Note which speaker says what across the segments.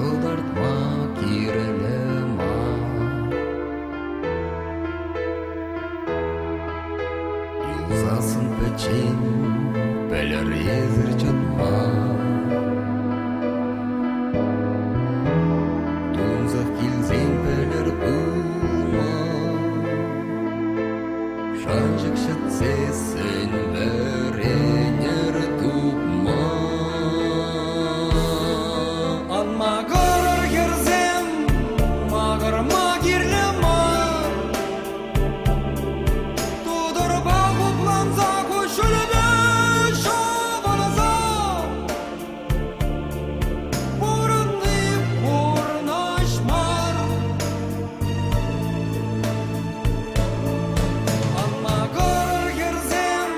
Speaker 1: Бұлдыртма кирелема Юлзасын печень Пәлер езір чатма Тунзақ келзен пәлер ұлма Шанчық шытсесін бәренер тұпма Анмағыр керзем, мағыр мағирлема Тудыр бағыпланса көшілді шабылыза Бұрынды бұрнашмар Анмағыр керзем,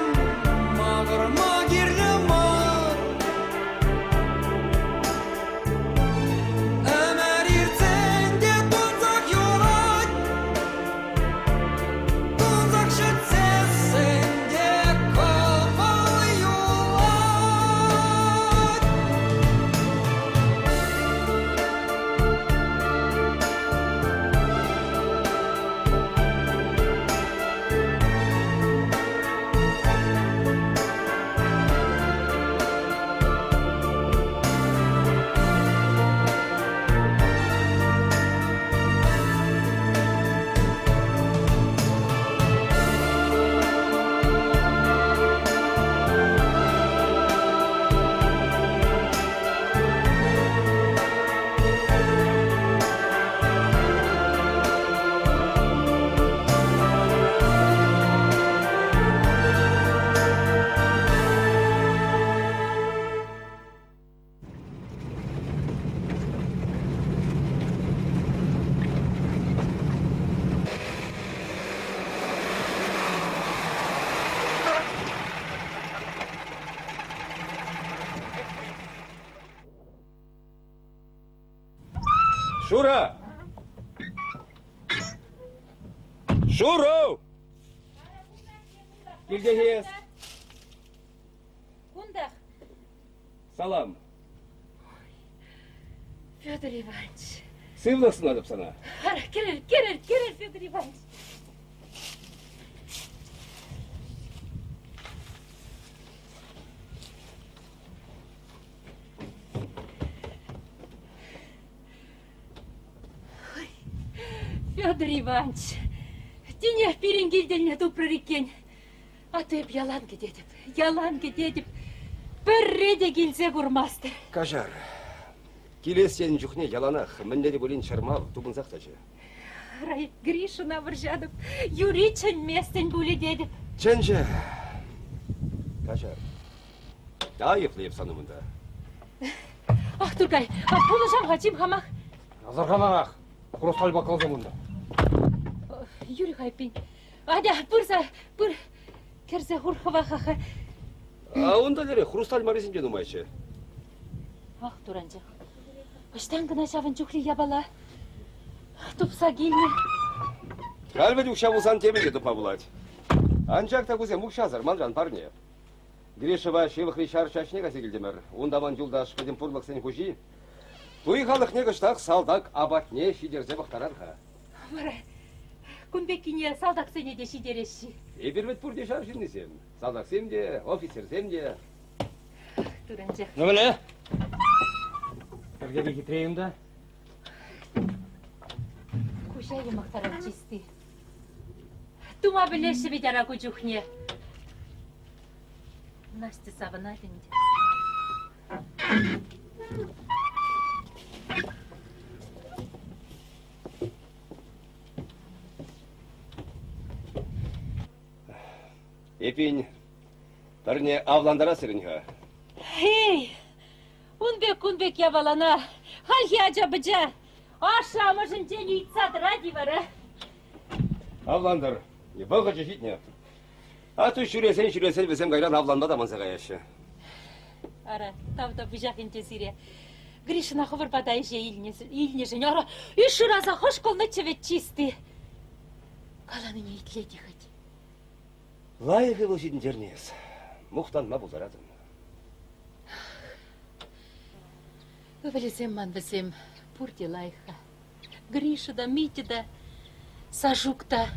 Speaker 1: мағыр мағирлема Ömer irtende donzak yolat Donzak şıtsesinde kapalı yolat
Speaker 2: Шура! Шуру! Келдегес!
Speaker 3: Кундах,
Speaker 2: Салам!
Speaker 3: Федор Иванович.
Speaker 2: Сывлықсын адып сана.
Speaker 3: Ара, келер, Федор Иванович. Ой, Федор Иванович, тине пиренгелдене тупрырекен. А ты б ялан кедедіп, бір реде келсе құрмасты.
Speaker 2: Кажар, келес сенің жүхне яланақ, міннері бөлін шармал, тубын сақтачы.
Speaker 3: Рай, Гришина выржадып, юричен местен бөлі дедіп.
Speaker 2: Ченже! Кажар, айықлайып санымында.
Speaker 3: Ах, Тургай, бұны жаңға жем қамақ.
Speaker 2: Азарғанақ, құрыстал бақалды мұнда.
Speaker 3: Юрий Хайпин, адя, бір керзе хұрқыва қақы.
Speaker 2: Онда лері, хрусталь марисін жен ұмайшы.
Speaker 3: Ах, Туранжақ, ұштан ғына жавын жүхлі ябала. Тупса келме.
Speaker 2: Әлбет үкша болсан темеге тұпа бұлад. Анчақта көзе мұқшазыр, манжан парне. Грешева шевықри шар шашне кәсе келдемір. Ондаман жүлдаш кедем пұрлық сен көжи. Туй халық не кыштақ салдақ абатне шидерзе бұқтарарға.
Speaker 3: Мара, күнбеккіне салдақ сене де шидереші.
Speaker 2: Бербет пұрде шар жинесем. Салдақ сем де, офицер сем де.
Speaker 3: Туранжақ.
Speaker 4: Нөмілі? Бірге кетірейім да?
Speaker 3: Кушай емақтарам чисті. Тума білеші бедара күжухне. Настя сабына дінде.
Speaker 2: Епин, бірне авландара сірінға.
Speaker 3: Эй, күнбек ябалана. Халхи ажабыжа. Ашамышын жен үйтсад ради бара.
Speaker 2: Авландар, бұғы житне. Аты шүресен бесем қайран авланда да мансаға яшы.
Speaker 3: Ара, тавда бұжақ интесире. Гришина ховыр бадай же илне жен. Ара, үш раза хош қолны чевет чисты. Қаланы не итледи хоть.
Speaker 2: Лайығы бұл жетін жернес. Мұқтан ма бұлдарадым.
Speaker 3: Вылезем, ман, візем, пурде лайха. Гриша да, Митя да, Сажук-та.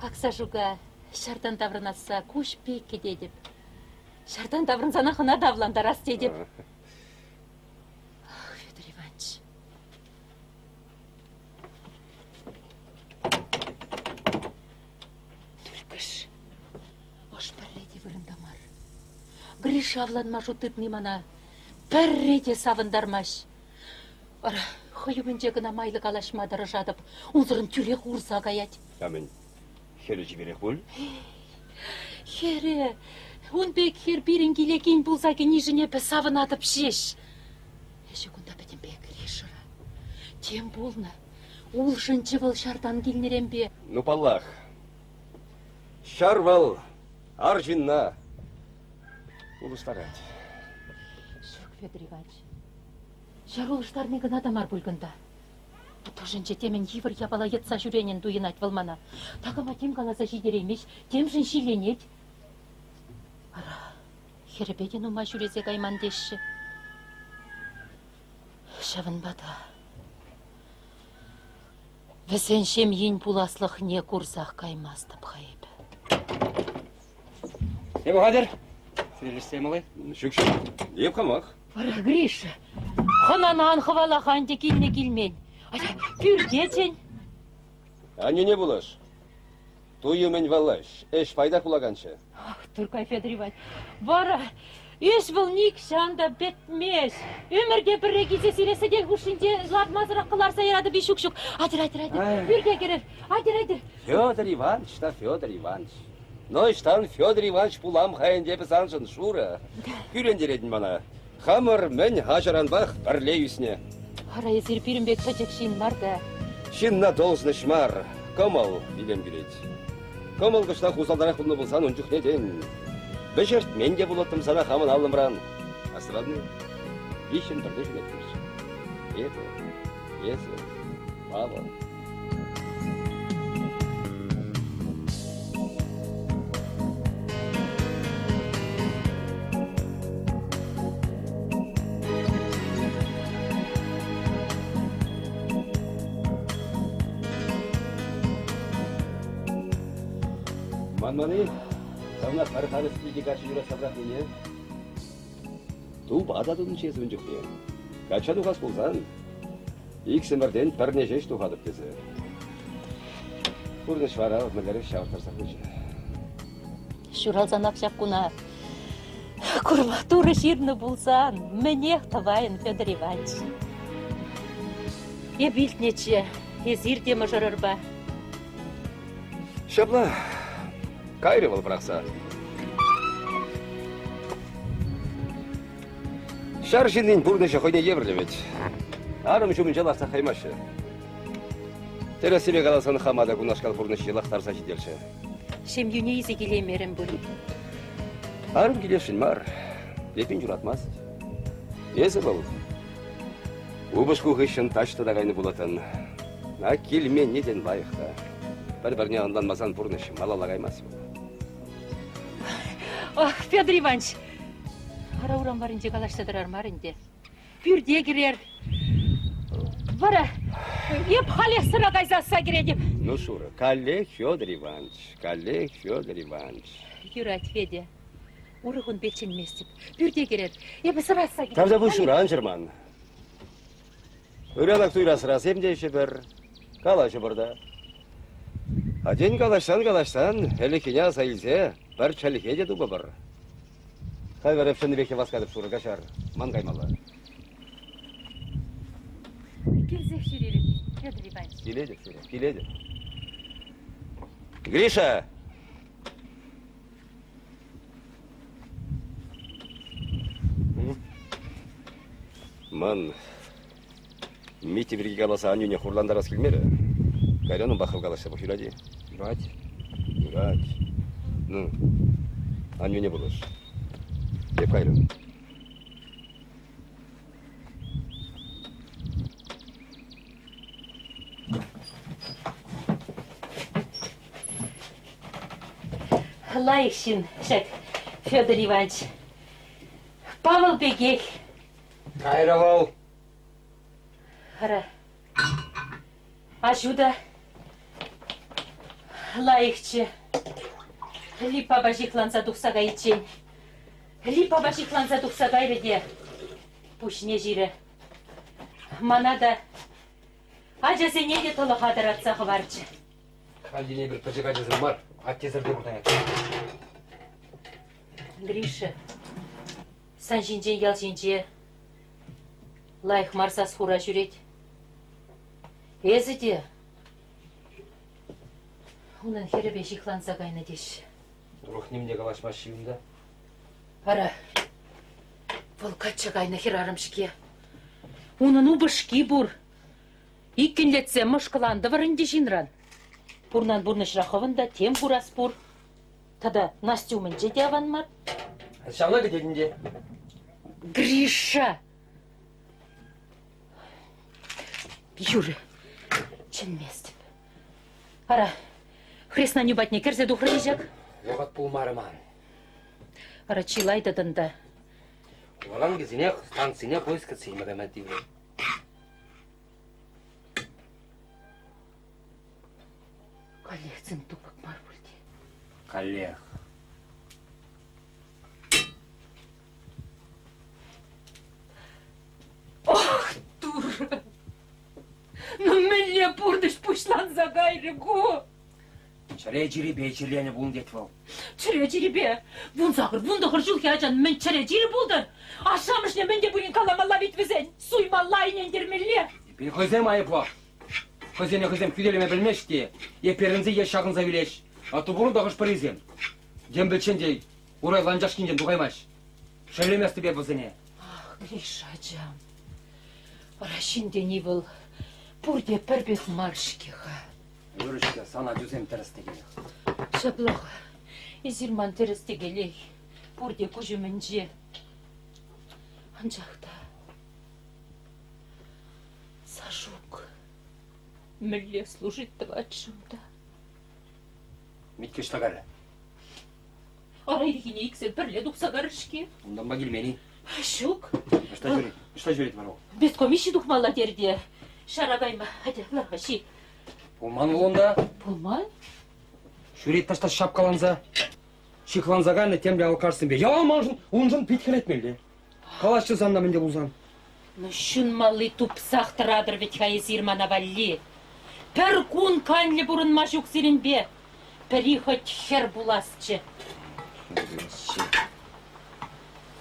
Speaker 3: Ак Сажуга, шартан таврынаса куш пекке дедіп. Шартан таврынсана хына давланда рас дедіп. Ах, Федор Иванович. Түлкіш, ош пәрреде вырындамар. Гриша авланмаш утытны мана, пәрреде савындармаш. Ара, хойымынже гына майлы калашмадыры жадып, унзырын тюлек урса гаять.
Speaker 2: Амин. Хері жіберек бол?
Speaker 3: Хері, он бек хер бірін келекейін болса кенежіне бі савынатып шеш. Еші күнда бітін бек решіра. Тем болны, ол жынчы был шартан келнерен бе.
Speaker 2: Ну, паллах. Шар бол, ар жинна. Улыстарат.
Speaker 3: Шук, Федор Иванович. Жарылыштарны гына дамар бүлгінді. Тұжынчы темен евір ябала етса жүренен дуйынат вылмана. Тағыма тем қаласа жидеремеш, тем жын шиленет. Ара, хербеден ума жүрезе қайман дешші. Шавынбада. Візен шем ен пуласлық не курсақ қаймастып қайып.
Speaker 4: Қадыр? Сөйлесем олай?
Speaker 2: Шүкші, еп қамақ.
Speaker 3: Ара, Гриша, хананан хывала ханде келіне келмен. Ара, пүрдетен.
Speaker 2: Анне не булаш? Туйы мен валаш, эш пайда кулаганчы.
Speaker 3: Ах, Туркай Федор Иванович, бара, еш бұл ник шанда бетмеш. Өмірге бір регизе сиресіде ғушынде ладмазырақ қыларса ерады бей шук-шук. Адыр, пүрге керер, адыр.
Speaker 2: Федор Иванович, та Федор Иванович. Ноштан Федор Иванович пулам хайын деп саншын шура. Күрендередін мана. Хамыр мен хажаранбақ бірлей үсіне.
Speaker 3: Ара, езір пирімбек пәчек шин барды.
Speaker 2: Шинна должность мар. Комал билем билет. Комал кышта хузалдарақ бұлны болсан үнчік неден. Бешерт мен де болаттым сана хамын алымран. Асырадны. Ишін бірді жүретмеш. Есі, Павел. Манманы, савна қарқаны стильде қашы жүра сабрақ мене. Ту бададың чезін жүқтен. Қачаду қас болсан, иксімірден бірне жеш тухадып дезі. Көрініш вара, өтмелері шауыртарсақ өші.
Speaker 3: Шуралзан ақшақ күна. Курматуры ширны болсан, менех тавайын, Федор Иванович. Ебілтнече, езір демі жырырба.
Speaker 2: Шабла, кайры бол бірақса. Шар жиннен бұрнышы қойне ебірлі бет. Арым жүмін жалақса қаймашы. Тересіме қаласын хамада күнашқал бұрнышы лақтарса жиделші.
Speaker 3: Шем юнейзі келемерім бұл.
Speaker 2: Арым келешін мар, депін жүратмас. Есі бұл. Убышқу ғышын ташты да қайны болатын. На келмен неден байықта. Бір-біріне анданмасан бұрнышы малала қаймас бұл.
Speaker 3: Ах, Федор Иванович, ара уран барынже қалаштадырар марынде. Пүрде керер. Бара, еп халек сыра қайзаса кередіп.
Speaker 2: Ну шура, коллег Федор Иванович, коллег Федор Иванович.
Speaker 3: Юрать, Федя, урығын белченместіп. Пүрде керер. Епі сыраса кередіп.
Speaker 2: Тавда бұл шура, анжырман. Үрелак туйрасырас емдейші бір. Калашы бірда. Аден калаштан, әлі кене асайлзе, бір чәліке деді бұбыр. Қайвар әпшіні беке васқадып шура қашар, ман қаймалы.
Speaker 3: Келзек шерелі, Федор Иванович.
Speaker 2: Келеді, шура, келеді. Гриша! Ман, Митя бірге қаласа анюне хурландарас келмері. Кайраның бақыл қалашты бұл юради. Юрать. Ну, анюне болыш. Деп кайрын.
Speaker 3: Лайықшын, шәк, Федор Иванович. Павел Бегек.
Speaker 4: Кайралау.
Speaker 3: Ара. Ажуда. Лайықчы. Липа бажиқланса дұқсаға етчен. Липа бажиқланса дұқсаға ерде. Пушне жирі. Манада. Ажа сене де толы қадыратсағы барчы.
Speaker 4: Калдине бір пыжыға жазым бар. Аттезірде бұрдан ек.
Speaker 3: Гриша. Сан жинжен ел жинже. Лайық марсас хура жүрет. Езі де. Унын хері бежиқланса қайны деш.
Speaker 4: Дурух немде қалашмас шиымда.
Speaker 3: Ара. Бұл қатшы қайны хер арымшке. Унын убышки бұр. Иккенлетсе мұшқыланды варынде жинран. Бурнан бурнышраховында тем бурас бур. Тада Настюмын жеде аванмар.
Speaker 4: Шамна кететінде.
Speaker 3: Гриша! Юры, чынместіп. Ара, хресна нюбатне керзе духры жак.
Speaker 4: Оғат бұл марыман.
Speaker 3: Ара, чилайды дында.
Speaker 4: Олан кезіне станцияне поиска цеймеға мәддеве.
Speaker 3: Коллекцин тупак бар бұрде.
Speaker 4: Коллег.
Speaker 3: Ох, дура! Ну, мене бұрдыш пушланса гайры го!
Speaker 4: Чаре жири бейчерлені бұлын детвал.
Speaker 3: Чыре жиребе, бұндағыр жылхи ажан мен чыре жири бұлдар. Ашамышне менде бұйын каламалла битвізен, суймалла инендермелле.
Speaker 4: Bir közem ayıp var. Közem küdeleme bilmiş diye. Yeperinizi yaşağınıza bileş. Atı bunu da kışpırızım. Dem bilçende, uraylanacak kinden duğaymaş. Şöylemez тебе bozene.
Speaker 3: Ах, Гришаджам, Рашинде не был, пурде пербет маршкиха.
Speaker 4: Yürüyüşte sana düzem terste gelir.
Speaker 3: Шаблоха, изирман терестегелей, пурде кужуменже. Анжақта, сажук, мілле служит тыватшымда.
Speaker 4: Mitke iştagarı.
Speaker 3: Арайдигине иксел пірле дұқсагарышке.
Speaker 4: Ondan bagil meni.
Speaker 3: Шук,
Speaker 4: Что жюрит var o?
Speaker 3: бескомиши дұқмалла дерде. Шарагайма, хadi, ларға ши.
Speaker 4: Pulman onda.
Speaker 3: Пулман?
Speaker 4: Şüret taşta şapkalanza. Şıklanza gayna temle alkarsın be. Yalan onjun pitkin etmeli. Kalaşçı zanna mende bulzan.
Speaker 3: Ну шун малы тупсах традыр ведь хайзирмана валли. Пер кун канле бурын мажук сиренбе. Пери хоть хер буласчы.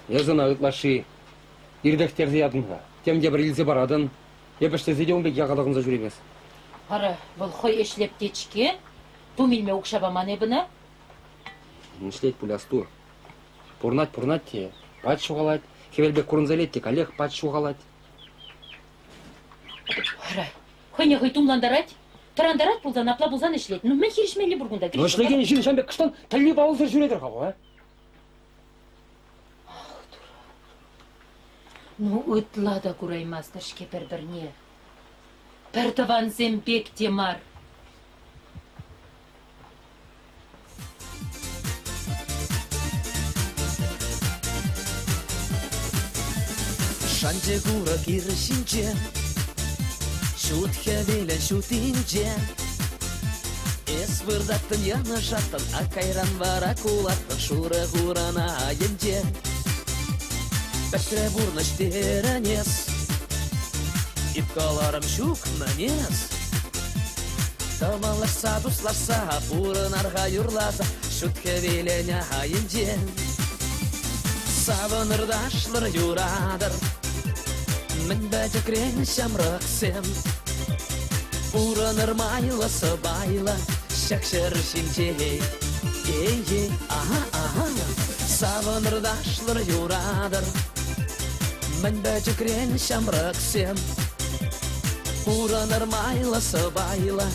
Speaker 4: Yazın ağıtlaşı. İrdekterdi yadınға. Темде бір илзе барадын. Епіште зедеуін бек яғалығынza жүремес.
Speaker 3: Ара, бұл хой эшлеп течке. Тумилме укшабаман ебіна.
Speaker 4: Нишлет пулясту. Пурнать те. Пат шуғалать. Хевелбек курынзалетте коллег пат шуғалать.
Speaker 3: Ара, хойне хой тумландарать. Тарандарать булзан, апла булзан эшлет. Ну мен хиришмелі бургунда.
Speaker 4: Но ішлеген жин шамбек қыштан тәлі бауызыр жүредір қабы, а?
Speaker 3: Ну ытла да кураймастыр шкепер бірне. Пәртаван зембек темар.
Speaker 1: Шанче кура киршинче, шутхе велен шутинче. Эс вырдаттын яна жаттын, акайран вара кулаттын, шура курана айынче. Бәтре бурныш теренес, ипкаларым шук нанес. Тамалашса, дуслашса, бурынарға юрласа, шутхе велене айынче. Савынырдашлар юрадыр, мен бәжікрен шамрықсем. Ураныр майласы байла, шақшыр шинчей. Ей, аха, савынырдашлар юрадыр, мен бәжікрен шамрықсем. Ураныр майласы байла,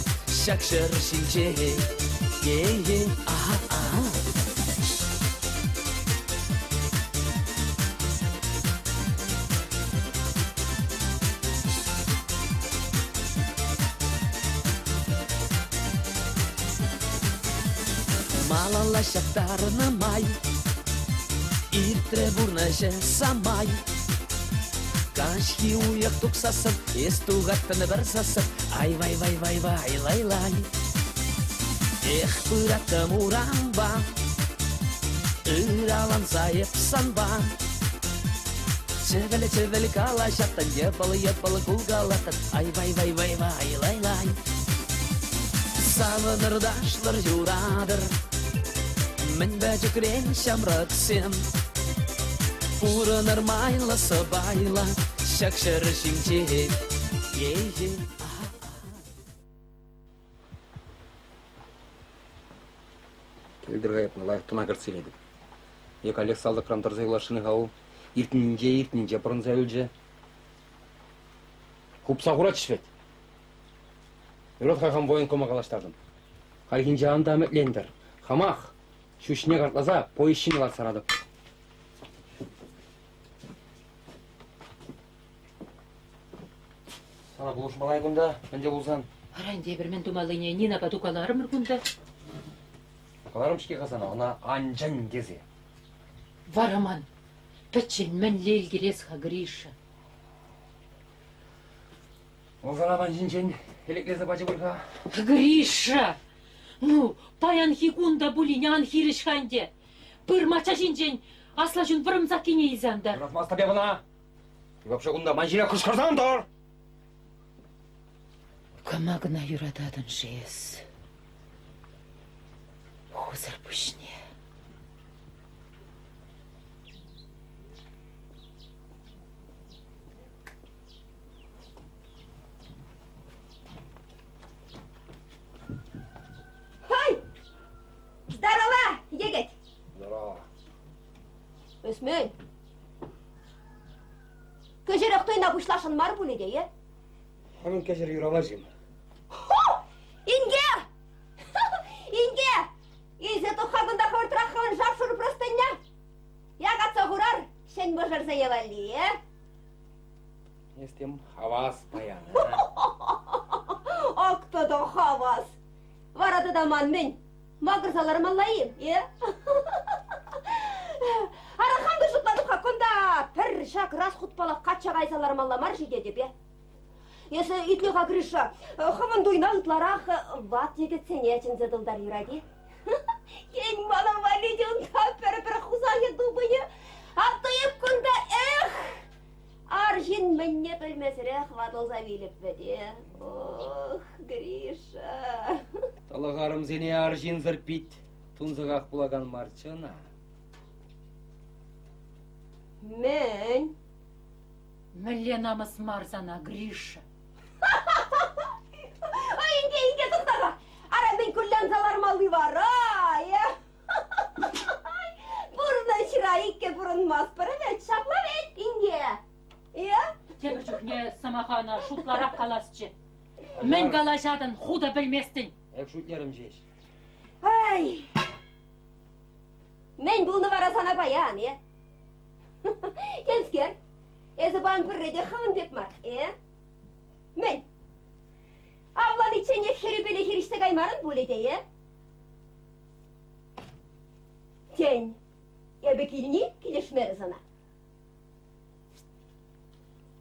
Speaker 1: шақшыр шинчей. Ей, аха. Малала шақтарына май, иртре бурна же самай. Кашки уяк туксасып, ес туғаттыны бір сасып, ай вай вай вай вай лай лай. Эх, пыраттым урамба, ыралан сайып санба. Чевелі калашаттан, епалы кулгалаттан, ай вай вай вай вай лай лай. Савынырдашлар юрадыр, мен бәжікрен шамрак сен. Пурыныр майла сабайла, шакшыр шинче.
Speaker 4: Келдір ғайыпны лайықтына кіртселеді. Ек Олег салды крамтар зайлашыны ғау, иртінінже бұрын зәйілже. Хупса құра түшпет. Үрет қайған бойын көмі қалаштардым. Қайгінже анда әметлендір. Хамақ, шүшіне қартлаза, пойышшынылар сарадып. Sana buluşmalay күнда, önce bulsan.
Speaker 3: Аранде бір мен думалыне Нинаға дукаларым үргінді.
Speaker 4: Қаларым шке қазана, она анжан кезе.
Speaker 3: Вараман, пәтчен мен лел келесха Гриша.
Speaker 4: Олзана банжинчен, элеклезе бачы бұрға.
Speaker 3: Гриша! Ну, паян хигунда булинян хиришханде. Бір мача жинчен, асла жүн бірім закине изандар.
Speaker 4: Ратмас табе бұна. И вообще күнда манжиля күшқырдан тұр.
Speaker 3: Камагна юрададын жез. Хозыр пүшне.
Speaker 5: Хай! Здорово, егет!
Speaker 4: Здорово.
Speaker 5: Өсмөй. Көжерек тойна бушлашын мар бұл еде, е?
Speaker 4: Хамын кәжір юралажым.
Speaker 5: Инге! Инге! Изе тухагында хортырахын жаршыр простыня. Ягатса хурар, шен божар заявали, е?
Speaker 4: Естем хавас паян.
Speaker 5: Октодо хавас. Варады да ман мен. Мағырзаларым алайым, е? Арахамды жұтладық хақында пір шак рас құтпалық қатшақ айзаларым алламар жеде деп, е? Есі итліға Гриша, хаван дуйна ұтларақ ват егет сенетін зеділдар юради. Ен мана валиден пір хузайы дубыны. Аттайып күнді, эх! Аржин мінне білмесірек ватыл завиліп бәде. Ох, Гриша.
Speaker 4: Талағарым зене аржин зірпит, тұнзығақ бұлаган марчына.
Speaker 5: Мен?
Speaker 3: Міле намыс марзана, Гриша.
Speaker 5: Инге тұқтаға. Ара мен күллен заларым алды бар, ай! Бұрына шыра икке бұрын мас бұрын өт шапла бет, Инге.
Speaker 3: Темір жүхне самахана шутларап қаласычы. Мен қалашадын худа білместін.
Speaker 4: Әк шутлерім жеш.
Speaker 5: Ай! Мен бұлны бара сана баян, е? Кенскер, езі бан бір реде қығын деп мар, е? Мен? Авлан içine şeribeli hirişte kaymarın böyle diye. Sen, ebekilini kileşmeri sana.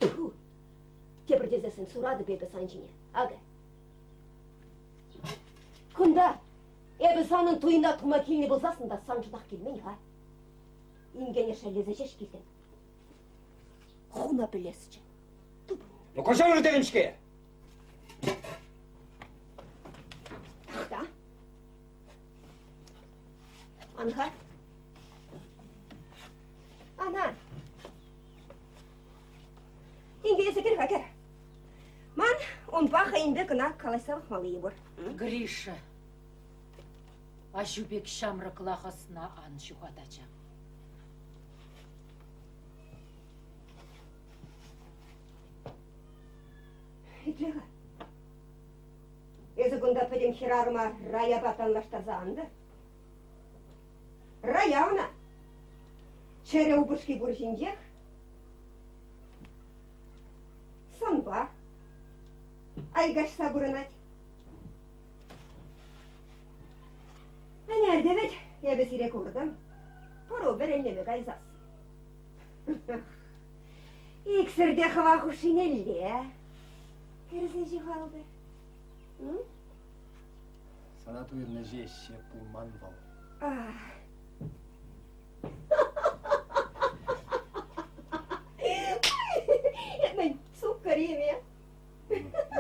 Speaker 5: Tüh! Tebir dezesin suradı bebe sancine, aga. Kunda, ebe sanın tuyunda tuma kilini bozasın da sancıdak gelmeyin ha. İngene şellezeceş gildin. Хуна білесічі.
Speaker 4: Ну, қашан үрдегін шке?
Speaker 5: Тақта. Анха. Ана. İngilizce kir kakir. Man, он баха инді кына қалайсалық малые бұр.
Speaker 3: Гриша, Ашубек шамры қылақасына ан шуғадача.
Speaker 5: Итлеға. Езі күнда пөдем хирарыма рая батанлаштарза анды. Рая она. Чере убышки буржинжех. Санба. Айгашса бурынать. А nerede bet? Я бесире курдым. Пору береннеме кайзас. İksirde hava huşinelli. Kırızıcı kaldı. Hı?
Speaker 4: Sana tuyurna jeşe pulman val.
Speaker 5: Ah. Ben сукар я.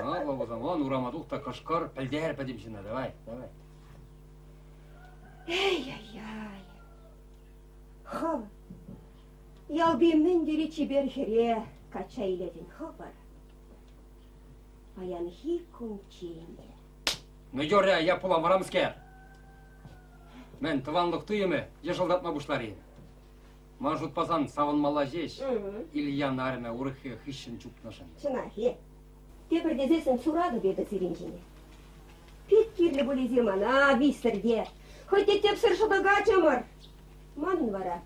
Speaker 4: На, бабузам, вон урамадух та кашкар, пельдер подимщина, давай.
Speaker 5: Ай-яй-яй. Хав. Ялбимнен дери чибер хере качайледин хабар. Аян хи кунчине.
Speaker 4: Ну жоря, я пулам арамскер. Мен тыванлык түйімі, ешылдатма бұшларин. Мажут пазан савынмала жеш, Илья нарына урыхы хыщын чупнашын.
Speaker 5: Чынахи. Тепір дезесін сурады беді сиренжіне. Пет кирлі бұлі зимана, вистерде. Хоть теп сыршыдыға чамыр. Манын вара.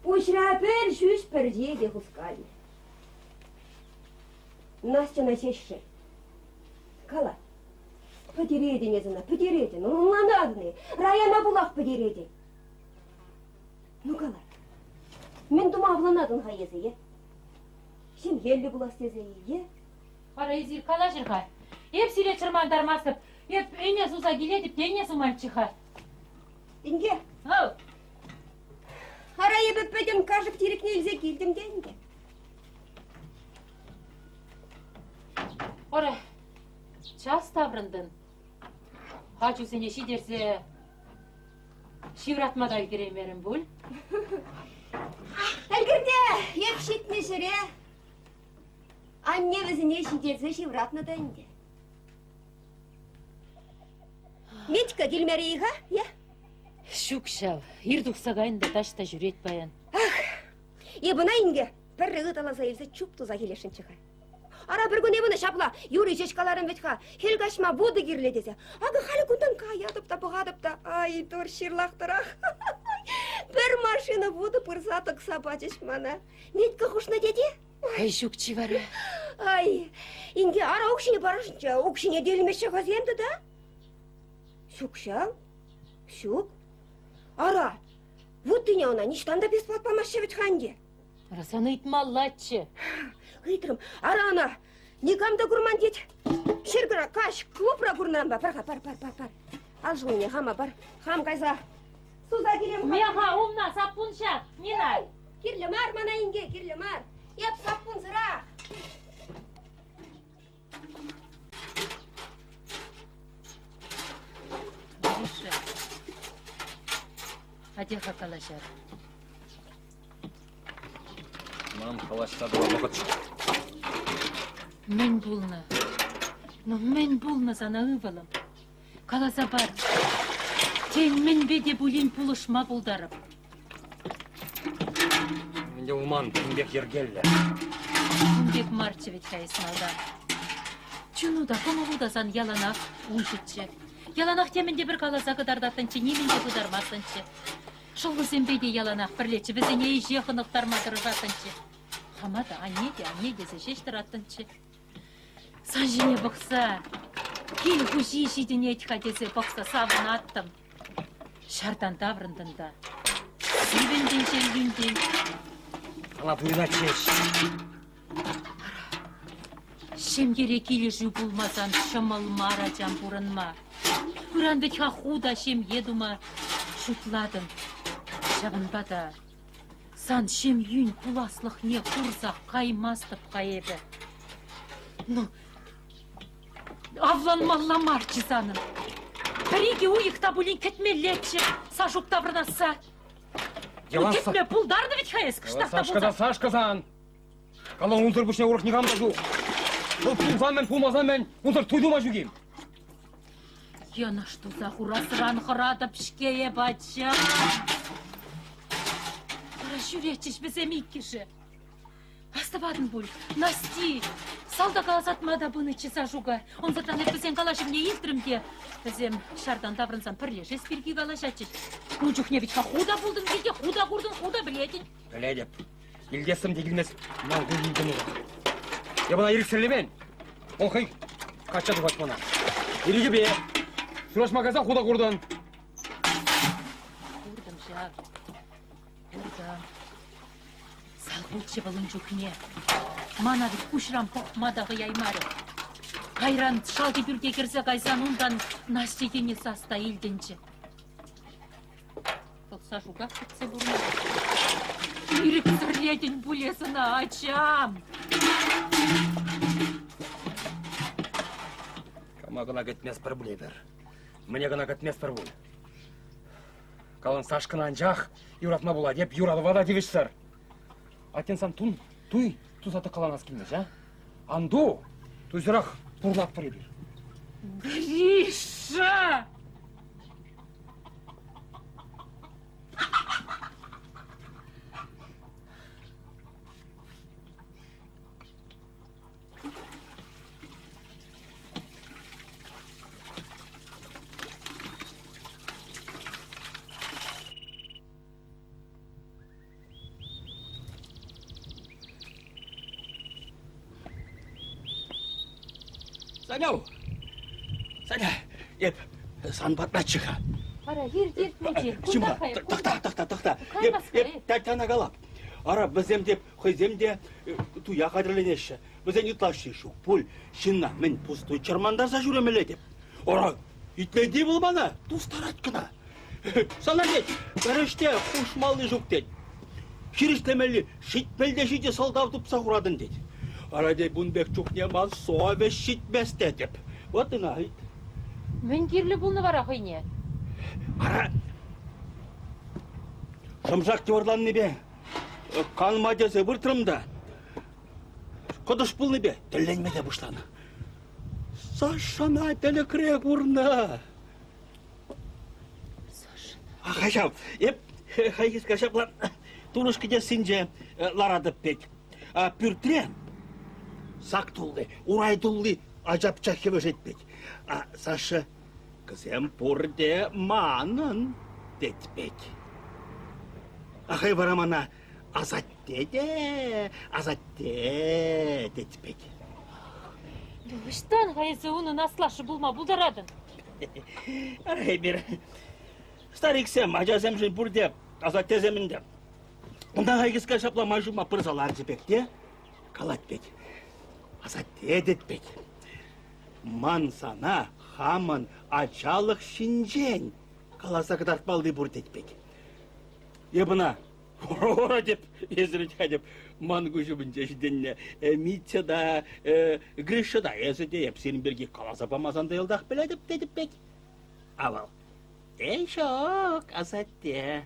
Speaker 5: Пушра пер шүш пер жеде хускали. Настя насешші. Кала. Потереди незына, потереди. Ну, нададны. Раяна булақ потереди. Ну, кала. Мен тума авланадын хайезі, е? Сен елі бұлас тезе, е?
Speaker 3: Парайзир кала жырға. Еп сире чырмандар масып, еп өне суза келедіп, дене суманчыға.
Speaker 5: Инге,
Speaker 3: Ау,
Speaker 5: арайы бөппеден кажып терек нельзе келдім денге.
Speaker 3: ора, час таврындын. Хачу сене шидерсе, шивратмадай керемерін бұл.
Speaker 5: Әлгірде, еп шетіне жүре. Анне өзіне шидерсе шивратны денге. Метика келмерейға, е?
Speaker 3: Шукшал, ирдуксагайында ташта жүрет баян.
Speaker 5: Ебіна инге, бір ұталаса елсе чуп туза келешін чыға. Ара бір күн ебіна шапла, юрий жешкаларын бетха, хелгашма буды кирле десе. Ағы халі күндан каядып та, бұғадып та, ай, тұр ширлақтырақ. Бір машина буды пырса тұқса бачыш мана. Метка хушна деде?
Speaker 3: Ай, шукчи вара.
Speaker 5: Ай, инге ара оқшыне барышынша, оқшыне делмеші ғаземді да? Шукшал? Шук? Ара, вот ты не она, ништан да бесплат помашевать ханде.
Speaker 3: Расаны итмаллатчы.
Speaker 5: Гыйтрым, ара ана, никамда гурман дет. Шергіра, каш, клупра гурнан ба, пар. Ал жуыне, хама бар, хам кайза. Суза келем.
Speaker 3: Меха умна, сапунша, Нина.
Speaker 5: Кирлі мар, мана инге, кирлі мар. Еп сапун зыра.
Speaker 3: Барыша. Адеха калашар.
Speaker 4: Мам, калаштады вақыт.
Speaker 3: Мен булна. Но мен булна сана ывалым. Каласа бар. Тен мен беде булин пулышма булдарып.
Speaker 4: Менде уман, тінбек ергеллі.
Speaker 3: Кунбек Марчевич кайысмалда. Чунуда, комалуда сан яланақ ұншытчы. Яланақ темінде бір каласа кыдардатынчы, неменде кыдармасынчы. Шолғы сенбейде яланақ бірлечі, бізіне жеқынықтармадыры жатынчы. Хамада, ане десе шештіратынчы. Сан жіне бұқса, кел хуши шидіне етіға десе бұқса савын аттым. Шардан даврындында. Сүйбенден желгенден.
Speaker 4: Ала бұйна чеш.
Speaker 3: Шемгере келі жу булмасан шымылма арачам бұрынма. Күрандыч худа шем едума шутладым. Шабынбада. Сан шем юн пуласлық не курсақ қаймастып қайебі. Ну, авланмалла марчы саным. Біреге уйықта бұлін кетмелетші, сашук таврынаса. Ну, кетме пулдарды ведь хайыз кыштақта
Speaker 4: Сашкада, Сашказан. Кала унтыр бұшне ұрық неғамда жу. Бұл пулзан мен, пулмазан мен, унтыр туйдума жүгем.
Speaker 3: Яна что за хурасран хырады пішкее бача. Бара жүречіш бізем иккіші. Астывадын бұл, Насти. Салда қаласатмада бұны чиса жуға. Он затан бізен калашымне елтірімде. Бізем шардан даврынсан пірлешес бірге калашачыш. Ну жүхневичка худа бұлдың деге, худа құрдың, худа білетін.
Speaker 4: Біледіп, елдесім дегілмес, мынау гүлден ұлы. Я бұна еріксірлемен. Он хай, қачады бачмана. Ерегі бе, сұраш магазан худа құрдың.
Speaker 3: Құрдым жақ. Құрдым. Талбулчы болын жүкіне. Манады кушрам тоқмадағы яймары. Қайран шалды бүрге кірсе қайсан ондан настегені саста елденчі. Толса жугақ кетсе бұрын. Ирік сірлетін бұлесіні ачам.
Speaker 4: Кама гына кетмес бір біледір. Мне гына кетмес бір бұл. Калын Сашканы анжақ, юратма була деп, юралы вада девешсір. Атен сам туй, тузаты қаланас келмеш, а? Анду, тузырақ бұрлап тұр едір.
Speaker 3: Гриша!
Speaker 6: Саня, еп, санбатначыға.
Speaker 3: Ара, ер мүже, күнда қайып.
Speaker 6: Тақта.
Speaker 3: Қаймасқа,
Speaker 6: Еп, тәттәна қалап. Ара, бізем деп, қойзем де, туя қадырленеші. Бізен итлашы шук, пул, шынна, мен пустой чармандарса жүремеле деп. Ара, итледи бұл бана, тустар аткына. Сана дед, бәріште құшмалы жүк дед. Шириштемелі, шитмелде жиде салдавдып сағырадын дед. Ара де, бұнбек жүкнеман соғабе шитместе деп. Вот и найт.
Speaker 3: Мен керлі бұлны бар ақойне.
Speaker 6: Ара, шымжақ теорланны бе, қаныма десе бұртырымда. Қодыш бұлны бе, тілленмеде бұшланы. Сашана тілі крек ұрна.
Speaker 3: Сашана.
Speaker 6: Ағашам, еп, хайгіз кашаплан, турышкыде синже ларадып пек. Пүртіре, сақтулы, урайдулы, ажап чахевы жетпек. Саша, кызем пұрде манын детпек. Ахай барамана азатте детпек.
Speaker 3: Үштан ғайызы оны наслашы бұлма бұлдарадын.
Speaker 6: Арай бір, стариксем, ажазем жын бұрде, азатте земінде. Онда хайгіз кашапла мажума пырзалар жепек де, калат пек. Азатте детпек. Ман сана хамын ачалық шинжен қаласа қыдартпалды бұр детпек. Ебіна, ора деп, езірітқа деп, ман күшібін жешденне, Митя да, Гриша да, езі де, сенің берге қаласа бамазанда елдақ біле деп детпек. Авал, шок, азатте,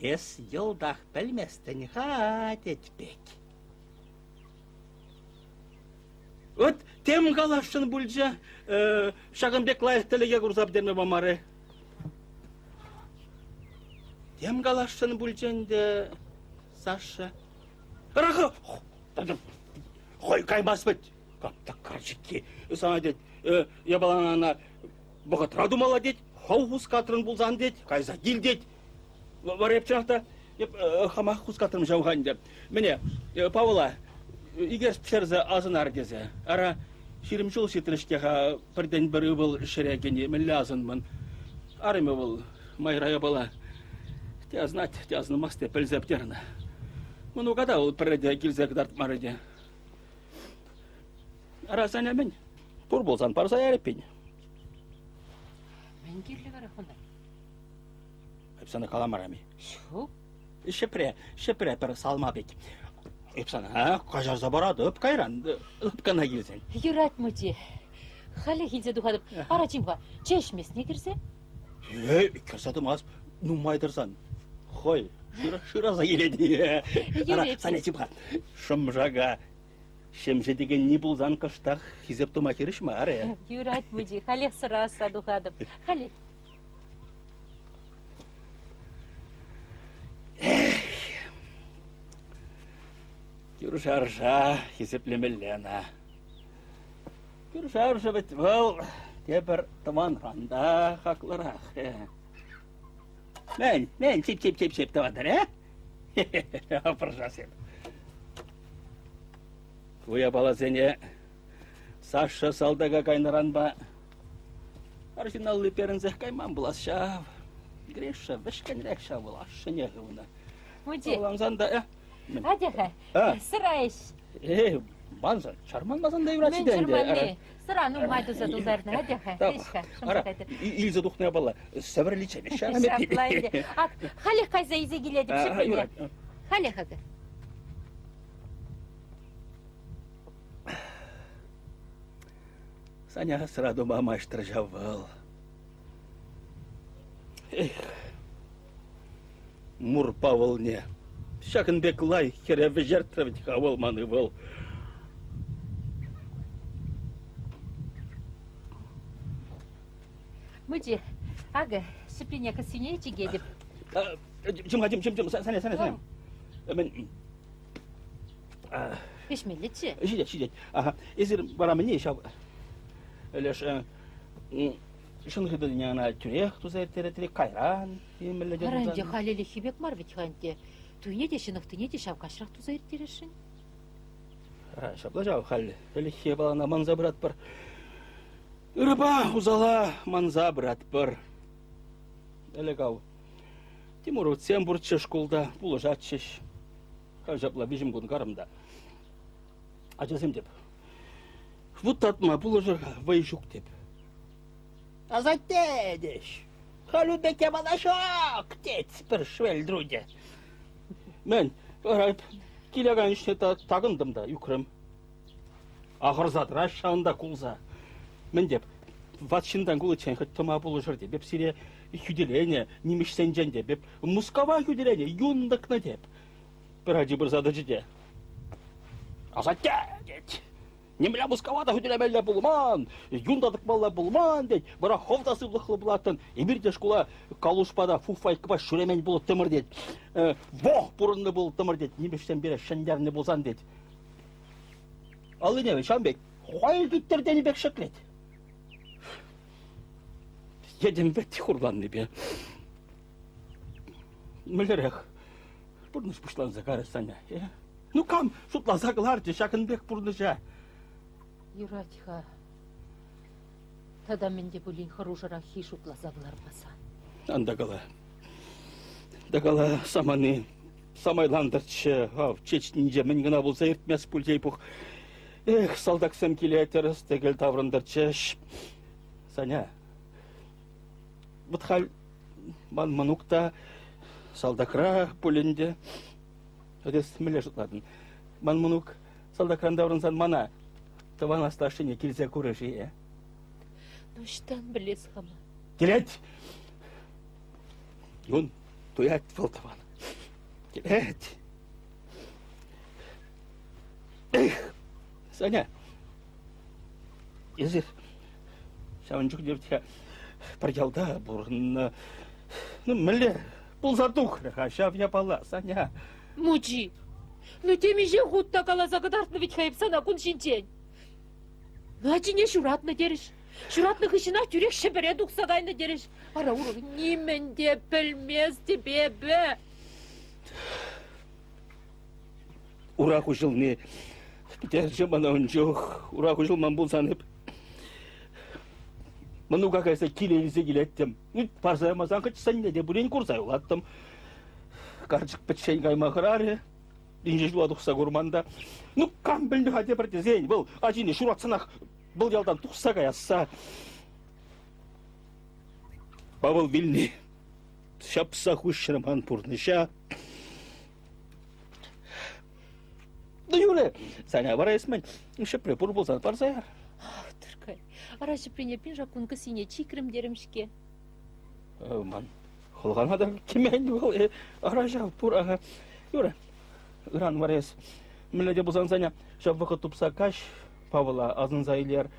Speaker 6: ес елдақ білместін ға детпек. Вот тем қалашын бұлжа, Шағынбек лайық тіліге құрзап дерме бамары. Тем қалашын бұлжанды, Саша. Рақы, қой қаймас бәд. Қапта қаржықке. Сана дед, ебаланана бұғытыра думала дед, хауғыз қатырын бұлзан дед, қайза дел дед. Бар епчанақта, хамақ құз қатырын жауған деп. Міне, Павла, егер пішерзі азын ардезі, ара шерім жол сетіріштеға бірден бірі бұл шерегені мүлі азынмын. Арымы бұл майрая бала. Те знать, те знамасты пілзептеріні. Мұны қада ол бірді келзек дартмарыды. Ара сәне мен, бұр болсан парса әріппен.
Speaker 3: Мен керлі бар ақында.
Speaker 6: Әпсаны қаламарами.
Speaker 3: Шу?
Speaker 6: Шепре бір салма бек. Эпсана, қажарза барады, өп қайран, өп қана келсен.
Speaker 3: Юрат мүде. Халі хилзе дұғадып, арачимға чешмесіне кірсе?
Speaker 6: Кірсатым аз, нумайдырсан. Хой, шыраза келеді. Ара, санетимға, шымжаға, шемже деген не бұлзан қыштақ, хизеп тұма керіш ма, ара?
Speaker 3: Юрат мүде, халі сыраса дұғадып. Халі.
Speaker 6: Күршаржа, хисеплемеллена. Күршаржа бет бұл, тепір тұман ранда хақлырақ. Мен чеп тавадар, Апыржа сен. Уя бала сене, Саша салдага кайнаран ба. Оригиналлы перінзех кайман бұлас шав. Гриша, вішкенрек шав бұл, ашшыне ғывына.
Speaker 3: Мүде.
Speaker 6: Олаңзанда,
Speaker 3: Адяха,
Speaker 6: А.
Speaker 3: сыра еш.
Speaker 6: Манзан, чарманмазан да еврачи
Speaker 3: Мен
Speaker 6: денде.
Speaker 3: жырманне. Сыра ну майду задулдарды, адяха. Ешка, шымшатайды.
Speaker 6: Илза духная бала, сәбірліче,
Speaker 3: Шаплайды. Ат, халі қайза изе келедіп шыпыне. Халі хағы.
Speaker 6: Саня сраду мамаштыр жавал. Эх, мур по волне. Шакынбек лай, хереві жертвовать хавал маны вал.
Speaker 3: Мыжи, ага, шыпыне кысыне чигедіп.
Speaker 6: Жым, Саня. Мен...
Speaker 3: Пешмелечі.
Speaker 6: Жидет. Ага, езір барамын не шав... Леш... Шын ғыды няна түрек тузайыртері кайран.
Speaker 3: Аранде халелі хибек мар ведь ханте. Туйне де шынықты де шавқашырақ тузайыр терешін.
Speaker 6: Шапла жау халі. Әлі хебалана манза брат бар. Рыба узала манза брат бар. Әлі гау. Тимур өтсен бұртшы школда бұлы жатшыш. Жапла бежім күн қарымда. Ажасым деп. Вот татма бұлы жыр вайшук деп. Азатте деш. Халюбеке бана шок тец бір швел друде. Мен келеген іште тағындым да үкірім. Ағырзат рашауында кулза. Мен деп, ватшындан күлі чен хыттыма бұлы жыр деп, сире хүделене, немеш сенжен деп, мускава хүделене, юндықны деп. Бір ажы бір зады жиде. Азатте дед. Немля мускавада хүделемелі бұлман, юндадық балла бұлман дед. Бірақ ховдасы бұлықлы бұлатын, емірде шкула калушпада фуфайкыба шүремен бұлы тымыр дед. Воқ бұрынны бұлы тымыр дед, немештен бері шендеріні бұлзан дед. Алы неме, Шамбек, қойыл күттердені бек шықлет. Едім бәтті құрғанны бе. Мүлірек, бұрныш бұшлан зағарыстан я. Ну кам, шутла зағыларды, шақынбек бұрныша.
Speaker 3: Юратьха, тада менде бұлін хорошырақ хишутла зағылар баса.
Speaker 6: Андагала. Дагала саманы, самайландырчы, чечнинже мен гына болса ертмес пультей пух. Эх, салдаксам келетеріс, тегіл таврындырчы. Саня, бұтхал ман манукта салдакра пулінде. Өдес міле жұтладын. Ман манук салдакран даврынсан мана. Таван асташыне келсе көріші,
Speaker 3: Ну штан білес хама.
Speaker 6: Келет! Юн туят валтаван. Келет! Эх! Саня! Езір, шауынчук девтіға паргалда бұрын... Ну, мүлі, бұл задух, шав япала, Саня.
Speaker 3: Мучи, ну теми же хутта каласа кадартны ведь хайып сана кун шинчен. Начине шуратны дереш. Шуратны хышына тюрек шебере дуксагайны дереш. Ара уру немен де білмес тебе бе.
Speaker 6: Ура хушыл не... Питерже мана ончух, ура хушыл ман бұл санып. Мұны какайса келелізе келеттім. Парзаймазан қычсан не де бүрен курсай олаттым. Карчык петшен каймақырары. Инжеш була тұқса көрманда. Ну, кам білді қате бір тезейін. Бұл ажине шуратсынақ бұл ялдан тұқса қаясса. Бабыл білні. Шапса хушырман пұрныша. Ну, юле, Саня, барайсымен. Шыпре пұр болсан парзаяр.
Speaker 3: Ах, тұркай. Ара шыпрене пин жакун кысине чикрім деремшке.
Speaker 6: Ман, қолған адам кемен бұл. Аража пұр аға. Юре. Иран варес. Миледе бұзан Саня, шабвықы тұпса каш, Павла азын зайлер,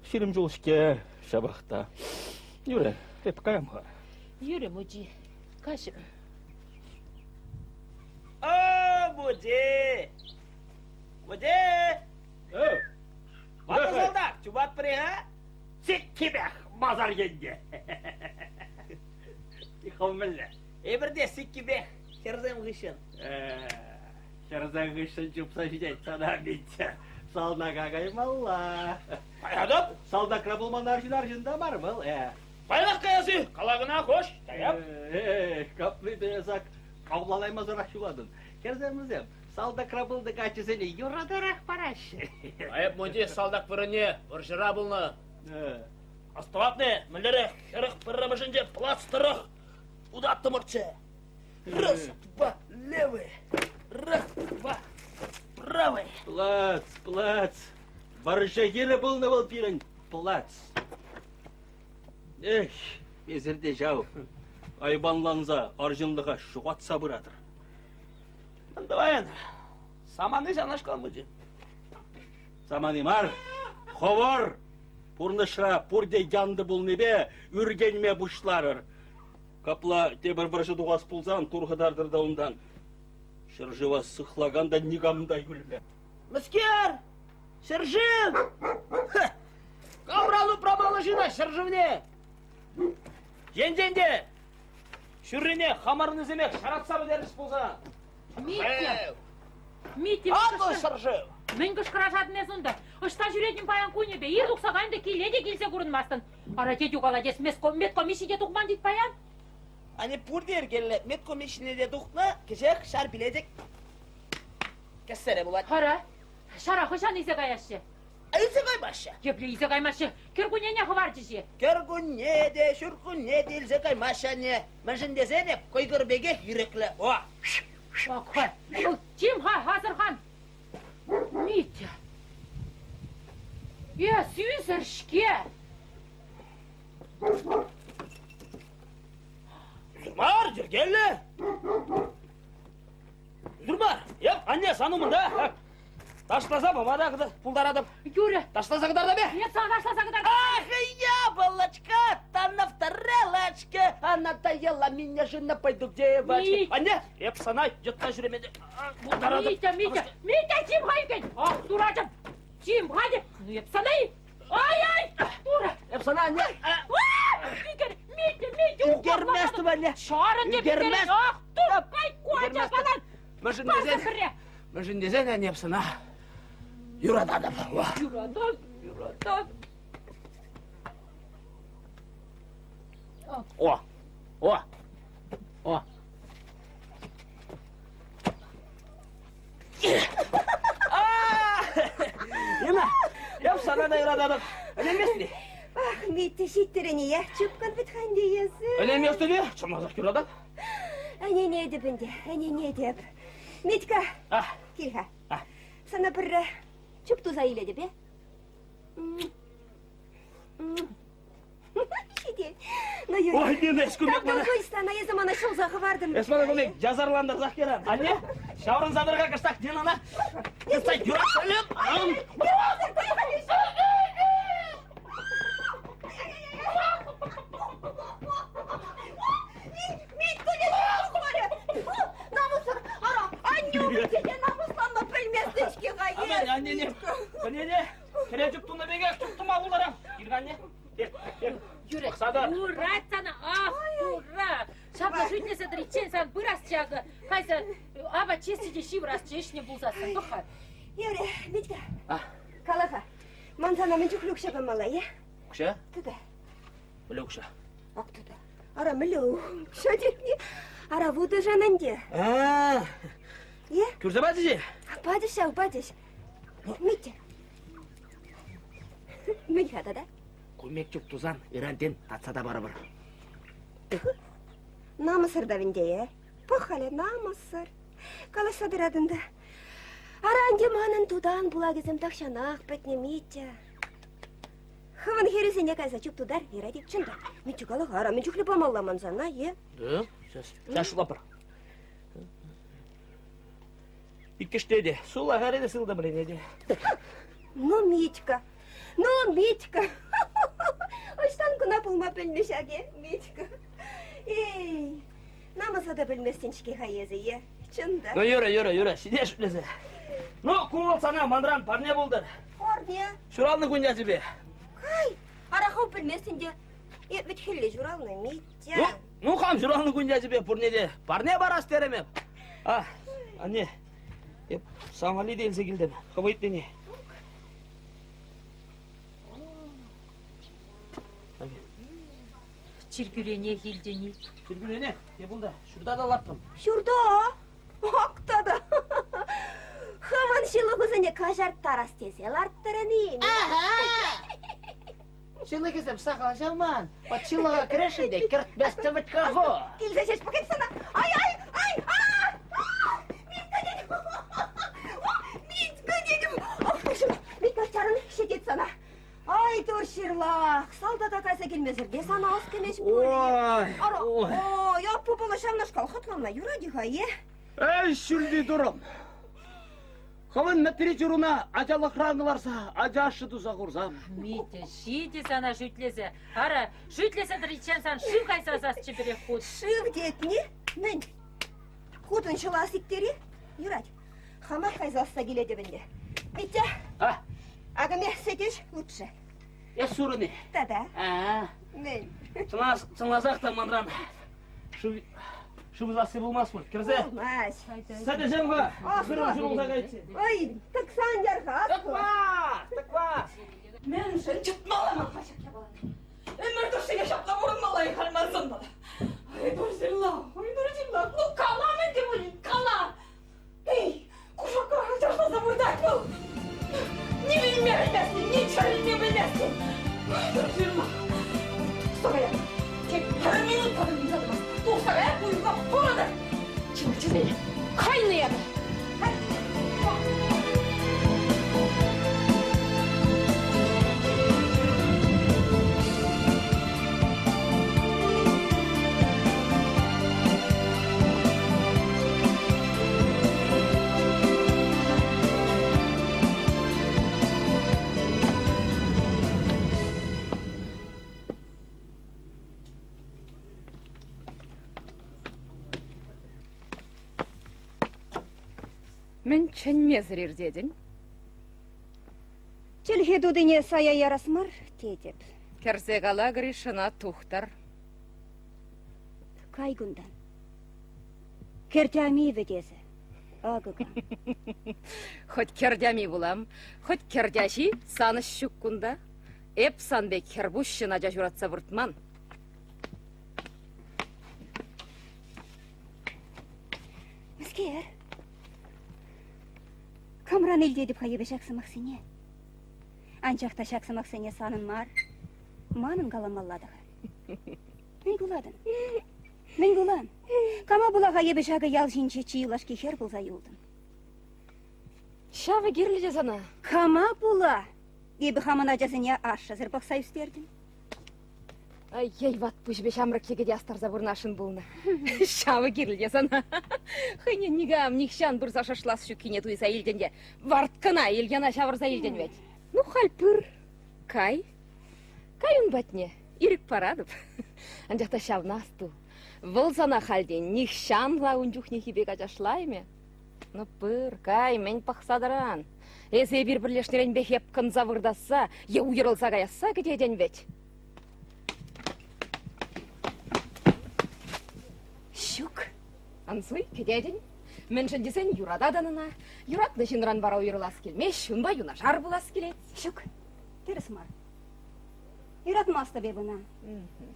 Speaker 6: ширим жолшке шабақта. Юре, реп каямға.
Speaker 3: Юре, мучи, кашым.
Speaker 6: О, Буде! Буде! Баты солдат, чубат пірі, а? Сек кебек, мазар енде. Иқау мүлі.
Speaker 7: Эбірде сиккебек, херзем ғышын.
Speaker 6: Херзем ғышын жұпса жидет, сана бетті. Сална қағаймалла.
Speaker 7: Баядып,
Speaker 6: Салдакра болман аржында мармыл,
Speaker 7: байлық қаясы, қалағына қош, таяп.
Speaker 6: Каплы дезак, қаулалаймазыр ашуладын. Херземізем, Салда крабылды качысыны юрадарак парашы.
Speaker 7: Айып муди салдак біріне, бір жыра бұлны. Оставатны, мүлері, херық бірі бішінде пластырық. Удатты мұртшы. Раз, два, левый. Раз, два, правый.
Speaker 6: Плац. Барыша ері бұлны бол пирін. Плац. Эх, безерде жау. Айбанланза, аржынлыға шуғатса бұратыр.
Speaker 7: Давай, саманы жанашқан мұди.
Speaker 6: Саманы мар, ховар. Пурнышра, пурде янды бұл небе, үргенме бұшларыр. Капла тебір бірші дуғас пулзан, турғыдардыр да ондан. Шыржыва сықлаганда нигамда юлме.
Speaker 7: Мүскер! Шыржын! Кавралу пробалы жина, шыржывне! Жен-женде! Шүррене хамарын іземек, шарапсабы дәріш болса.
Speaker 3: Митя! Митя,
Speaker 7: Аты шыржыв!
Speaker 3: мен кышкырашатын эсунда. Ышта жүретін паян көнебе, ир тұқсағайынды келеде келсе көрінмастын. Ара тетю қаладес, метко мишиде тұқман дейді паян.
Speaker 7: Ани пурдер келі, метко мишинеде тұқны, кешек шар біледік. Кәссәрі болады.
Speaker 3: Ара, шара хышан изе қаяшы.
Speaker 7: Айсы қаймашы.
Speaker 3: Кепле изе қаймашы, кергунене хывар жеше.
Speaker 7: Кергүнне де, шүркүнне де, илзе қаймашы не. Мәжін десене, қойгырбеге юреклі. О!
Speaker 3: Бақы, Тим Хазырхан. Митя. Сүйізіршке.
Speaker 7: Üzürmar, jirgelli. Üzürmar, yap, anne sanımında. Taşlasa babada kıdı, puldaradım.
Speaker 3: Юрі,
Speaker 7: Taşlasa kadar da be.
Speaker 3: мен саған ташласа қыдар.
Speaker 7: Ах, яблочко, там на тарелочке. Она таела меня же на пойду к девочке.
Speaker 3: Митя.
Speaker 7: Анне, еп санай, жытта жүремеді. Пулдарадым.
Speaker 3: Митя, Тим Хайкен. Ах, дурачым. Тим Хайкен. Ну, еп санай. Ай, дура.
Speaker 7: Еп сана, анне.
Speaker 3: Митя,
Speaker 7: Үлгерместі бәле.
Speaker 3: Шарын деп
Speaker 7: Үлгермес.
Speaker 3: Ах, тур, қай, қуача балан.
Speaker 7: Мүшін
Speaker 3: Басы
Speaker 7: дезен,
Speaker 3: бірре.
Speaker 7: мүшін дезен, анне еп сана. Юрададым.
Speaker 3: Юрадан.
Speaker 7: О, о. Ема, еп сана да юрададым. Әлеместі.
Speaker 5: Ах, Митя, шиттеріне, я чүпкан бітхан дейесі.
Speaker 7: Әлеместі де, чымазақ юрадам.
Speaker 5: Әне не деп інде, әне не деп. Митька, келха. Sana bir çöp tuzağı ile de be. Şeydi. No yürü.
Speaker 7: Ой, мен ешкім
Speaker 5: Там Дойстан, я замана шол зағы бардым.
Speaker 7: Esmana көмек, жазарландар зақ керен. Анне, шауырын задырға кыштақ ден ана. Кыстай, юрак сәлем. Anne, kere жұптуны беге, жұптым ауыларам. Ирганне,
Speaker 3: Юрі,
Speaker 7: Мақсады.
Speaker 3: ура сана, ах, ура. Шапла жүйтнесі діречен сан бұрас жағы. Қайсы, аба честеде шиврас чешне бұлзасын, бұқар.
Speaker 5: Юрі, Митька. Калаха, ман sana мен жүк люкша бамала, я?
Speaker 7: Күші?
Speaker 5: Туда.
Speaker 7: Білі күші.
Speaker 5: Ак туда. Ара мілу. Шо дерне? Ара вуды жананде. Я?
Speaker 7: Күрзе бәді же?
Speaker 5: Падыш. Митя. Митька да?
Speaker 7: Көмек жұптузан, ирантен, татсада бары бір.
Speaker 5: Намысыр да винде, я? Пахале, намысыр. Каласа бирадында. Аранде манын тудан була кезім тақшанақ бәтне Митя. Хывын хересене кайса чүп тудар, иради. Чында, Митя калаға ара, мен жүхлі бамалламан зана, е?
Speaker 7: Да, шашылап бір. Иккештеде, сула ғареде сылда біренеде.
Speaker 5: Ну, Митька. Оштан күна пулма білмешаге, Митька. Ей, намыса да білместен шке хайезі, е? Чында.
Speaker 7: Ну, юра, сидеш білесі. Ну, күңіл сана мандран парне болдыр.
Speaker 5: Парне?
Speaker 7: Шуралны күнде тебе.
Speaker 5: Кай, арахау білместен де. Ведь хелле журалны, Митя.
Speaker 7: Ну, қам шуралны күнде тебе пұрнеде. Парне барас теремем. Анне, саңғали дейлсе келдім. Қыбайт дене.
Speaker 3: Чиркюлене елдені.
Speaker 7: Жүргүлене, бұлда, шұрда да лаптым.
Speaker 5: Şurada. Akta da. кажар тарас тесел арттырын.
Speaker 7: Силы кезем сақал жалман. Патшылыға кірешінде кіртместі біткафо.
Speaker 5: Келсе шеш пакет сана. Ай! Шетет сана. Ай, турширлах. Солдат атайса келмезірде сана аз кемеш
Speaker 6: Ой,
Speaker 5: Ой, аппу бала шамнашқал қатламна юра диха, е?
Speaker 6: Эй, шүлді дұрым. Хаван мәттері жүруна ажалық раңыларса, ажашы тұза құрзам.
Speaker 3: Митя, шите сана шүтлесе. Ара, шүтлесе дыричен сан шүк айсасас чебере худ.
Speaker 5: Шық детні, мен. Худын шыласиктері, юрать. Хамақ қайзасса келеді бінде. Митя, агаме сетеш лучше.
Speaker 6: Сурыны.
Speaker 5: Да-да, мен.
Speaker 6: Сыңласақ та мандран. Шыбызасы болмас бұл, кірзе?
Speaker 5: Olmaz.
Speaker 6: Сәді жемға, сұрым жолыңда қайтсы.
Speaker 5: Ой, тықсан жарға,
Speaker 6: Тықва!
Speaker 8: Мен үшін жұтмаламын қашық ябаланы. Өмір дұршыға шапқа бұрынмалай қалмасын бала. Ай, дұржырла, бұл қала мен де болын, қала. Ей, құшаққа жарсаса бұрдай бұл. Не білмесін, не чәріне білмесін. Ай, дұржырла. Тұстағая, тек бір минут қадым жазамас. Тұстағая бұйырға болады. Чемчізіне, қайнаяды.
Speaker 9: Мен чәнмезірер дедін.
Speaker 5: Челхе дудыне сая ярасмар, тетеп.
Speaker 9: Кәрсе қала Гришина тухтар.
Speaker 5: Кайгундан. Кертями ведесі. Агыган.
Speaker 9: Хоть кердями булам, хоть кердяши саны шуккунда. Эп санбек кербушшина жашуратса вұртман.
Speaker 5: Міскер. Камран елде деп хайыбе шақсымақ сене. Анчақта шақсымақ сене санын мар. Манын қаламалладығы. Мен құладын. Мен құлан. Кама бұла хайыбе шағы ял жинче чиылаш кехер бұлза юлдым.
Speaker 9: Шавы керлі жазана.
Speaker 5: Кама бұла. Ебі хамына жазыне ашы зірбақ сайыстердім.
Speaker 9: Ай, ват пүшбе шамрак кегеде астарза бұрнашын бұлны. Шавы керлі жазана. Хыне нигам, нихшан бұрза шашлас шүкіне туйса елденде. Варткана елгена шавырза елден вет. Ну, хальпыр. Кай? Кай он батне? Ирік парадып. Анжақта шавнасту. Вылзана халден нихшан лаун жүхне хибега жашлайме. Ну, пыр, кай, мен пақсадыран. Эзе бір бірлештерен бехеп кынза вырдаса, е уйырылса гаяса кетеден вет.
Speaker 5: Шук.
Speaker 9: Ансуй, кетеден. Мен шындесен юрададанына. Юратны жинран бара уйырылас келмеш, шунба юна жар булас келет.
Speaker 5: Шук. Терес мар. Юратмасты бе бұна.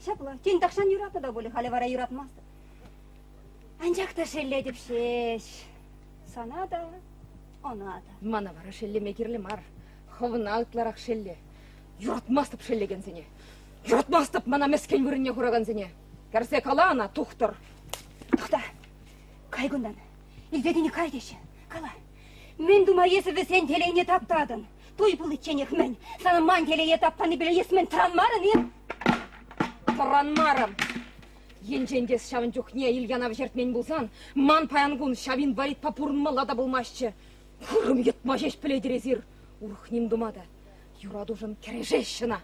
Speaker 5: Шапла, тен тақшан юраты да болы, халі вара юратмасты. Анжақта шелле деп шеш. Сана да, она да.
Speaker 9: Мана бара шелле мекерлі мар. Ховына алтларақ шелле. Юратмастып шеллеген сене. Юратмастып мана мескен вырынне құраған сене. Кәрсе кала ана тухтыр.
Speaker 5: Тұқта, кайгундан. Илдедіні кайдеші. Кала. Мен дума есіві сен телейне таптадын. Той бұл итченек мен. Саны ман телейне таптаны біле есімен тұранмарын, ем?
Speaker 9: Тұранмарым. Енжендес шавын жүхне илганав жертмен болсан, ман паянгун шавин варит папурынмалада болмашчы. Құрым етма жеш піледерезір. Урхним думада. Юрадужын кережешшіна.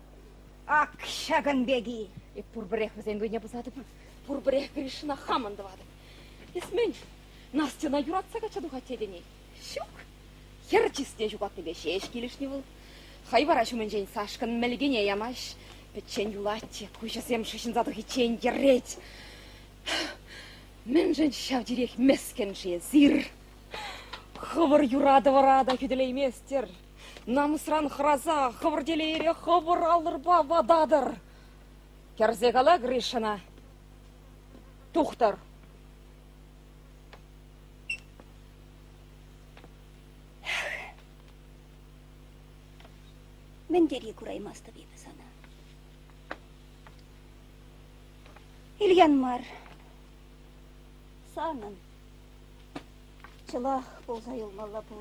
Speaker 5: Ак, шагын беги.
Speaker 9: Пурбірех візен дуйне бұзады. Пурбірех Гришина хамындывады. Есмен, Настяна юратса качадуға тедені. Шук. Херчисте жуғаты бе шеш келішні бұл. Хайвара шумен жен сашқын мәлігене ямаш. Печен юлатте, күйшесем шышын зады хичен ерет. Мен жен шав дирек мескен ше зир. Хывыр юрады-варада күділейместер. Намысран храза, хывыр делейре, хывыр алырба вададыр. Керзегала Гришина. Тухтар.
Speaker 5: Мен дери кураймасты бейбі сана. Илген мар. Санын. Чылах болса елмалла бұл.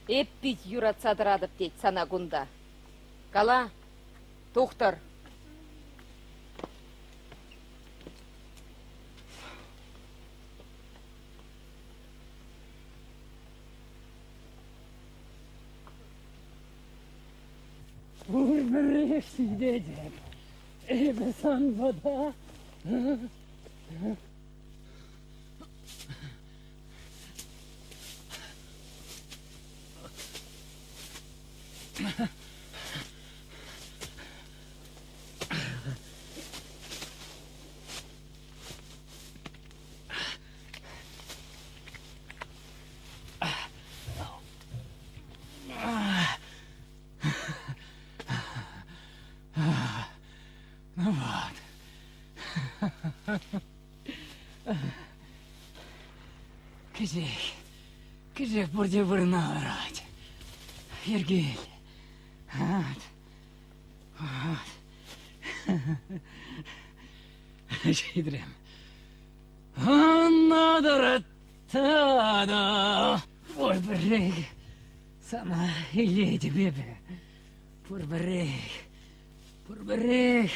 Speaker 9: Эппит юрат садырадып дейт сана гунда. Кала, тухтар.
Speaker 1: Кижек бурде бурна орать. Ергель. Жидрем. Надо. Пурбрег. Сама и леди бебе. Пурбрег. Пурбрег.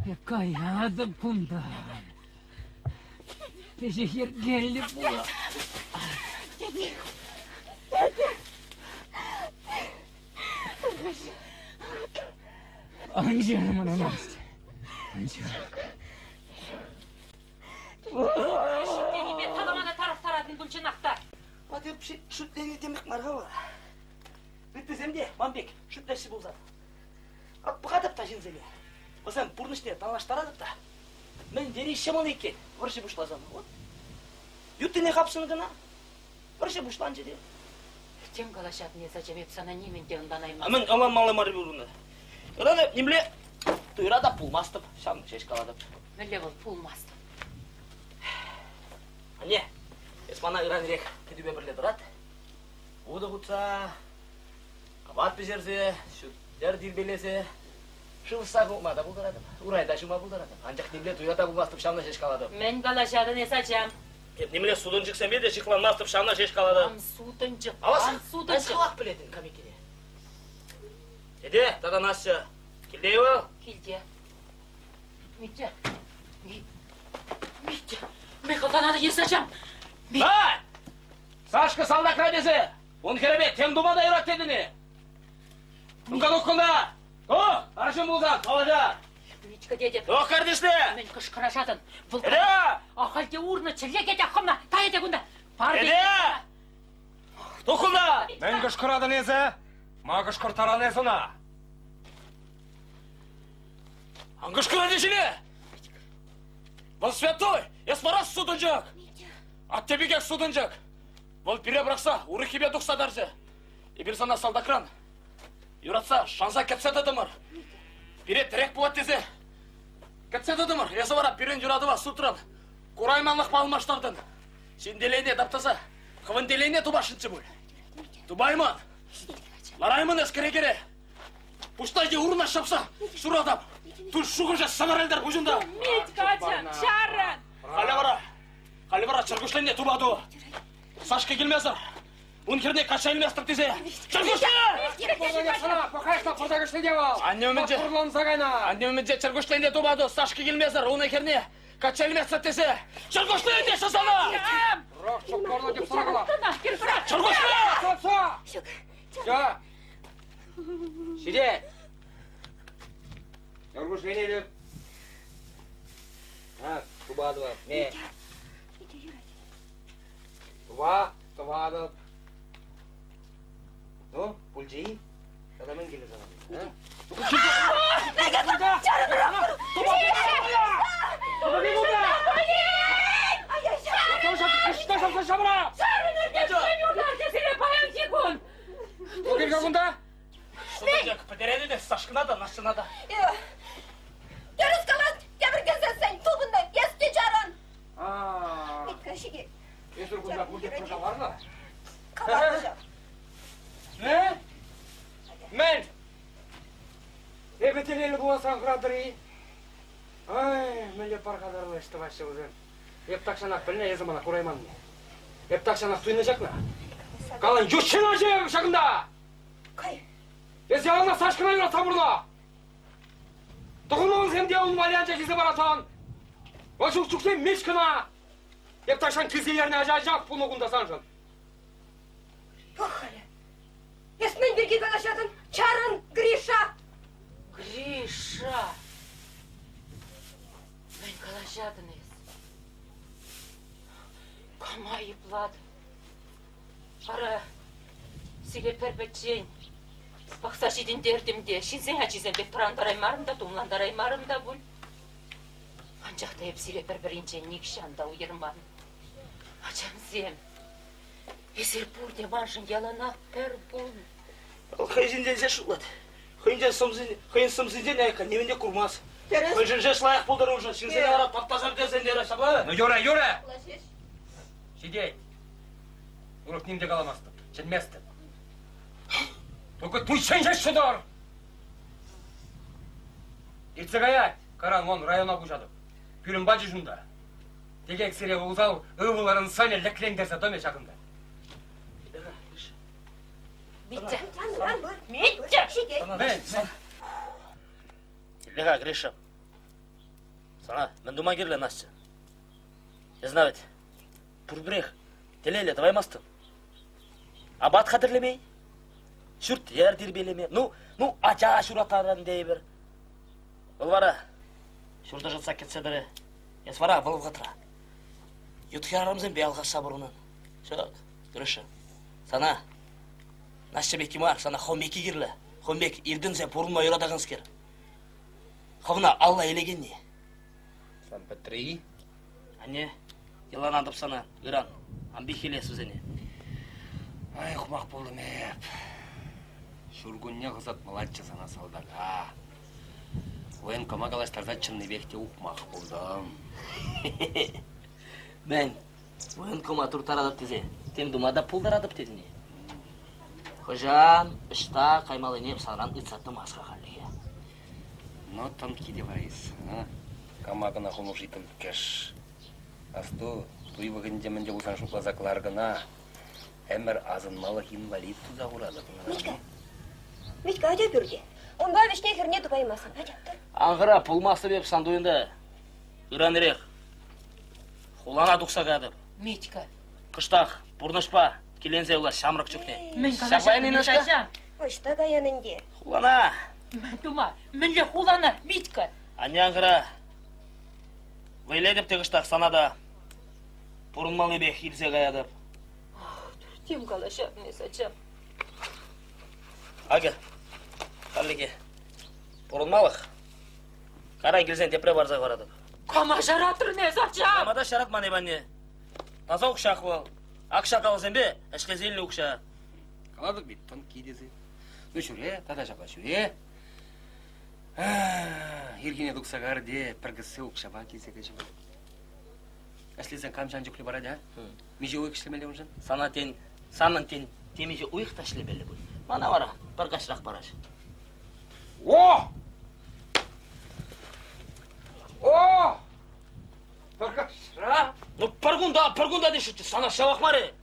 Speaker 1: Какая ада пунда. Пежехер гелли була. Анжела мана Настя. Анжела.
Speaker 3: Тебе таламана тараптарадын бұл жинақта.
Speaker 6: Батып шүттені демек марға бар. Бітпесем де, Мамбек, шүттәші болса. Ат бұқадып та жинзеле. Осам бурныште талаштарадып та. Мен дери шамал екен, выршы бұшлазам. Юттыне қапсыныдына, выршы бұшлан жеде.
Speaker 3: Тем калашатын esa жемеп сана неменде онданаймын.
Speaker 6: Мен алан малы мары бұрынды. Ираны, немле, тұйрада пулмастып, шамны шеш қаладып.
Speaker 3: Мөле бол пулмастым.
Speaker 6: Не, есмана иран рек кедубе бірле дұрат. Уды құтса, қабат бежерсе, шүттер дирбелесе, шылса қылмада бұлдарадым. Урайда шыма бұлдарадым. Анжақ немле тұйрада пулмастып, шамны шеш қаладым.
Speaker 3: Мен калашатын esa жем.
Speaker 6: Немле судын жықсен бе де шықланмастып, шамны шеш қаладым.
Speaker 3: Судын жық.
Speaker 6: Аласың,
Speaker 3: Судын
Speaker 6: әс
Speaker 3: жық.
Speaker 6: қалақ білетін комикене. Деде, таданасшы, келдей ол?
Speaker 3: Келде. Митя. Митя. Мен қалданады esa жем.
Speaker 6: Ба! Сашка салдак радезе! Он херебе, тем думада ират дедіне. Нұнған оққында! О, арашын бұлзан, қалажа!
Speaker 3: Митька деде.
Speaker 6: О, кардешті!
Speaker 3: Мен қышқыра жатын. Бұл
Speaker 6: Эде!
Speaker 3: ақалте урны чілек ете қымна. Тай ете күнді.
Speaker 6: Эде! Тоқында!
Speaker 4: Мен кышкырадын езе, ма кышкыртаран езына.
Speaker 6: Аңғышқыра дешіне! Бұл святой, есмарас судынжақ! Аттебекек судынжақ! Бұл бире бұрақса, уры кебе дұқса даржы. Ебір сана салдакран. Юратса, шанса кетсе дадымыр. Бире тірек бұлат дезе. Кетсе дадымыр, есі барап, бірен юрадыва сутырып. Құрайманлық балмаштардың. Сенделейне даптаса, қывынделейне тубашыншы бұл. Тубайман. Лараймын әскере-кере. Пұштайды ұрына шапса, сұрадап. Тұш шұғыржа самарелдер бұжында.
Speaker 3: Митькачан, шарын.
Speaker 6: Қалі бара, чыргышленне тубаду. Сашка келмезір. Он керне качайлместір дезе.
Speaker 4: Sana, покайшна продагышты девал.
Speaker 6: Аннеуменже.
Speaker 4: Патурлан загайна.
Speaker 6: Аннеуменже чыргышленне тубаду. Сашка келмезір. Он керне качайлместір дезе. Чыргышленне шасана.
Speaker 4: Рох, чоққорлы деп сұрағыла.
Speaker 6: Чыргышленне!
Speaker 4: Все. Шиде. Чыргышленне деп. Тубадыва. Не. Тубадып. Ну, пульджи. Когда мен келе sana.
Speaker 6: Потеряли Сашкина-да, нашина-да.
Speaker 5: Теріс қалан, темір кезесен, тубындай, есте жаран.
Speaker 4: Ебетелелі боласаң қырадыры. Ай, мүлі парқадарлы ішті башы өзен. Еп такшанақ біліне езімана құрайман. Еп такшанақ туйны жақна. Қалан жүшшена жең шағында.
Speaker 5: Қай?
Speaker 4: Есі ағына сашқынайна табырна. Тұғынуын сенде ұлын валианча кезі баратан. Вашук чуксен мешкіна. Еп такшан кезелеріне ажажақ бұны құндасан жын.
Speaker 5: Похали. Есмен бірге қалашатын. Чарын, Гриша.
Speaker 3: Гриша! Мен калашатыныз. Кама айыплады. Ара, сиге пербетчен. Бақса жидін дердімде, шинсен әчізен бет пырандараймарымда, тумландараймарымда бұл. Анчақта еп сиге бір-бірінчен никшанда уйырман. Ачам сем. Есер бұрде маншын яланақ пер бұл.
Speaker 6: Хайзинден зе шулады. Хайын сымзинден әйқа, немінде күрмас. Хайжын же шлайық бұлдыру үшін, шинсен ара таптазар дезендер ашабы.
Speaker 4: Ну, Юра! Сидеть! Урок нимде каламасты, ченместі. Только туйчен жеш шудар! Ирцегаят, каран он района бужады. Пүрін баджы жунда. Дегек сире ұзал, ұвыларын саня леклендерсе доме жақында.
Speaker 3: Митя! Митя!
Speaker 4: Мен!
Speaker 7: Лега, Гриша. Sana, ben duman girle nasıl? Yaznavet. Purbrek. Telele, давай mastın. Abat kadirleme. Şurt yer dirbeleme. Nu aça şurataran deyber. Olvara. Şurada жатса кетседері. Есвара, вылғатыра. Ютхарамызын бе алға сабырынан. Шық, Гриша. Sana, nasıl beki var? Sana Хоmbeki girle. Хоmbek, irдінзе бұрынма юрадағыныз кер. Хавна, Алла елеген не?
Speaker 4: Сан Петри?
Speaker 7: Ане, елан адып сана, Иран. Амбихиле сөзіне.
Speaker 4: Ай, құмақ болдым еп. Шургунне қызат младчы сана салдарға. Военкома қалаштарда чынны бекте ұқмақ болдым.
Speaker 7: Мен, военкома тұртар адып тезе, тем думада пулдар адып тедіне. Хожан, ішта қаймалы неп саран ұтсаттым асқа қалдығы.
Speaker 4: Но там киде вайс, а? Камагына құмық житім кеш. Асту, туй вғынде менде ұсан шуқла закларғына. Әмір азынмалық инвалид туза ұрады.
Speaker 5: Митька, айда бүрге. Онда вешне херне тупаймасын.
Speaker 7: Аңғыра пулмасы беп сандуында. Иран ерек. Хулана дұқса қадып.
Speaker 3: Митька!
Speaker 7: Қыштақ, бұрнышпа, келензе ұла шамрық жүкне.
Speaker 3: Мен калашатыныз ажам!
Speaker 5: Ошта гаянынде.
Speaker 7: Хулана.
Speaker 3: Мен тума, менле хулана, Митька!
Speaker 7: Ане аңғыра. Вайледіп те қыштақ санада. Бұрынмалы бе хилзе қаядып.
Speaker 3: Тем калашатыныз ажам.
Speaker 7: Аге, қаллеге. Бұрынмалық. Қарай келсен тепре барза барадып.
Speaker 3: Кама жаратырыныз ажам!
Speaker 7: Амада шарат мане бәне. Таза ұқшақ бол. Ақша қаласен бе, әшке зелі ұқша.
Speaker 4: Қаладық бет, тон кейдесі. Ну жүре, тада жапа жүре. Ергене дұқса ғарде, піргісі ұқшаба кезеге жібі. Әслезен камшан жүклі барады, а? Меже ойық ішлемелі ұнжан?
Speaker 7: Санын темеже ұйық ташлы белі бұл. Мана бара, бір қашырақ бараш.
Speaker 4: О! О! Піргашырақ!
Speaker 7: Ну, піргунда дешітті, сана шавақ маре.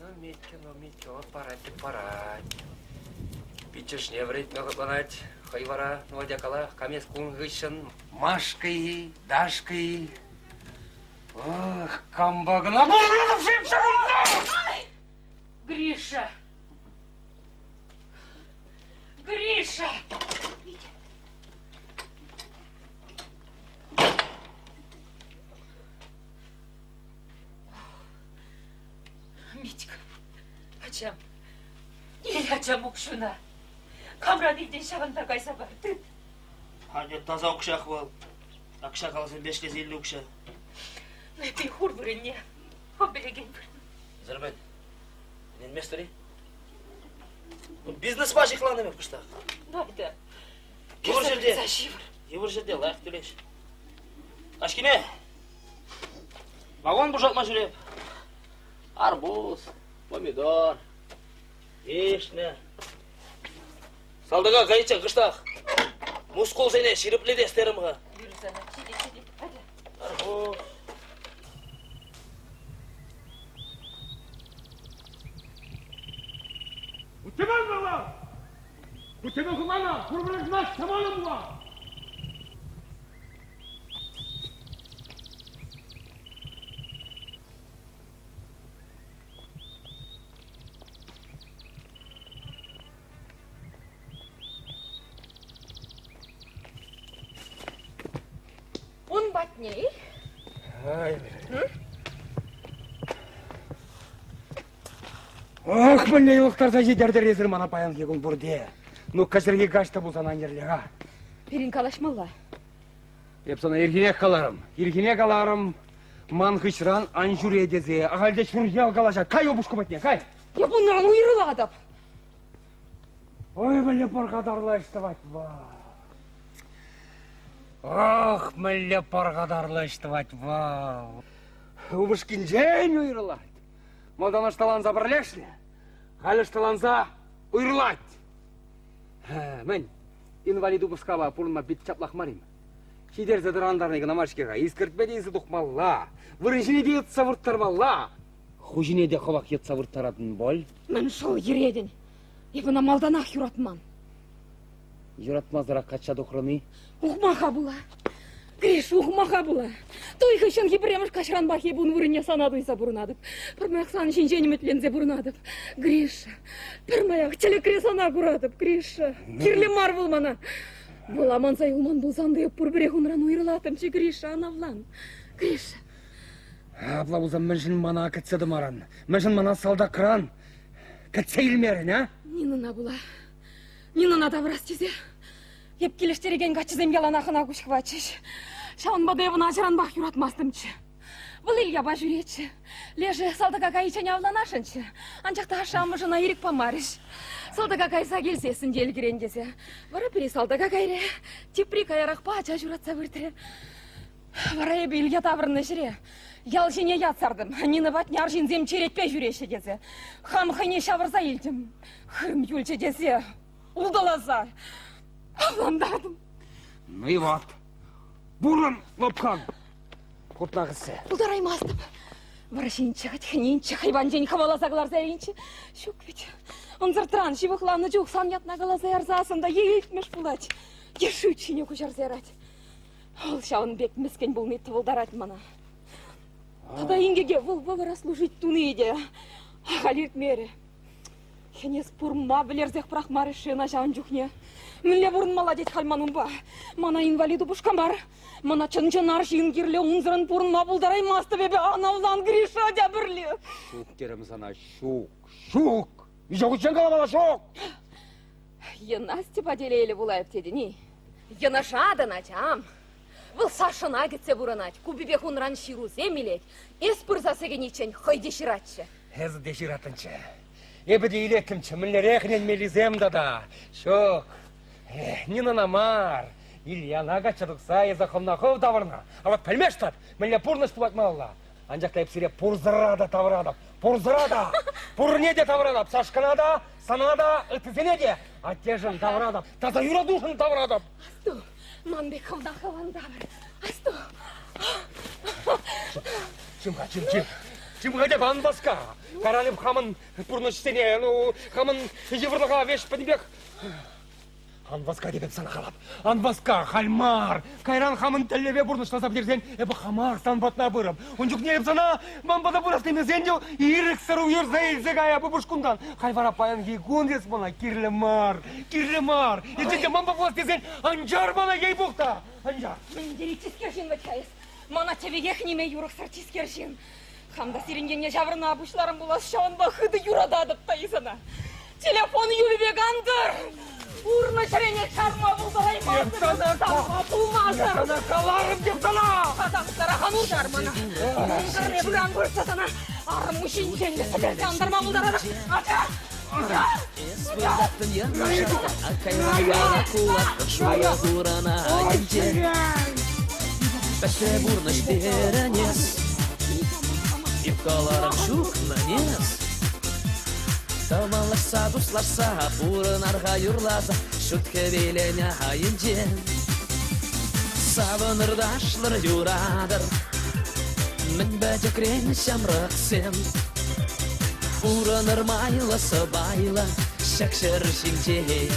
Speaker 4: Ну, Митька, вот парать. Пичеш не вред нағыпланать. Хайвара, новодякала, камес кунгышын, Машкой, Дашкой. Ох, камбагна болғанып жеп шағында!
Speaker 3: Гриша! Гриша! Митька, ачам, ел ачам ұқшына. Камран елден шағындар қайса барды.
Speaker 7: Хане таза ұқшақ бол. Ақша қаласын бешке зелі ұқша.
Speaker 3: Näppi hurvurinne. Hobbelegen.
Speaker 7: Зірбен, мен местері? Бизнес башық ланы мен күшті.
Speaker 3: Найда.
Speaker 7: Евір жерде лайық төлеш. Қашкене, вагон бұжатма жүреп. Арбуз, помидор, ешне. Салдыға қайча қыштақ. Мұсқол және ширіплі дестерімға.
Speaker 4: У тебя было? У тебя было? Курбан наш самолет был.
Speaker 9: Он батней.
Speaker 4: Ох, блин, лохтарса жедерді резір мана паян кегін бұрде. Ну, кәсірге қашты болсан аңерліға.
Speaker 9: Перин калашмалла.
Speaker 4: Еп сана еркене қаларым. Ман хышран анжур едезе. Ағалде шүргел қалаша. Кай обушку батне, кай?
Speaker 9: Я бұнан уйрыладып.
Speaker 4: Ой, блин, порғадарлы іштіват ба. Ох, блин, порғадарлы іштіват ба. Убышкин жен уйрылат. Молдан ашталанза бірлешли. Халі ашталанза уйрылат. Мен, инвалиду бұскава пұрынма бит чаплақ марим. Шидер задырандарны гнамашкеға искіртпедейсі тұқмалла. Вырыншіне де етса вұрттармалла. Хужине де қовақ етса вұрттарадын бол.
Speaker 9: Мен шол ередін. Ебіна малданақ юратман.
Speaker 4: Юратмаздыра қатша доқырыны.
Speaker 9: Ухмаха була. Гриш, ухмаха була. Той хышын хипремыш кашран бахи бун вырыне санадуйса бурнадып. Пырмаяк сан шинчені метлензе бурнадып. Гриша, пырмаяк телекре сана курадып. Гриша, кирле мар булмана. Буламан зайылман булзанды пурбіре хунран уйрылатымчы Гриша, анавлан. Гриша.
Speaker 4: Абла бұлзан мәншін мана кәтседі маран. Мәншін мана салда кран. Кәтсе илмерін, а?
Speaker 9: Нинына була. Нинына таврас тезе. Еп келештереген качызем яланақына күшквачыш. Шаун бадевын ажыран бақ юратмастымчы. Бұл ил яба жүретші. Леже салда какай чәне авланашынчы. Анчақта ашамыжына ерік памарыш. Салда какайса келсесін дел керендесе. Вара пере салда какайре. Тепри каярақ пача жүратса біртірі. Вара ебі илге тавырны жүре. Ял жіне ятсардым. Нины батне аржинзем черетпе жүреші десе. Хам хыне шавырса елдім. Хырым юлчы десе. Улдаласа. Авландадым.
Speaker 4: Ну и вот. Бурын лопқан. Құтнағысы.
Speaker 9: Бұлдараймастым. Варашинчі, хатхининчі, хайванжен хаваласа гларзайынчі. Шук ведь. Он зартыран, шивықланы жоқ санятна глаза ярзасында елтмеш бұлать. Ешучіне күшарзерать. Ол шауын бек міскен бұлметті бұлдарат мана. Тада ингеге выл-вывыра служить туны еде. Ағалирт мере. Хенес пұрма білерзех прақ марышына жауын жүхне. Мүлі бұрын маладет халманын ба. Мана инвалиду бұшқамар. Мана чын-чын аршын керлі ұнзырын пұрынма бұлдарай масты бебе анавлан Гриша дәбірлі.
Speaker 4: Шук терім сана, шук, шук. Жоқ үшен қаламала шук.
Speaker 9: Енасты поделейлі бұлайып теді не? Ена жады начам. Бұл сашына кетсе бұрынат. Кубибе хунран ширу земелет. Эс пұрзасы генечен хойде ширатшы.
Speaker 4: Әзі де ширатынчы. Ебі де илетімчі, мүлі рехнен мелізем дада. Шук. Нина намар. Ильяна гачадықса езақымнақов тавырна. А вот пәлмештат, мүлі пұрныш бұлатмалла. Анжақта епсіре пұрзырада тавырадып. Пұрзырада. Пұрне де тавырадып. Сашқанада, санада, үтізене де. Аттежін тавырадып. Таза юрадушын тавырадып.
Speaker 9: Асту, манбек хавдан давыр. Асту.
Speaker 4: Чимға деп анбасқа. Қаранып қамын пұрнышсене, қамын еврлыға веш пәдібек. Анбасқа деп сана қалап. Анбасқа, хальмар. Кайран қамын тәллебе бұрныштасап дерсен, әбі қамар санбатна бұрым. Онжық не сана, мамбада бұрасты емесен деу, ерік сыру ерза елзег аяпы бұшқындан. Хайвара паян гейгон дес бана, кирлемар. Ертенде мамба бұлас десен, анжар бана гей бұқта. Анжар.
Speaker 9: Мендері тискершін бәтхайыз. Мана тебегех неме юрықсар тискершін. Хамда сиренгенге жаврына абышларым бұлас шауын бақыды юрададып тайысына. Телефон юлбегандыр. Урны чірене чарма бұлдарай мазыр. Сама пулмазыр.
Speaker 4: Сана қаларым деп сана.
Speaker 9: Қазақтара ханурдар мана. Мұнғырне бұған көрсетіна. Арым мұшын жеңді сәдерді андырма бұлдарады.
Speaker 1: Испытаттын ернашыда, акайванға кулатты шуя ғурана айынде. Бәтті бұрныш берінес, ипкаларым шуқнанес. Тамалашса, дусларса, бұрын арға юрлаза, шутка белене айынжен. Савынырдашлар юрадыр, мін бәжікрен шамрықсен. Ураныр майлы сыбайлы, шақшыр шинжей.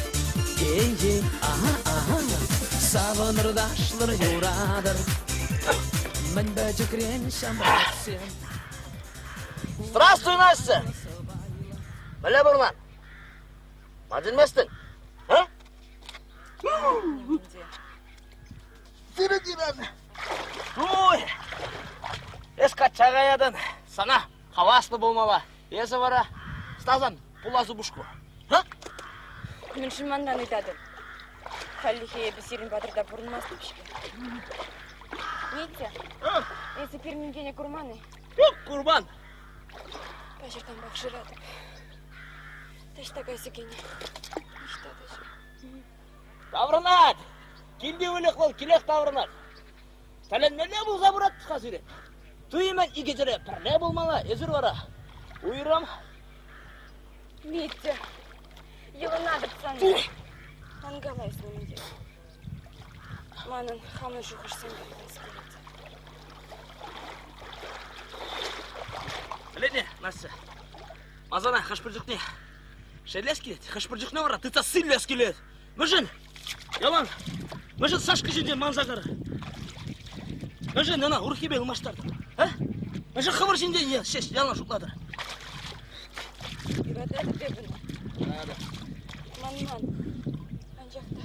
Speaker 1: Ей, аха, савынырдашлар юрадыр, мін бәжікрен шамрықсен.
Speaker 7: Здравствуй, Настя! Біле бұрман. Маджилместің, а? Дирен. Ой! Эска чағаядан сана хаваслы болмала. Есі бара, стазан пулазу бушку. А?
Speaker 9: Мен шымандан айтадым. Халихе бесерін батырда бұрынмас депшіге. Нетте, есі пермингене курманы.
Speaker 7: Курбан!
Speaker 9: Пәшіртан бақшырадым. Тештагай сікене.
Speaker 7: Таврынат! Килді өлік бол, келек таврынат. Сәленмеле бұл забырат тұқа сүрет. Туймен игежері пірле болмала, езір бара. Уйрам.
Speaker 9: Нетте, елына дұртсаны. Ангалай сөйлінде. Манын хамы жұқырсын бәріңіз келеді.
Speaker 7: Лене, Настя. Мазана, хашпыржықне. Шелес келет, хашпыржықне бара, тыца сыллес келет. Мүжін, ялан, мүжін Сашка жінде манзағары. Мүжін, ана, ұрхебе ұлмаштарды. Мүжін қымыр жінде шеш, ялан жұқлады.
Speaker 9: Юрадады бебіні. Манман, анжақта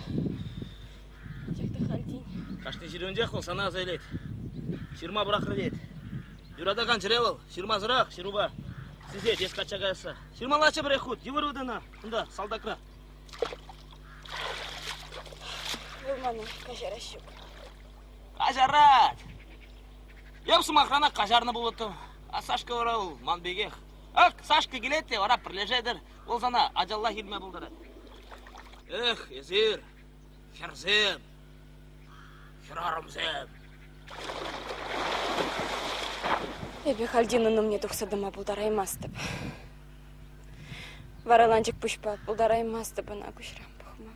Speaker 9: халдин.
Speaker 7: Қашты жүрінде қол сана азайлайды. Шырма бірақыр дейді. Юрадаған жүревіл, шырма зырақ, шыруба. Сізет, ескача қайсы. Шырмалачы бір еқуд, евір өдіна. Бұнда, салдақра.
Speaker 9: Болманы, қажара шүк.
Speaker 7: Қажарат! Епсім ақрана қажарны болыттым. А Сашка вара ол, манбегех. Ақ, Сашка келетте, вара бірлежедір. Ол зана, ажалла хилме болдыры. Эх, езір, херзем, херарымзем.
Speaker 9: Эбе халдинаны мне тұқсадыма бұлдараймас деп. Вараланчик пұшпат бұлдараймас деп ана күшірам бұқма.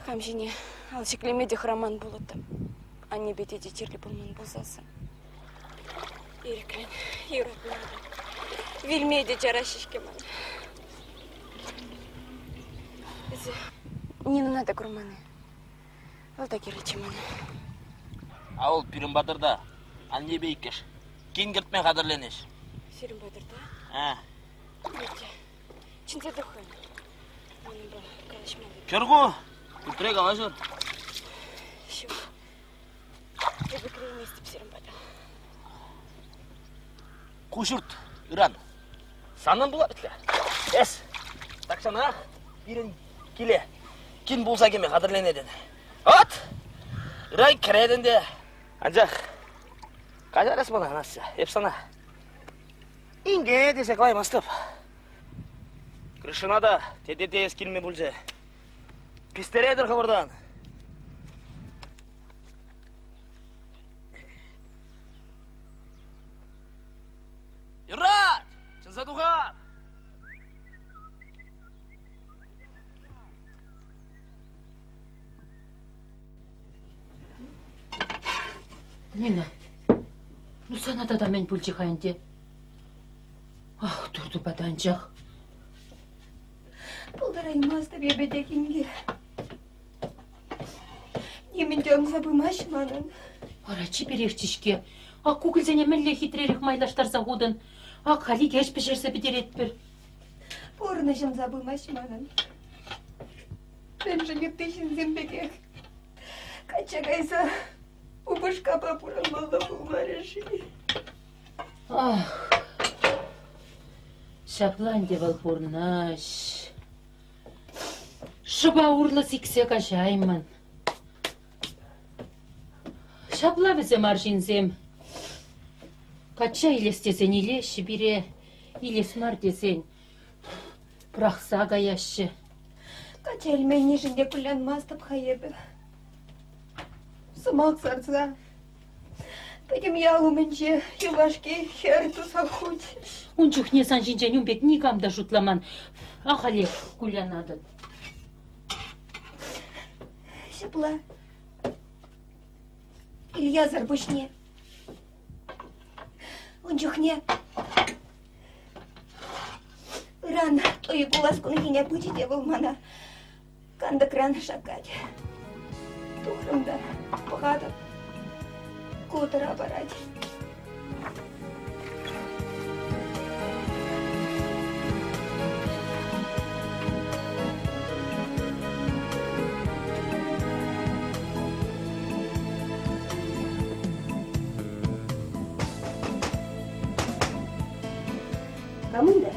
Speaker 9: Хамжине алшеклемеде храман болыды. Ане бетеде терлі бұлмын бұлзасы. Еріклен, ератмады. Вильмеде жара шешкеман. Ізі, не надо курманы. Алда керечеманы.
Speaker 7: Ауыл Пирімбадырда, анне бейкеш. Кенгіртмен қадырленеш.
Speaker 9: Пирімбадырда?
Speaker 7: Нете.
Speaker 9: Чинте дұқын. Оның бұл қалышмады.
Speaker 7: Көргі, күлтірек ала жүр.
Speaker 9: Şu. Ebe kırılma istipsirim bana.
Speaker 7: Kuşurt, İran. Sanın bular bitle. Es. Takşana, birin kile. Kin bulsa keme kadırlenedin. At! İran kereden de. Ancak. Kaç arası bana anası? Hep sana. İnge dese koymastım. Krışına da tedete eskilme bulca. Pisteredir kıvırdan. Юрат! Задуха!
Speaker 3: Нина, ну санада да мен пульчихайынде. Ах, турду баданчах.
Speaker 5: Бұлдараймас деп ебедекінге. Немен жан забымаш манын.
Speaker 3: Арачи берехтишке. Ак кукілзене мінле хитререк майлаштар загудын. Ак хали кеш пешерсе бідерет бір.
Speaker 5: Порны жан забымаш манын. Мен жіне тышын зембекех. Качагайса убышка папурамалда бұлмарыши.
Speaker 3: Ах, шаплан девал порнаш. Шыба урлы сиксе кашаймын. Шапла бізе маржинзем. Кача илестесен илеші бире, илесмар десен. Прақса гаяшы.
Speaker 5: Кача елмен нежінде күллен мастып хайебі. Сымақ сарса. Пойдем я умынче, ювашки, хер туса хоть.
Speaker 3: Он чухне сан жинчен умбек никам да жутламан. Ахалек кулянады.
Speaker 5: Сепла. Илья зарбушне. Он чухне. Ран, то и булас кунхиня пучите булмана. Кандак ран шакать. Тухрымда, пахатып. Кутыра барать. Кому-то?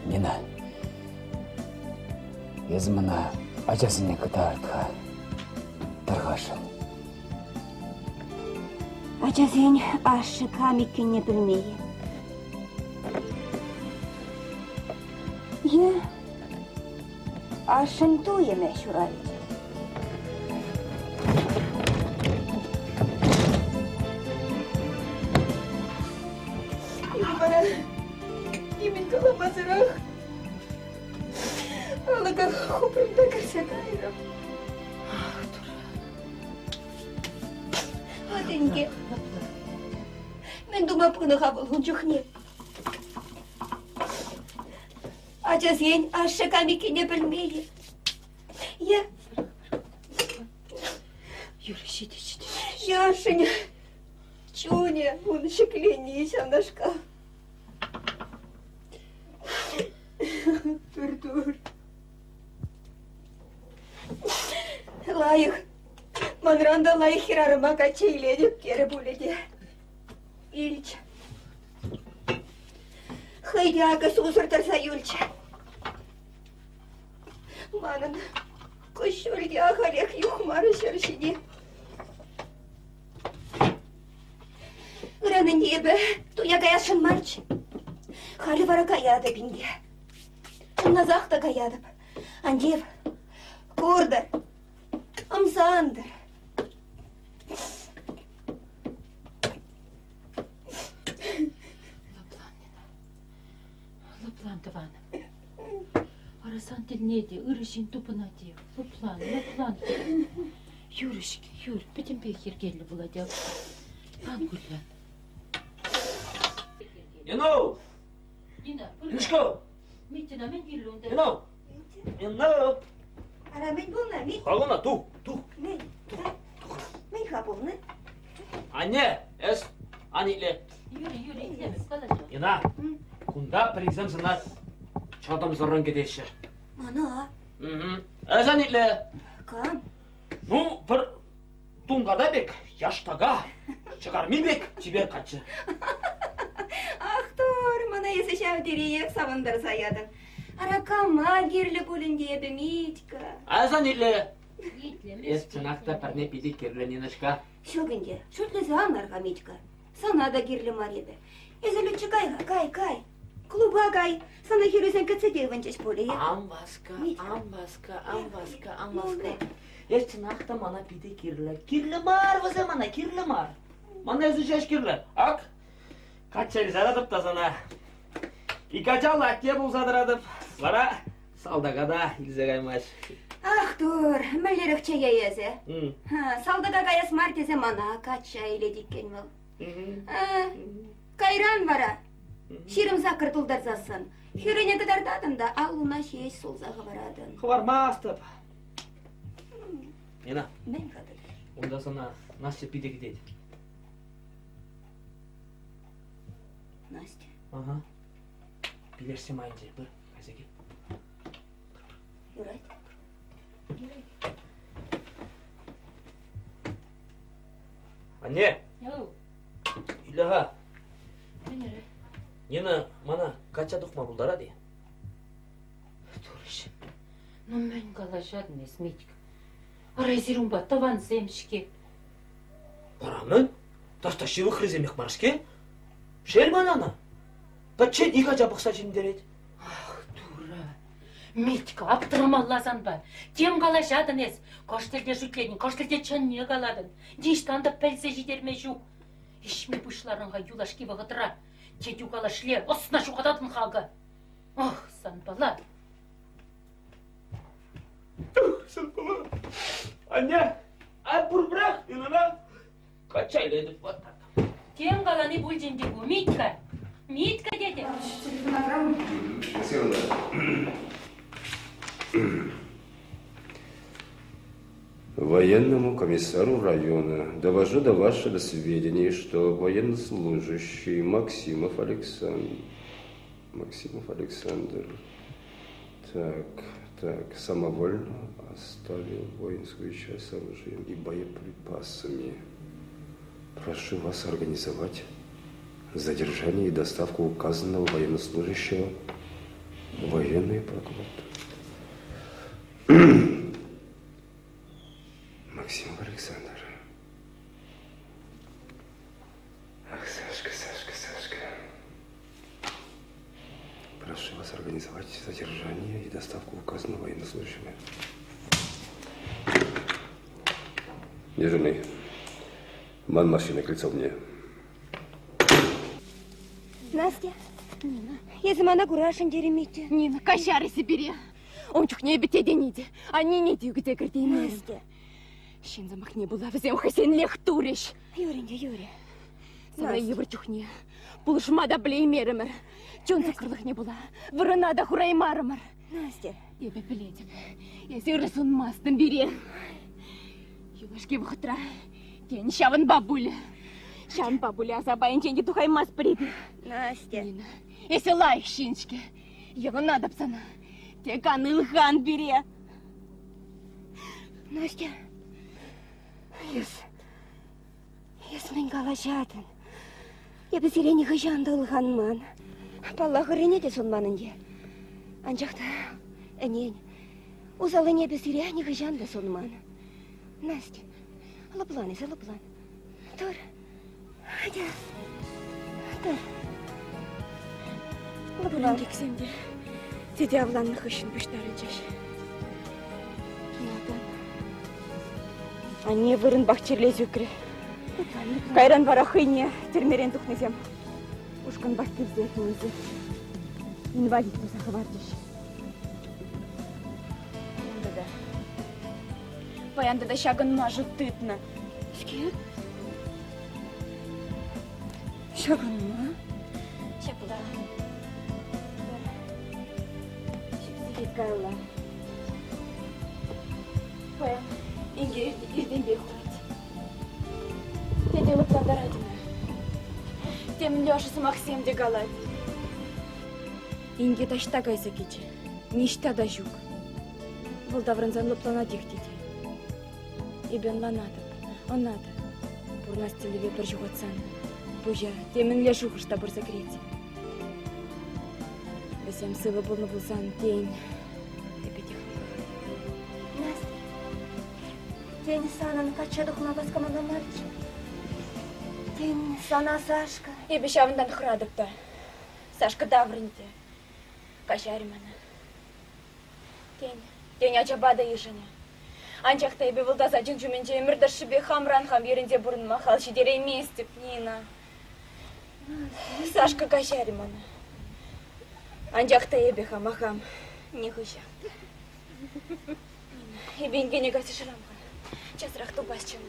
Speaker 10: Нина, ез мына ажасыне кытартқа тарғашын.
Speaker 5: Ачасен ашы камиккенне білмейі. Е, ашын ту еме шурайды. Бара, емен каламазырақ. Алыға хупымда кірсетайрым. Аденге. Мен думап кыныға болғын жүхне. Ачасен ашы камиккенне білмейі. Е,
Speaker 3: Юрий, сиди, сиди.
Speaker 5: Яшиня, Чуня, он шеклене сянашка. Тур-тур. Лайық, манранда лайық хирарыма качейледіп кері бөледе. Ильч. Хайдяға сусыртарса юлч. Манын, көшөлге ағалек юхмары шершіне. Гранын ебі, туя гаяшын марч. Халі бара гаяды бинге. Назақта гаядып. Андев, курдар, амсандыр.
Speaker 3: Лаплан Тываным. Арасан тілнеде, ырышын тупына де. Лаплан. Юрышки, Юр, бітім бекер келі болады. Пан Гүллян.
Speaker 7: Ено!
Speaker 3: Нина,
Speaker 7: Нишко!
Speaker 3: Митина, мен келуінде.
Speaker 7: Ено! Ено!
Speaker 5: Ара мен болна, мен.
Speaker 7: Қағына, ту!
Speaker 5: Мен хабылны.
Speaker 7: Анне, эс, анитле.
Speaker 3: Юрий, итлеміз, қалады.
Speaker 7: Ена, кунда призем сынат. Чадам зорран кетеші.
Speaker 5: Мана,
Speaker 7: Эс анитле.
Speaker 5: кам.
Speaker 7: Ну, бір туңғада бек, яштага. Шығар мен бек, жібер қатшы.
Speaker 5: Ахтор, мана есі шәудерек савындар саядың. Ара кама керлі бөлінде ебі Митька.
Speaker 7: Эс анитле.
Speaker 3: Итлеміз.
Speaker 7: Эс чынақта пәрне пиді керліненішка.
Speaker 5: Шөгінде, шөтлесі аңарға Митька. Сана да керлі мар еді. Езілі кайға, кай. Клуба кай. Сана хирюзен кәтседе ванчеш боле.
Speaker 7: Амбаска.
Speaker 5: Молды.
Speaker 7: Эс чынақта мана пиді керлі. Керлі мар, вазе мана, керлі мар. Мана өзі шеш керлі. Ак? Қатшай зарадып та сана. Икачал әтте бұл задырадып. Бара, салдаға да илзе қаймаш.
Speaker 5: Ахтор, мәлерік чая езі. Салдыға каяс мартезе мана кача иледік кенмел. Кайран бара. Ширым сақыр тұлдарзасын. Хирене кыдардадын да алуна шеш солзағы барадын.
Speaker 7: Хвармастып. Ена,
Speaker 5: Мен қадыр.
Speaker 7: онда сана Настя пиде кетеді.
Speaker 5: Настя.
Speaker 7: Ага. Билерсем айынже, бір, әзеке.
Speaker 5: Юрай.
Speaker 7: Анне,
Speaker 3: Яу,
Speaker 7: үйліға,
Speaker 3: мен әрі.
Speaker 7: нені мана қача дұқма бұлдара де.
Speaker 3: Турыш. Ну мен қалашадын ес, Митька. Арай зирумба, таван земшке.
Speaker 7: Барамын, тасташивы хрыземек маршке. Шел манана. Каче ика жабықса жемдерет.
Speaker 3: Ах, Митька, аптырамалласан ба. Тем қалашадын ес. Коштелде жүтленін, коштелде чанне қаладын. Дейштанды пәлсе жидерме жу. Ишме бұшларынға юлашки вағытыра. Тетю қалашлер, осына шуқататын халғы. Ох, сан бала.
Speaker 6: Санбала. Анне, бұрбырақ, инана. Качайлы едіп баттар.
Speaker 3: Тем қаланы бұл жендегі, Митька. Митька деді.
Speaker 2: Военному комиссару района довожу до вашего сведения, что военнослужащий Максимов Александр. Так, самовольно оставил воинскую часть с оружием и боеприпасами. Прошу вас организовать задержание и доставку указанного военнослужащего в военную прокуратуру. Максимов Александр. Ах, Сашка. Прошу вас организовать задержание и доставку указанного военнослужащего. Дежурный. Ман машины, крыльцо мне.
Speaker 5: Настя, если мана курашын деремейте.
Speaker 9: Нина, кашары себе. Он чухне бите денеде. Они не где картины.
Speaker 5: Настя.
Speaker 9: Шин замах не была, взем хасен лех туриш.
Speaker 5: Юрий.
Speaker 9: Сара евр чухне. Пулышма да блей меремер. Чон закрылых не была. Вырана хурай марамар.
Speaker 5: Настя.
Speaker 9: Ебе билетик. Я сирысын мастым бере. Юлашки вахтра. Тень шаван бабуля. Шан бабуля азабайын тенге тухай мас приди.
Speaker 5: Настя.
Speaker 9: Нина, если лайк шинчки. Его надо псана. Текан илхан бере.
Speaker 5: Настя. Если мен калашатын. Я бы сирени хыжанды ылғанман. Паллахы рене де сонманын де. Анжақта, әнен, узалы не без сирени хыжанды сонман. Настя, алаплан. Тур. Тур. Алаплан.
Speaker 9: Кексенде. Теде авланны хышын бұштарын жаш. Ане вырын бақчерлез өкірі. Кайран бара хыйне, термерен тухнезем. Ушкан бақ кебзе хынезе. Инвалид тусақы бар жеш. Баянда да шагын мажу тытна.
Speaker 5: Шке? Шагын ма?
Speaker 9: Шапла. Шипсигет кайла. Баян, инге ирден бек хуйт. Теде лыпландар адина. Тем Лешасы Максим де галат. Инге ташта кайса кече. Ништа да жук. Был давранзан лыплана дихтите. Ибен ланадып, он надо. Бурнас телеве бір жуғатсан. Бужа, темін ле жуғышта бір закрети. Бесем сылы болны болсан, тень.
Speaker 5: Настя. Тень сананы качадық набасқа маламарчы. Тень сана Сашка.
Speaker 9: Ебе шавындан храдыпта. Сашка даврынте. Кашари мана. Тень ачабада ешіне. Анчақта ебе вылдаса жүнжуменже өмірді шыбе хамран хам ерінде бұрын махал шидере местіп, Нина. Сашка кашари мана. Анчақта ебе хам не хыжа. Ебенге не гасы шырамға. Часырақ тубас чыны.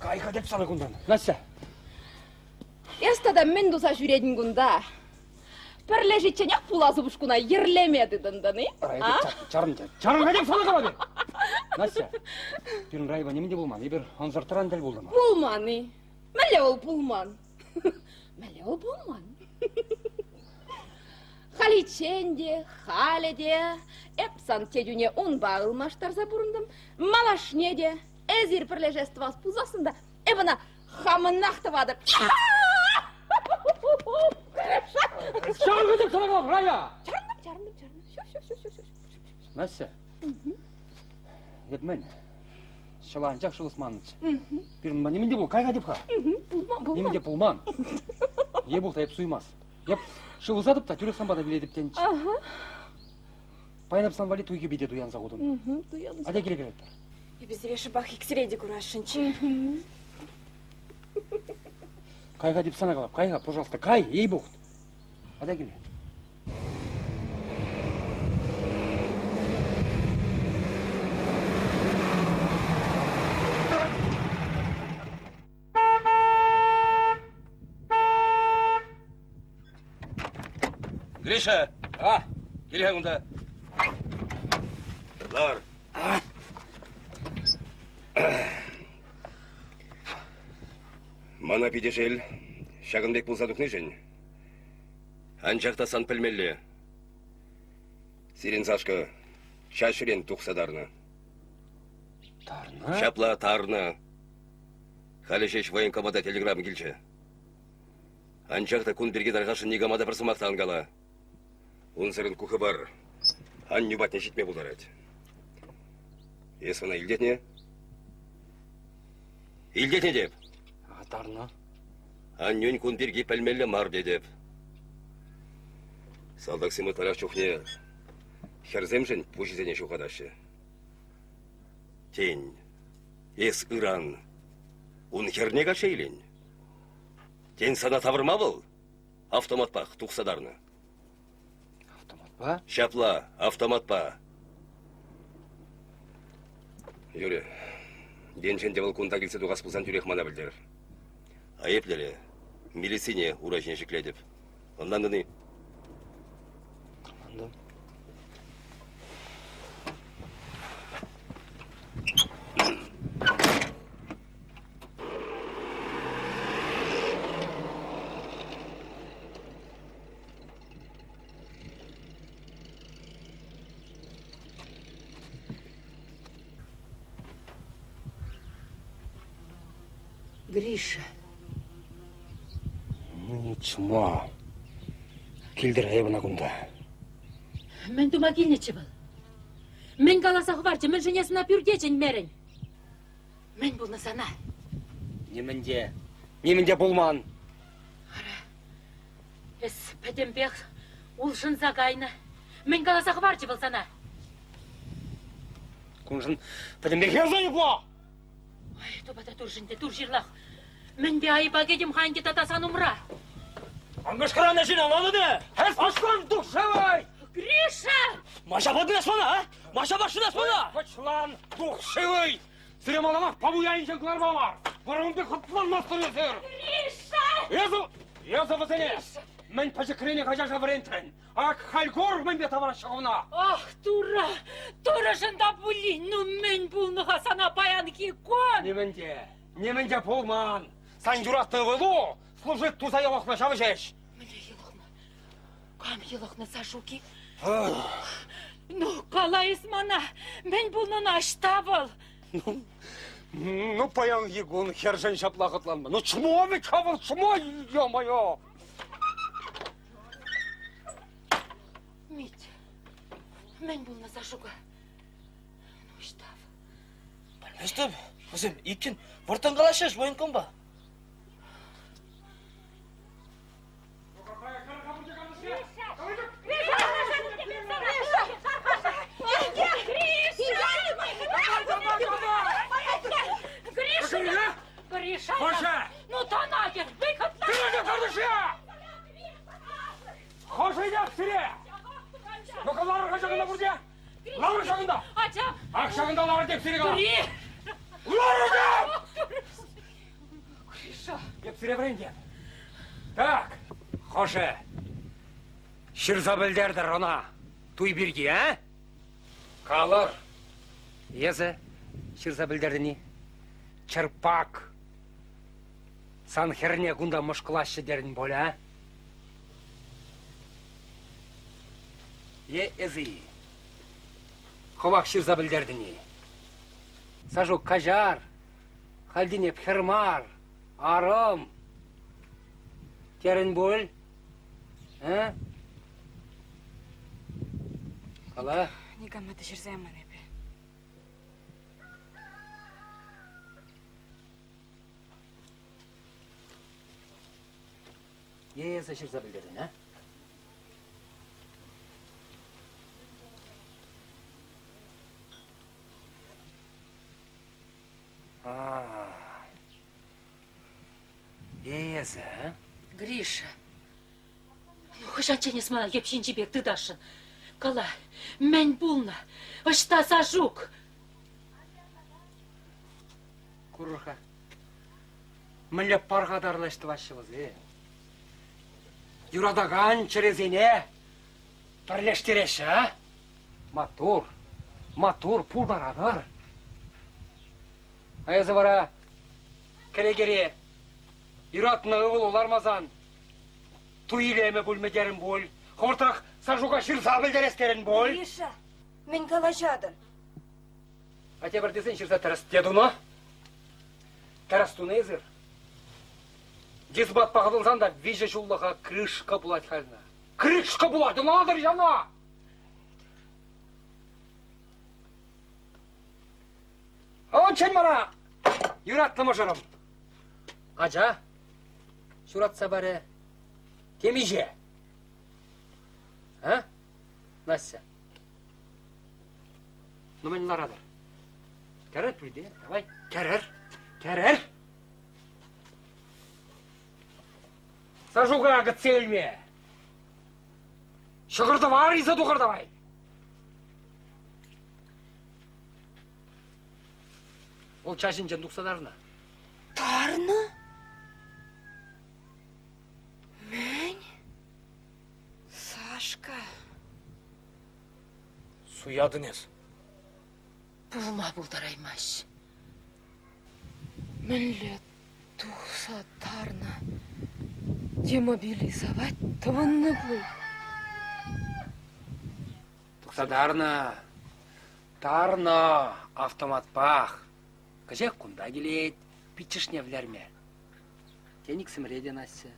Speaker 4: Кайға деп саны күндан. Настя.
Speaker 9: Ястада мен доса жүредін күнда. Пірле жетченек пулазы бұшкуна ерлемеді дынданы.
Speaker 4: Чарын деп саны қабады. Настя. Бірін райба немінде болман. Ебір анзартыран дәл болды ма?
Speaker 9: Пулманы. Мәле ол пулман. Мәле ол пулман. Халиченде, халеде, эпсан тедюне он бағылмаштар забұрындым. Малашнеде, әзір пірле жестваз пулзасында. Эбана хамынақтывады.
Speaker 4: Чарынғы деп саны қабады, райба.
Speaker 9: Чарындым.
Speaker 4: Настя. Ед мен Шыланчак шылысманыч. Бирма неменде бұл, кайға деп ха?
Speaker 9: Булман.
Speaker 4: Неменде пулман? Не бұл тайып суймас. Еп, шылысадып та түрек самбада біледіп тенч. Пайнап санвали туйге биде дуянса қудын.
Speaker 9: Дуянса.
Speaker 4: Ада келе келеттер.
Speaker 8: Без реши бах иксреди курашынчы.
Speaker 4: Кайға деп сана қалап, кайға, пожалуйста, кай, ей бұғыт. Ада келе.
Speaker 2: Гриша!
Speaker 4: А,
Speaker 2: Келген мұнда. Лар. Мана пидешел, Шагынбек болса дұқны жын. Анжақта сан пілмелі. Сирен Сашка, шашырен тұқсадарны.
Speaker 4: тарна?
Speaker 2: Шапла тарны. Халешеш военкомада телеграмм келші. Анжақта күн берге дарғашын негамада бір сымақты аңғала. Унсырын кухы бар. Ан нюбатне жетме бұлдарад. Есмана илдетне? Илдетне деп.
Speaker 4: Тарна?
Speaker 2: Аннюн күн берге пәлмелі мар дедеп. Салдақ сымы тарақ чухне. Херземжін пұжызене шуқадашы. Тень. Ес ыран. Ун хернега шейлен. Тень сана тавырма бұл. Автомат пақ тұқсадарны.
Speaker 4: Ба?
Speaker 2: Шапла, автомат па. Юре, денчен девал кунта келсе дуғас бұлсан жүрек мана білдер. Айеплері, милисине уражне жекледіп. Ондан дыны.
Speaker 4: Команда.
Speaker 3: Гриша.
Speaker 4: Ну, чма. Келдір айыбына күнді.
Speaker 3: Мен дума келнечі был. Мен қаласа хварчы, мен женесына пюрдечен мерен. Мен бұл насана.
Speaker 4: Неменде болман.
Speaker 3: Эс пәдембек улшын загайны. Мен қаласа хварчы был сана.
Speaker 4: Күншін, пәдембек езайы бұла!
Speaker 3: Ай, тобада тур жинде, тур жирлах. Мен бе айыба кедім ханге татасан умра.
Speaker 6: Аңғышқыран әшін алады де!
Speaker 4: Әс ашқан дұқшывай!
Speaker 3: Гриша!
Speaker 6: Маша бадын асмана, а? Маша башын асмана!
Speaker 4: Қычлан дұқшывай! Сірем аламақ пабуяйын жыңқылар балар! Бұрынды құттылан мастыр өсір!
Speaker 3: Гриша!
Speaker 4: Езу бұзыне! Мен пәжікірені қажаша бірентін! Ақ халгор мен бе табара шығуына!
Speaker 3: Ах, тура жында бұли, ну мен бұлныға сана баян кекон!
Speaker 4: Неменде болман! Сан жүратты ғылу, служит туза елоқна шавы жеш!
Speaker 3: Мне елоқна, кам елоқна сашуки? Ну, қалайыз мана, мен бұлнын аштабыл!
Speaker 4: Ну, паян егун, хержен шаплағытланма! Ну, чмо ми чавыл, чмо, ё-моё!
Speaker 3: Мить, мен бұлны сашуға. Ну, аштабыл.
Speaker 7: Білместім, өзім, иккен, бұртын қалашаш, военком ба?
Speaker 3: Гриша!
Speaker 4: Хоша!
Speaker 3: Ну, Танагер, выход на...
Speaker 4: Тірегі қардышы! Хоша идек сире! Ну-ка, лары жағында бұрде! Лары жағында!
Speaker 3: Ача!
Speaker 4: Ақ жағында лары деп сире қала!
Speaker 3: Гри!
Speaker 4: Лары деп!
Speaker 3: Гриша!
Speaker 4: Деп сире біренде. Так, Хоша! Шырзабілдердір ona. Туй бірге, а? Қалыр! Езі, шырзабілдерді не? Чырпак! Сан херне гунда мұшқылашы дерін болі, а? Езі, Ковак шырзабілдерді не? Сажу кажар, халдине пхермар, арым. Терін бол, а? Қала?
Speaker 8: Негамады жүрзәмін әбі.
Speaker 4: Есі шырса білдерін, а? Есі, а?
Speaker 3: Гриша. Хышанченес мана епшинчебек тыдашын. Кала, мән булна, ышта сажук.
Speaker 4: Курха. Мілі парғадарлашты вашығыз, Юрадаган черезене бірлештереші, а? Матур, пулдарадар. Айызы бара, керегере, юратына ұғыл олармазан, туйлеме бүлмедерін бол, қортақ сажуға шырса білдерестерін бол.
Speaker 5: Гриша, мен калажадын.
Speaker 4: Ате бір десен шырса тәріс дедуна? Тәріс туны езір. Дезбат пағылынсан да вежі жолыға крышқа бұлад қалына. Крышқа бұлад, ұнадыр жана! Ау, чен мана! Юраттымы жырым. Ажа, шуратса бәрі темеже. А? Настя. Ну, мен нарадыр. Кәрір пүлде, давай, кәрір. Сажуға ағыт селме. Шығырды var, иза дұғыр давай. Ол чашын жан дұқсадарына.
Speaker 5: Тарны? Мен? Сашка.
Speaker 7: Суядыныз.
Speaker 3: Булма булдараймаш.
Speaker 9: Мінлі тұқса тарна. Демобилизовать тывынны бұл.
Speaker 4: Дұқсадарына. Тарна, автомат пах. Кajak кунда келет, питчишне влерме. Теник сімреде Настя.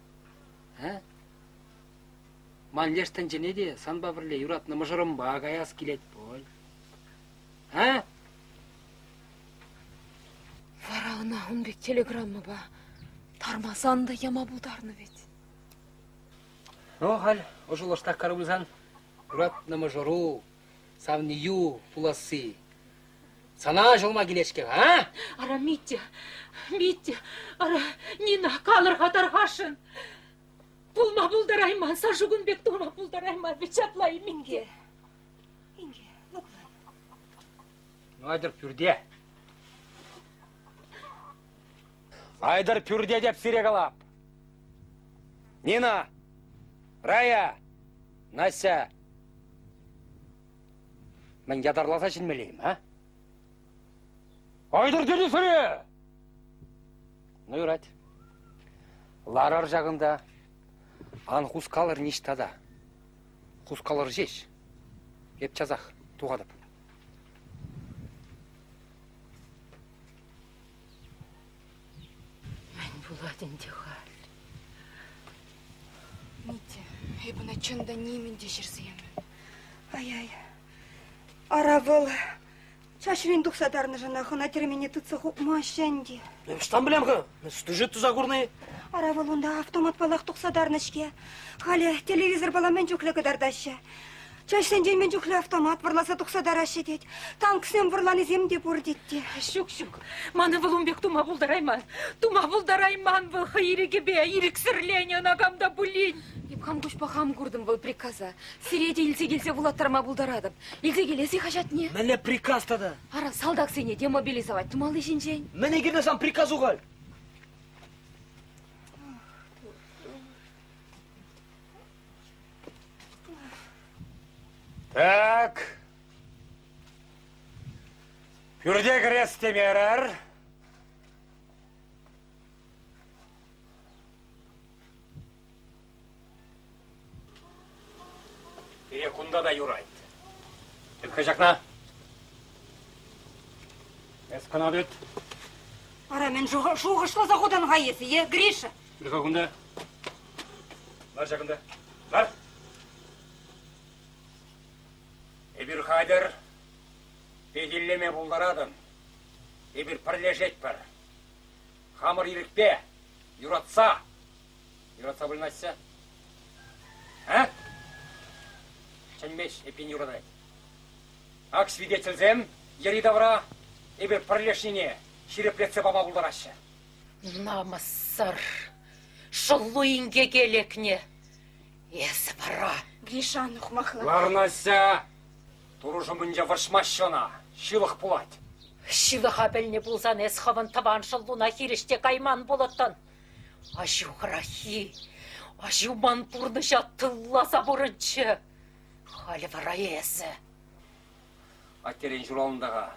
Speaker 4: Манлештен женеде, санба бірле юратны мұжырымба гаяс келет бол.
Speaker 9: Варағына ұнбек телеграмма ба. Тармасан да яма бұлдарны бет.
Speaker 4: Ну, хал, ожылыштақ карыбызан, юратны мұжыру, савнию, пуласы. Сана жылма келешке, а?
Speaker 3: Ара Митя, ара Нина қалырға тарғашын. Булма булдарайман, сажугын бек тұрма булдарайман, бечаплай Минге.
Speaker 5: Инге, лукла.
Speaker 4: Ну, айдар пүрде. Айдар пүрде деп сирек Нина, Рая, Настя. Мен ядарласа жінмелейім, а? Айдар деді сөре! Ну, юрать. Ларар жағында ан хускалыр ништада. Хускалыр жеш. Еп чазақ, туғадып.
Speaker 3: Мен буладын дегал.
Speaker 9: Митя, ебіна чында неменде жүрсем.
Speaker 5: Ай-ай. Аравыл. Чашырын дұқсадарны жана хына термені тұтсы машанди.
Speaker 7: Штан білем ғы, стужет тұзағырны.
Speaker 5: Аравыл онда автомат балақ дұқсадарны ішке. Халі телевизор баламен жүклі қыдардашы. Чашсан жеймен жүклі автомат бұрласа дұқсадар ашы дед. Танксен бұрланы земде бұр дедді.
Speaker 3: Шук, маны вылумбек тума булдарайман бұл хайреге бе, ирексірлені нагамда бұлин.
Speaker 9: Епхам күшпахам көрдім бұл приказа. Сиреде илсе келсе бұлаттарма бұлдарадым. Илсе келесі қажат не?
Speaker 7: Мәне приказ тада.
Speaker 9: Ара салдақ сене демобилизовать тумалы жинжен.
Speaker 7: Мәне кернесам приказ уғал.
Speaker 4: Так. Пүрде кірес темерер. Перекунда да юрайт. Тільки жақна. Эскана бет.
Speaker 5: Ара мен шуғышла зағудан ғайесі, Гриша.
Speaker 4: Тільки күнда. Бар жақында. Бар. Эбір қадыр, бедиллеме бұлдарадым. Эбір пірлежет бір. Хамыр ерікпе, юратса. Юратса білнасса. а? Ченмеш, эпин юрадай. Ак свидетельзем, ери давра, эбе прилешнине, ширеплетсе баба булдарашы.
Speaker 3: Намассар, шылуинге келекне. Есі бара.
Speaker 9: Гришан ухмахла.
Speaker 4: Ларнася, туружы мынжа варшмашына, шилық пулать.
Speaker 3: Шилық абелне булзан эсхаван табан шылуна хиріште кайман болаттан. Ажу грахи, ажу манпурныша тылласа бұрынчы. Халі бара есі.
Speaker 4: Аттерен журалындаға,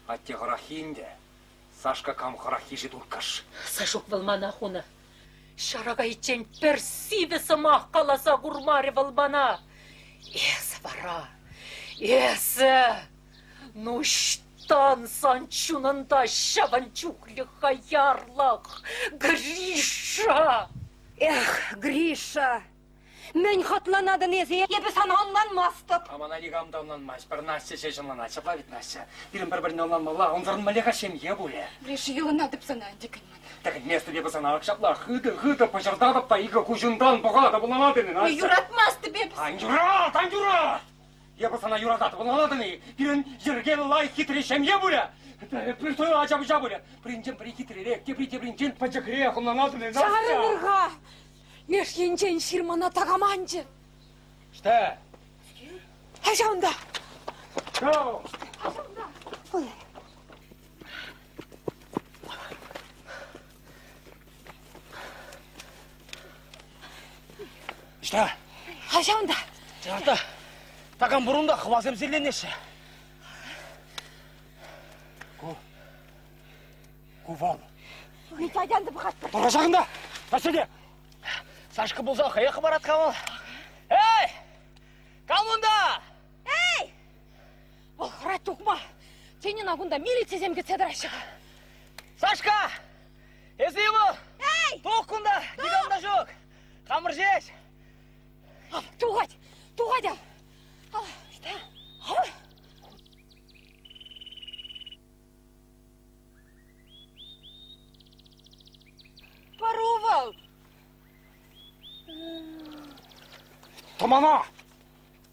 Speaker 4: атте грахинде, Сашка кам грахиши туркаш.
Speaker 3: Сашук валмана хуна. Шарага ичен персиве самах каласа гурмаре валбана. Есі бара, есі. Ну штан санчунында шаванчуклі хаярлақ. Гриша!
Speaker 5: Эх, Гриша, мен хатланадын езе, ебі сан онланмастып.
Speaker 4: Амана лигамда онланмаш, бір Настя шешімлана, чаплавит Настя. Бірін бір-біріне онланмала, онзарын малеға шемге бұле.
Speaker 9: Гриша, еланадып сана, декін мана.
Speaker 4: Так место бе базана акшапла, хыды пожардадып та игі күжіндан бұғалады бұланадыны, Настя.
Speaker 9: Юратмасты бе.
Speaker 4: Танжурат! Я базана юрадаты бұланадыны, бірін жерге лай хитрі шемге бұле. Притойы ажабы-жа бұле. Бірінжен бірі хитрірек, тепрі-тепрінжен пачакірек онланадыны, Настя.
Speaker 9: Чарынырға. Меш енчен ширмана тағаманчы.
Speaker 4: Что?
Speaker 9: Ажаунда.
Speaker 4: Go!
Speaker 6: Что?
Speaker 9: Ажаунда.
Speaker 6: Жарта, таган бұрында хвазым зеленеші. Кувал.
Speaker 9: Митадянды бұқатты.
Speaker 6: Тұрға жағында, әседе. Сашка болса қаяқы барат қамыл. Эй! Қалмында!
Speaker 9: Эй! Ол қырат тұқма. Сенен ағында милиция земге цедірашыға.
Speaker 6: Сашка! Езейбі! Эй! Тұқында, дегамда жоқ. Қамыр жеш.
Speaker 9: Туғать! Туғать! Что? Порувал!
Speaker 6: Томана!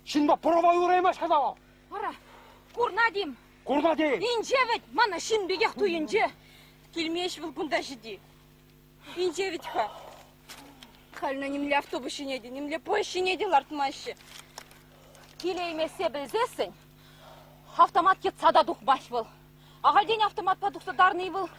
Speaker 6: Шинба провал ураймаш қадау.
Speaker 9: Ара, курнадим!
Speaker 6: Курна дей!
Speaker 9: Инжевет, мана шин бегех туинже. Кельмеш был бунда жиди. Инжевет ха. Хальна немле автобусы неде, немле поезд неде лартмашы. Келеймесе білзесін, автомат кетсада дух баш был. Ағалден автомат подуқтадарный был.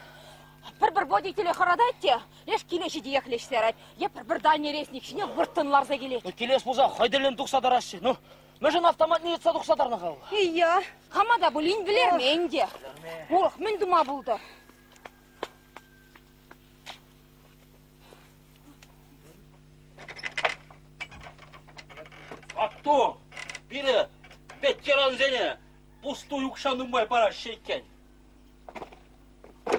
Speaker 9: Бір-бір водителі қарадайды, еш келеші де еклеш сәрәд. Еп бір дальний рейсник шіне бұрттынларза келеді.
Speaker 6: Келес болса, қайдерлен тұқсадар ашы. Ну, мәжін автомат не етса тұқсадарына қалы.
Speaker 9: Iya, хамада бұлін білер ме енде? Оқ, мен дума болды.
Speaker 6: А кто? Бері, петтеран зене, пустую кшаның бай бара шейкен.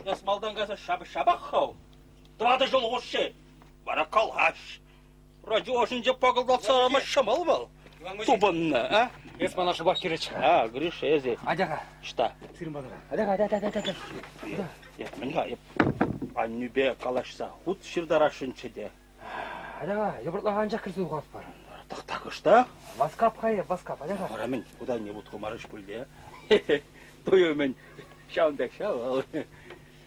Speaker 6: Яс малдан газа шабы-шабақ қау. Двады жол ғошы, бара қалғаш. Радио жынже пағылдал сарама шамал был. Тубанна, а?
Speaker 4: Есмана шубақ керечі.
Speaker 6: А, Гриша, ези.
Speaker 4: Адяға.
Speaker 6: Что?
Speaker 4: Сырым бадыға. Адяға.
Speaker 6: Ет, мінға, еп. Аннюбе қалашса, худ шырдарашынчы де.
Speaker 4: Адяға, ебіртлаған жақ кірсі ұғат бар.
Speaker 6: Тақтақышта?
Speaker 4: Васкап қайы, васкап, адяға.
Speaker 6: Ара мен, куда не буд хумарыш бүлде. Тойы мен, шаундек шау.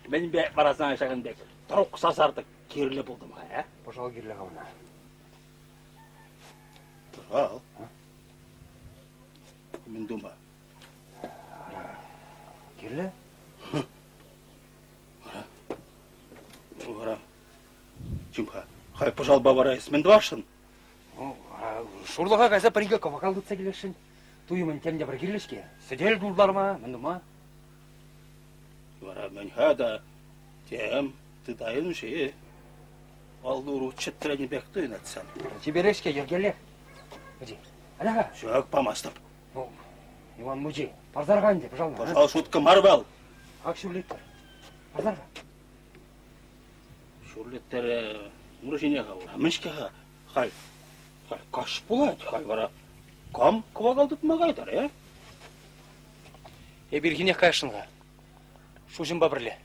Speaker 6: Мен бе барасына шағындек. Тұруқ сасардық, керлі болдым ға, ә?
Speaker 4: Пожал керлі қауына.
Speaker 6: Al. Мен дума.
Speaker 4: Керлі?
Speaker 6: Ора. Чимха. Хай, пожал бавара есмен двашын.
Speaker 4: Шурлыға қайса бірге вокалдытса келешін. Туйымын темде бір керлешке. Сәдел дұлдар ма, мен дума?
Speaker 6: Ора, мен хада. Тем, ты дайын ше. Алдуру чыттырани бекті үнатсан.
Speaker 4: Чеберешке ергелі. Мужи, адяға.
Speaker 6: Шуак памастып.
Speaker 4: Иван Мужи, парзарға әнде, пожалуйста.
Speaker 6: Пожал шутка марвел.
Speaker 4: Ақ шүрлеттір. Парзарға.
Speaker 6: Шурлеттері мұржинеға ора. Міншкеға. Хай. Хай, қаш болады. Хай, вара. Кам квағалдыт мағайдар, е?
Speaker 4: Бергене қайшынға. Шу жымба бірле.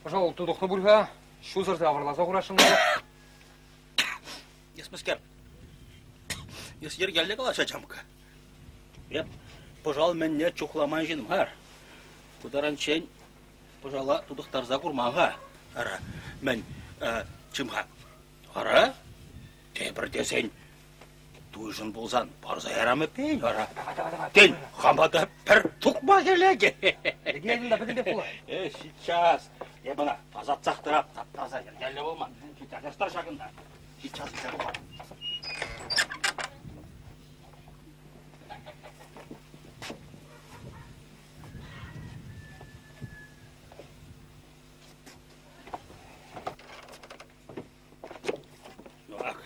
Speaker 4: Пожалуй, тұдықты бұлға. Шу зырды авырлаза құрашынға.
Speaker 6: Есмескер. Ес ергелде калаша жамка. Еп, пожал менне чухламай жиным хар. Кударан чен, пожала тудықтарза курмаға. Ара, мен чымға. Ара, тебір десен, туйжын болсан, барза ярамы пейн, ара. Тен, хамада бір тұқма келеге.
Speaker 4: Елінде бітінде бұлы.
Speaker 6: Сейчас. Мына, тазат сақтырап, таза ергелде болма. Жастар шағында. Сейчас болма.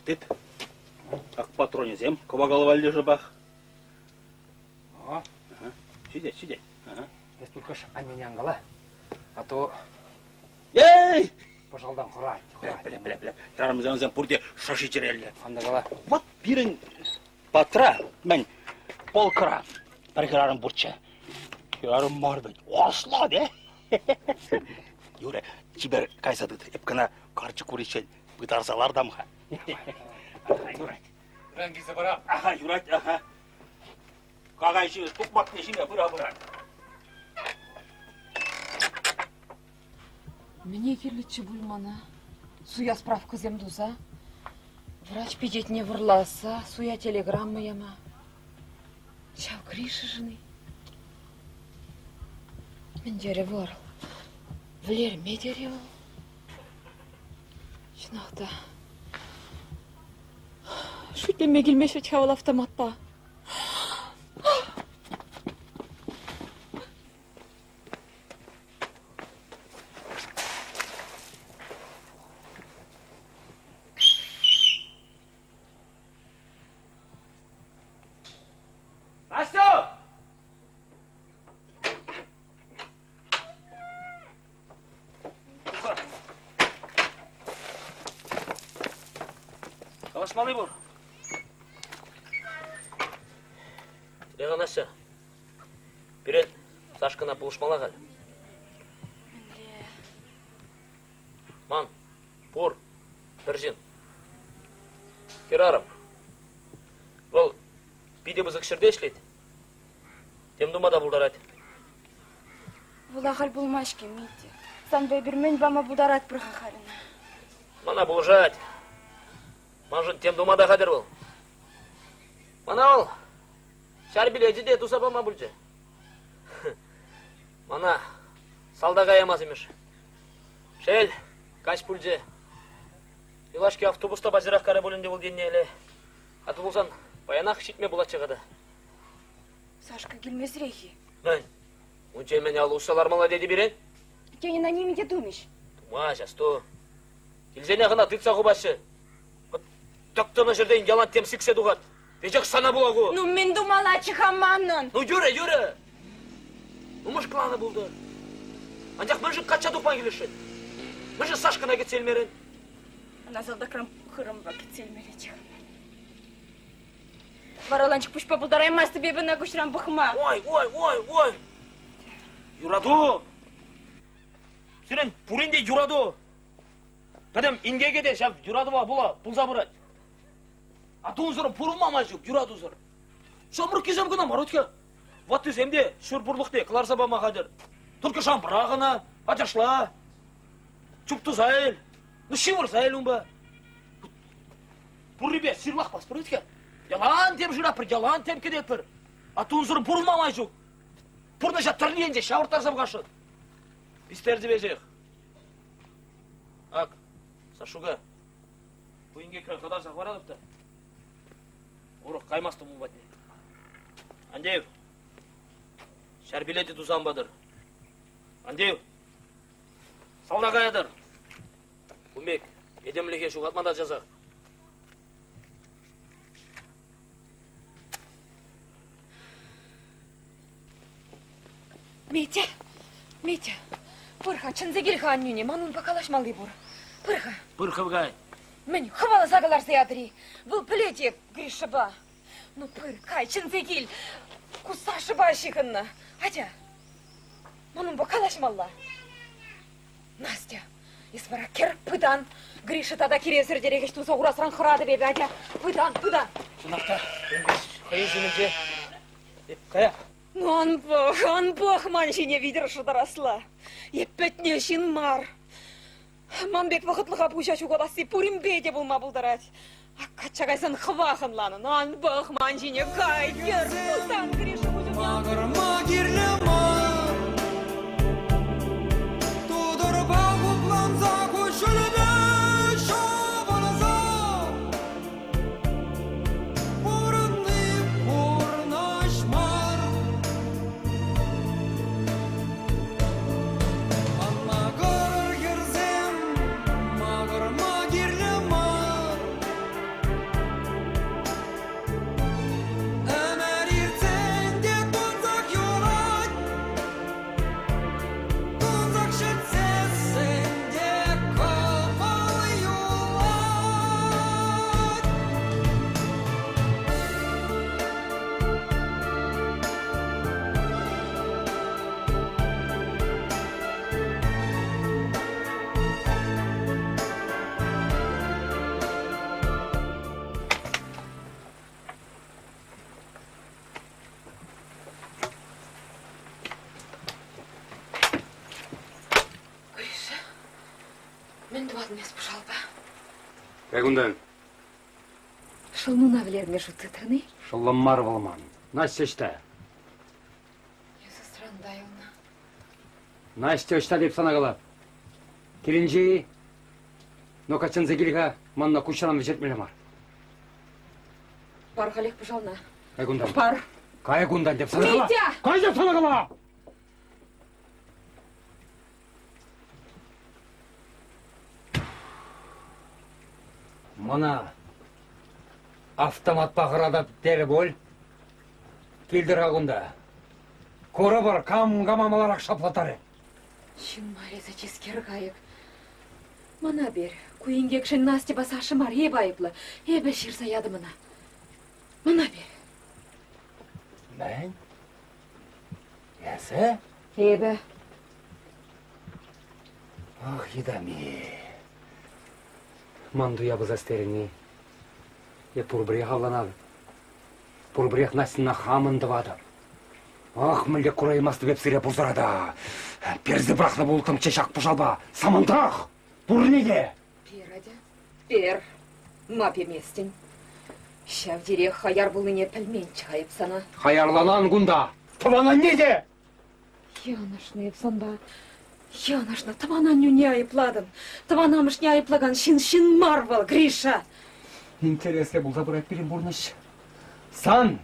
Speaker 6: Дед, ақ патронезем, ковагалова лежебах. Сидеть.
Speaker 4: Без только ж аннене аңғала. А то
Speaker 6: Ей!
Speaker 4: пожалдан құрай.
Speaker 6: Бля. Тарамызан пурде шаши терелі.
Speaker 4: Анда қала.
Speaker 6: Вот бирин патра, мен полкара. Паргарам бурча. Ярым марбет. Осла, де? Юре, чибер кайсадыд. Эпкана карчы куричен. Бытарсалар дамға. Юрать.
Speaker 4: Рәнгізі бара.
Speaker 6: Аха, юрать, аха. Қағайшы, тұқмақ нешіне, бұра.
Speaker 9: Мне кирличи бульмана. Суя справка земдуза. Врач пидеть не врласа. Суя телеграмма яма. Чау криши жены. Мен деревор. Влер ме деревор. Шынақта. Шүтлеме келмеші чавал автоматта.
Speaker 7: Настя! Қалашмалы бұр. Еға Настя, берен Сашкана бұлышмала қал. Ман, бұр, бір жин. Керарым, бұл биде бұзық шырде ішлейді. Темдумада бұлдарат.
Speaker 9: Вулахаль булмашки, Митя. Сан бейбірмен бама бударат прахахалина.
Speaker 7: Мана бұлжат. Мажын темдумада қадыр бұл. Мана ол, шар біледі де туса бама бұлжы. Мана, салдаға ямаз емеш. Шел, каш бұлжы. Илашки автобуста базирақ кары бөлінде бұл денне әлі. Аты болсан, баянақ шитме бұлат шығады.
Speaker 9: Сашка келмес рейхи.
Speaker 7: Мен, ончай мен алу ұсалар мала деді берен?
Speaker 9: Тені на ними де думеш.
Speaker 7: Тума, жасты. Келзене ғына тыпса құбашы. Тоқтына жерден ялан темсіксе дұғат. Бежек сана бұлағу.
Speaker 9: Ну мен думала чихаманын.
Speaker 7: Ну юре. Умыш кланы болды. Андяқ мен жын қатша дұқпан келешін. Мен жын Сашкана кетселмерін.
Speaker 9: Она залдакрам хырымға кетселмеречих. Вараланчик пушпа бұлдараймас тебе бі нагушрам бұхма.
Speaker 7: Ой. Юраду. Сенен пуринде юраду. Бәдем ингеге де шап юраду ба бұла, бұлза бұрат. Атуын зұрын пұрынмама жүк, юраду зұр. Шамыр кезем күна марутке. Вот үземде шүр бұрлықте қыларса ба мағадыр. Только шам бірағына, аташла. Чүпті зайыл. Ну шивыр зайыл ба. Пұрребе сырлақ бас бұрытке. Ялан тем жыра пір, ялан тем кедет пір. Атуын зұрын пұрынмама жүк. Пұрны жаттарленде шауыртарса бұғашын. Бістерді бежек. Ак, Сашуга. Бұйынге кірі қадар сақварадыпты. Ұрық қаймасты мұн батне. Андеев. Шәрбелеті тузан бадыр. Андеев. Салдаға ядыр. Бұмбек, едемліге шуғатмада жазақ.
Speaker 9: Митя, пырха, чынзегелха аннюне, манун покалашмалы бур. Пырха.
Speaker 7: Пырхывгай.
Speaker 9: Мен хавала загалар зиадри. Был плетек, Гришаба. Ну пыркай, чынзегел, кусашыба шиханна. Атя, манун покалашмалла. Настя, Исвара кер пыдан. Гриша тада киресер дерегеш туса урасран хырады бе бәдя. Пыдан.
Speaker 7: Шынақта, қайызымынде. Кая?
Speaker 9: Ну, он бог маншине видер шыдарасла. Еппетне шин мар. Манбек вақытлыға пұша чуғаласы пурим беде бұлма бұлдарат. Качагайсан хвахынланы. Он бог маншине кайгер. Тустан Гриша бұжым. Мен дуадын ес пұшалба.
Speaker 4: Кайгундан?
Speaker 9: Шылмына білерме жұтты тыны?
Speaker 4: Шылыммар болман. Настя.
Speaker 9: Есі сырандай олна.
Speaker 4: Настя деп сана қалап. Келінжей, но качан зегіліға манна күшанам жетмелемар.
Speaker 9: Бар қалек пұшална.
Speaker 4: Кайгундан?
Speaker 9: Бар.
Speaker 4: Кайгундан деп сана қалап.
Speaker 9: Митя!
Speaker 4: Кай деп сана қалап? Мана автомат бағырада дәрі бол. Келдір ағында. Көрі бар кам-камамалар ақшаплатары.
Speaker 9: Шын мареза ческер қайық. Мана бер. Күйінгекшін Насте басашы мар айыплы. Ебі шырса яды мына. Мана бер.
Speaker 4: Мен? Ясы?
Speaker 9: Ебі.
Speaker 4: Ах, едами. Мандуя базастерini. Пурбрех авланады. Пурбрех Настина хамынды вады. Ах, мүлде құраймасты вепсіре бұзырада. Перзі бірақны болтым чешақ бұжалба. Самандақ! Пурнеге!
Speaker 9: Пераде. Пер. Ма пеместен. Шавдере хаяр бұлыне пілмен чайып сана.
Speaker 4: Хаярланан гунда. Тавана неде?
Speaker 9: Янышны сонда. Янышны таванан не айыпладын. Таванамыш не айыплаган шин марвал, Гриша.
Speaker 4: Интересле бұл забырат берем бұрныш. Сан,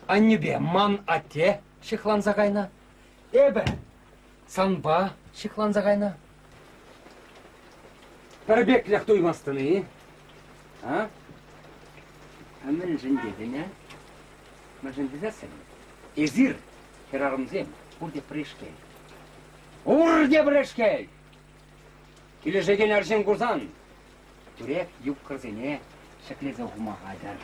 Speaker 4: аннебе ман ате шықлан зағайна. Эбі, санба шықлан зағайна. Пәрбеклек доймастыны, а? Әмін жіндедіне, мәжіндедесің. Эзір, керарымзем, урде прешкей. Урде прешкей! Кележеген әржен күрзан, түрек юк кірзене, шеклезе ғумағадар.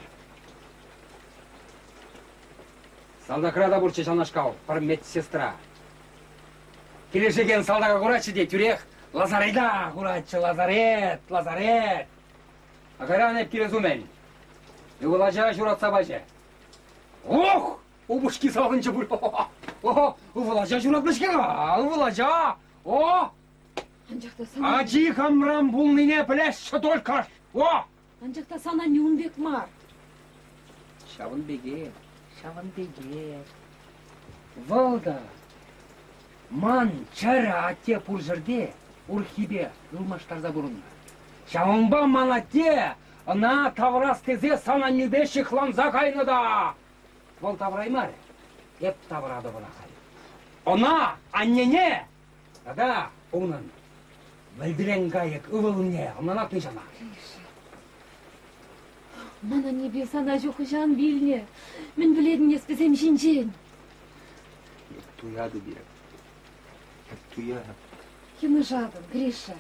Speaker 4: Салдакрада бурче жанашкау, пар медсестра. Кележеген салдаға құрачы де түрек, лазарайда құрачы, лазарет. Агаран еп келезумен. Увылажа журатса баже. Ох! Убушки салғынчы бұл. Увылажа журатмышке ға, увылажа. О!
Speaker 9: Анжақта сана...
Speaker 4: Аджи хамрам бұл нене пілешші толкаш. О!
Speaker 9: Анжақта сана неунбек мар.
Speaker 4: Шавын беге. Валда. Ман чара ате пуржырде, урхибе, ылмаштарда бұрынна. Шавынба ман ате, ана таврас тезе сана нюбе шықланза кайнада. Вал тавраймар, еп таврады бұна қай. Она, аннене, ада, онын, білдірен ғайық ұвылыне, онан атын жана.
Speaker 9: Мана небе сана жоқы жан білне. Мен біледін еспесем жинжен.
Speaker 4: Туяды бе. Туя.
Speaker 9: Кені жабын, Гриша.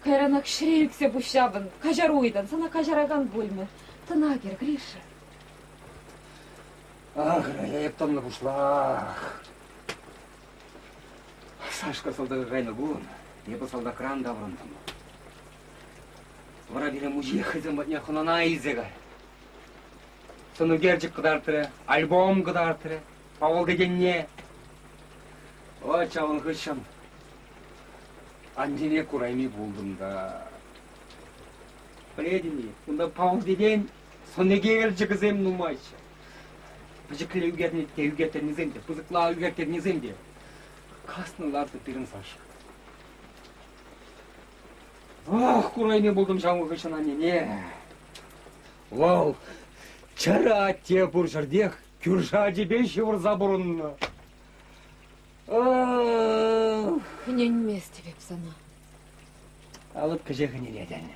Speaker 9: Кайранак шіреліксе бұшабын. Кажар ойдан, сана кажараган бөлмі. Тынагер, Гриша.
Speaker 4: Ағыра, я ептамны бұшлақ. Сашка салдағы ғайны бұлын. Я посылда кран даврындым. Вара бире мужик хызым батня хунана изега. Соны герчик кыдартыры, альбом кыдартыры, Павыл деген не? О, чавын хышым. Анжене курайми болдым да. Біледі ме, онда Павыл деген соны герчик кызым нумайшы. Быжыклы үгертернізем де, бызықла үгертернізем де. Касныйларды тырын сашы. Ох, курайми болдым чавын хышын анене. Вау, чара те буржардех, кюржа тебе шевр заборунна.
Speaker 9: Не емес тебе сана.
Speaker 4: Алып кыжех эненеден.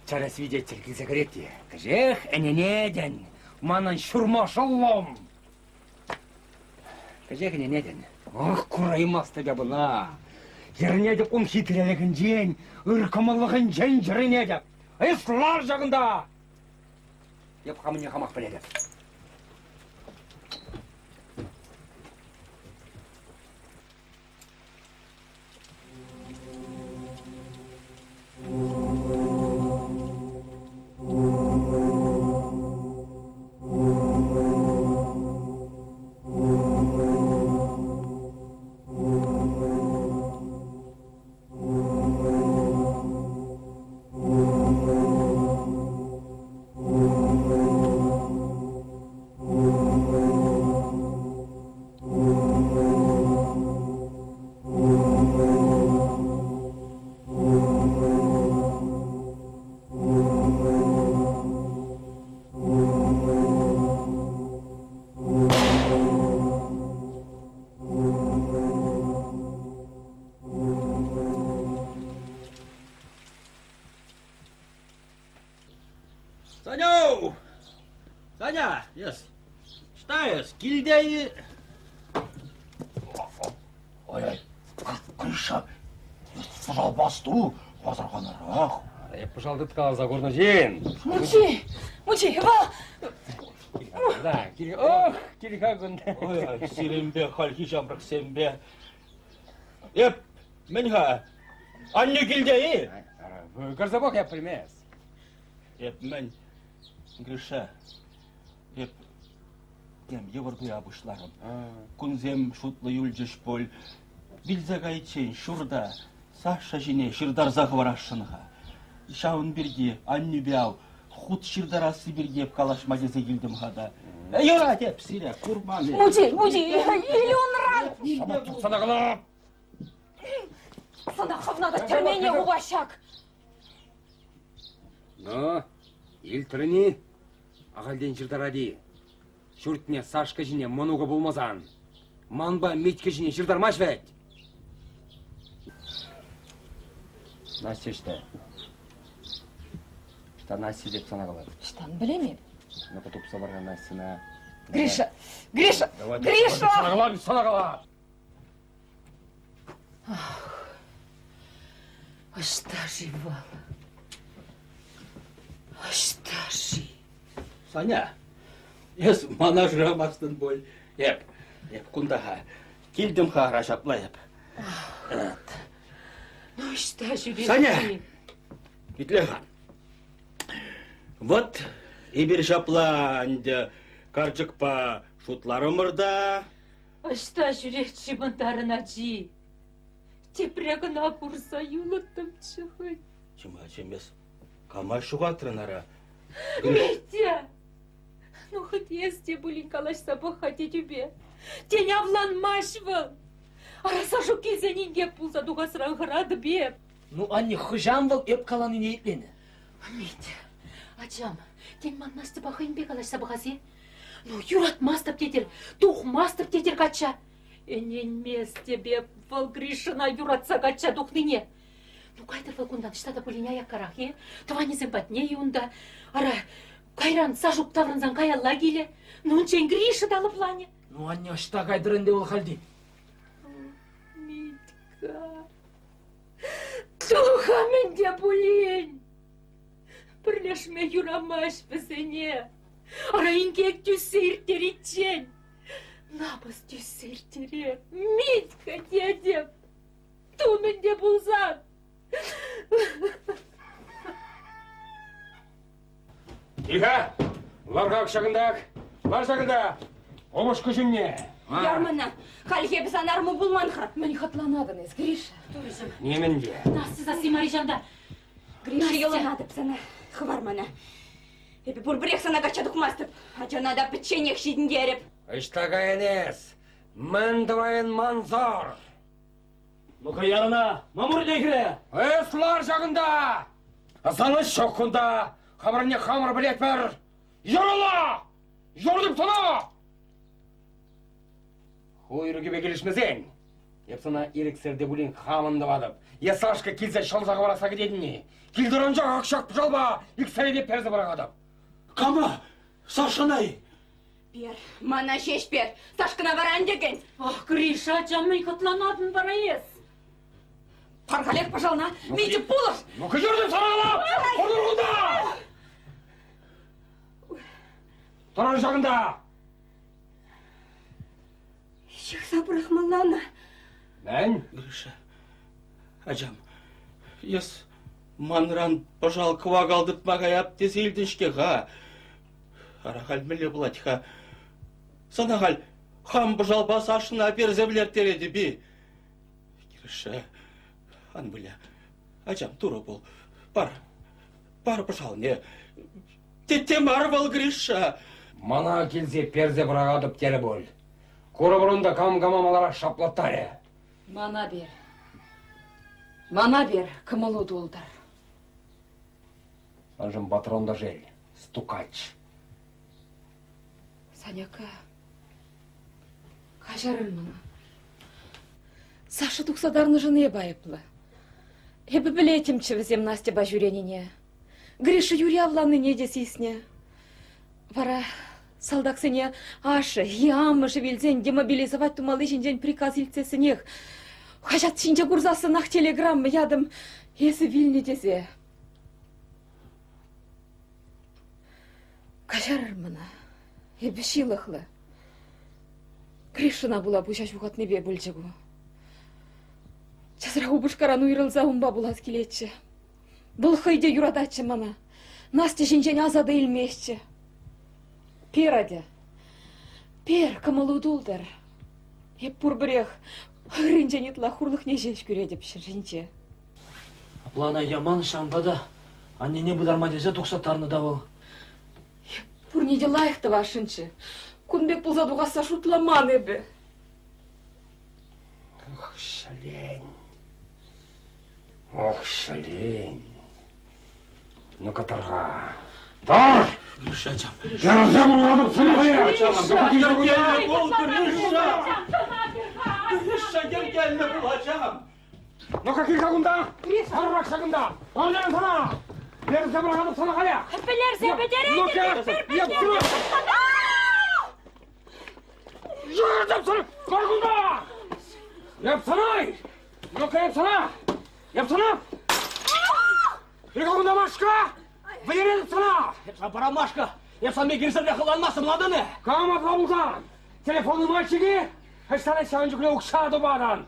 Speaker 4: Чара свидетель кизагрети. Кыжех эненеден. Манан шурма шаллом. Кыжех эненеден. Ох, кураймас тебе бына. Ерне деп он хитрелеген жен, ыркымылығын жен жірене деп. Ислар жағында. Еп қамыне қамақ біледі.
Speaker 6: Саня! Саня, yes. Штаешь, кильдяй.
Speaker 7: Ой, Гриша, пожалуйста, возраганарах.
Speaker 4: Я пожалуй, ткал за горно жен.
Speaker 8: Мучи, ва!
Speaker 4: Да, ох, килиха гунда.
Speaker 6: Ой, сирембе, хальхи жамрак сембе. Еп, менха, анне кильдяй.
Speaker 4: Гарзабок я примес.
Speaker 6: Еп, мен, Гриша, еп, дем, еварду ябышларым. Күнзем шутлы юльжыш боль. Билзагайчен, шурда, Саша жине, ширдар захварашынға. Шауын бірге, анны бяу, худ ширдарасы бірге калаш мазезе келдім ғада. Юра, деп, сире, курбаны.
Speaker 8: Мучи, миллион раз!
Speaker 4: Шабаттық санағыла.
Speaker 8: Санахов надо терпение губащак.
Speaker 4: Ну, илтіріне, ағалден жырдаради. Шүртіне Сашка жіне монуға болмазан. Манба метке жіне жырдармаш вәд. Настя что? Что Настя деп санағылады?
Speaker 8: Штан білемем.
Speaker 4: Ну, потом собарған Настяна.
Speaker 8: Гриша! Гриша!
Speaker 4: Санағыла!
Speaker 3: Что живала? Что жи?
Speaker 6: Саня, ес мана жырамастын боль. Еп, кундаға, келдім қағыра шапла, еп.
Speaker 3: Ну что же,
Speaker 6: Саня! Итлеха. Вот, и бір шапла, анде, карчык па шутларымырда.
Speaker 3: Что жүрекші мұндарына жи? Тепрегіна бұрса юлыттым чығын.
Speaker 6: Чымач емес, камай шуғатырынара.
Speaker 3: Митя! Ну хоть если былин калашса бахати тебе. Тень авланмаш был. Арасашу кезенинге пулса дуғасыран ғырады беп.
Speaker 7: Ну, анне хыжам был, еп каланы не етлені.
Speaker 3: Митя, ачам, тень маннасты бахайынбе калашса бахаси? Ну, юрат мастып тетер, дух мастып тетер кача. Эненмес тебе вал Гришина юратса кача духныне. Ну, кайтыр вал кундан штата пулиня якарах, е? Твани зэмпатне юнда. Ара, кайран сажук таврынзан каялла келе. Ну, чен Гриша далы плане.
Speaker 7: Ну, анне ашта кайдырынде ол халди.
Speaker 3: Митка, туха менде пулин. Бірлешме юрамаш бізіне. Ара инкек тюсір теречен. Набыз тюсір тере. Митка, дедем. Ту менде не булзан.
Speaker 4: Тихо! Ларгак шагындак! Лар шагында! Обыш күшімне!
Speaker 9: Ярмана, халге біз анармы булманха. Мен хатланадыңыз, Гриша.
Speaker 4: Неменде?
Speaker 3: Настя за Марижанда.
Speaker 9: Гриша еланады бізана. Хвармана. Эпи бурбрек сана качадық мастып. Ажанада печенек шидін деріп.
Speaker 4: Иштага енес! Мен двайын манзар!
Speaker 7: Ну-ка, ярына, мамыр дегіре!
Speaker 4: Лар шагында! Асаны шоқында! Хамырне хамыр білет бір! Yorula! Yordum sana! Huyruğu be gelişmezen. Yapsana erikserde bulin hamında vadım. Ya Saşka kilse şalzağı varasa gidedini. Kildir ancak akşak pıjalba. İlk senede perze bırakadım.
Speaker 6: Кама, Сашынай.
Speaker 9: Бер, мана шеш бер. Сашкына баран деген.
Speaker 3: Ах, Гриша, жамай хатланадың барайыз.
Speaker 9: Паргалек, пожалуйста, Митя Пулов.
Speaker 4: Ну-ка yordum sana alam! Ordurğunda! Taran şakında!
Speaker 9: Шықса брахмалана.
Speaker 4: Ben?
Speaker 6: Гриша, ажам, ес манран, пожал, квагалдып магаяп тезелдішке, ға. Арахал міле бұлать, ха. Санахал, хам пожал басашына перзевлер тереді би. Гриша, ан біля, ажам, тура бол. Бар, пожал, не. Темар бол, Гриша.
Speaker 4: Mana kilse perze bırakadıp geri bol. Koruburunda kam-kamamalara şaplattare.
Speaker 9: Мана бер. Мана бер, кымылу долдар.
Speaker 4: Анжым батронда жел. Стукач.
Speaker 9: Саняка, кажарым мына. Саша туксадарны жыне байыплы. Эбі білетім чывізем Настя бажүренине. Гриша Юрьявланы не десисне. Вара салдаксыне ашы, ямы живелзен демобилизовать тумалы жінден приказ илцесінех. Хажат шинже курзасы нах телеграммы ядым, есі вильне дезе. Кажарыр мына, эбі шилықлы. Гришына була бұша жуғатны бе бүлжігу. Чазыра убышкаран уйрылза умба булаз келетші. Бұл хыйде юрадатшы мана. Настя жінжен азады илмешчі. Пер аде. Пер кымылу дулдар. Еп пурбірех. Рынжен етла хурлық не жеш күредіп жінче.
Speaker 7: Аплана яман шамбада, аннене бұдармадезе тұқсаттарны да бол.
Speaker 9: Пурниде лайықты вашынчы. Күнбек бұлза дуғаса шутламан ебі.
Speaker 4: Ох, шалень. Ох, шалень. Ну-ка, торга. Тор!
Speaker 6: Гриша, ажам.
Speaker 4: Жаржам ұрғадым сынағая!
Speaker 6: Гриша, келгеліне бұл, ажам.
Speaker 4: Ну-ка, кел қағында! Сарырақ шағында! Ойлайын сана! Берзем ұрғадым сынағая!
Speaker 3: Білерсе бедереді!
Speaker 4: Жаржам саны! Қорғында! Епсанай! Ну-ка, епсана! Епсана! Кел қағында машқа! Вылереді сана!
Speaker 7: Епсан парамашка, епсан мен кирсерде қыланмасым ладыны.
Speaker 4: Кама қабылдан! Телефоны мальчики! Хештаны шанжықлы ұқшады бадан!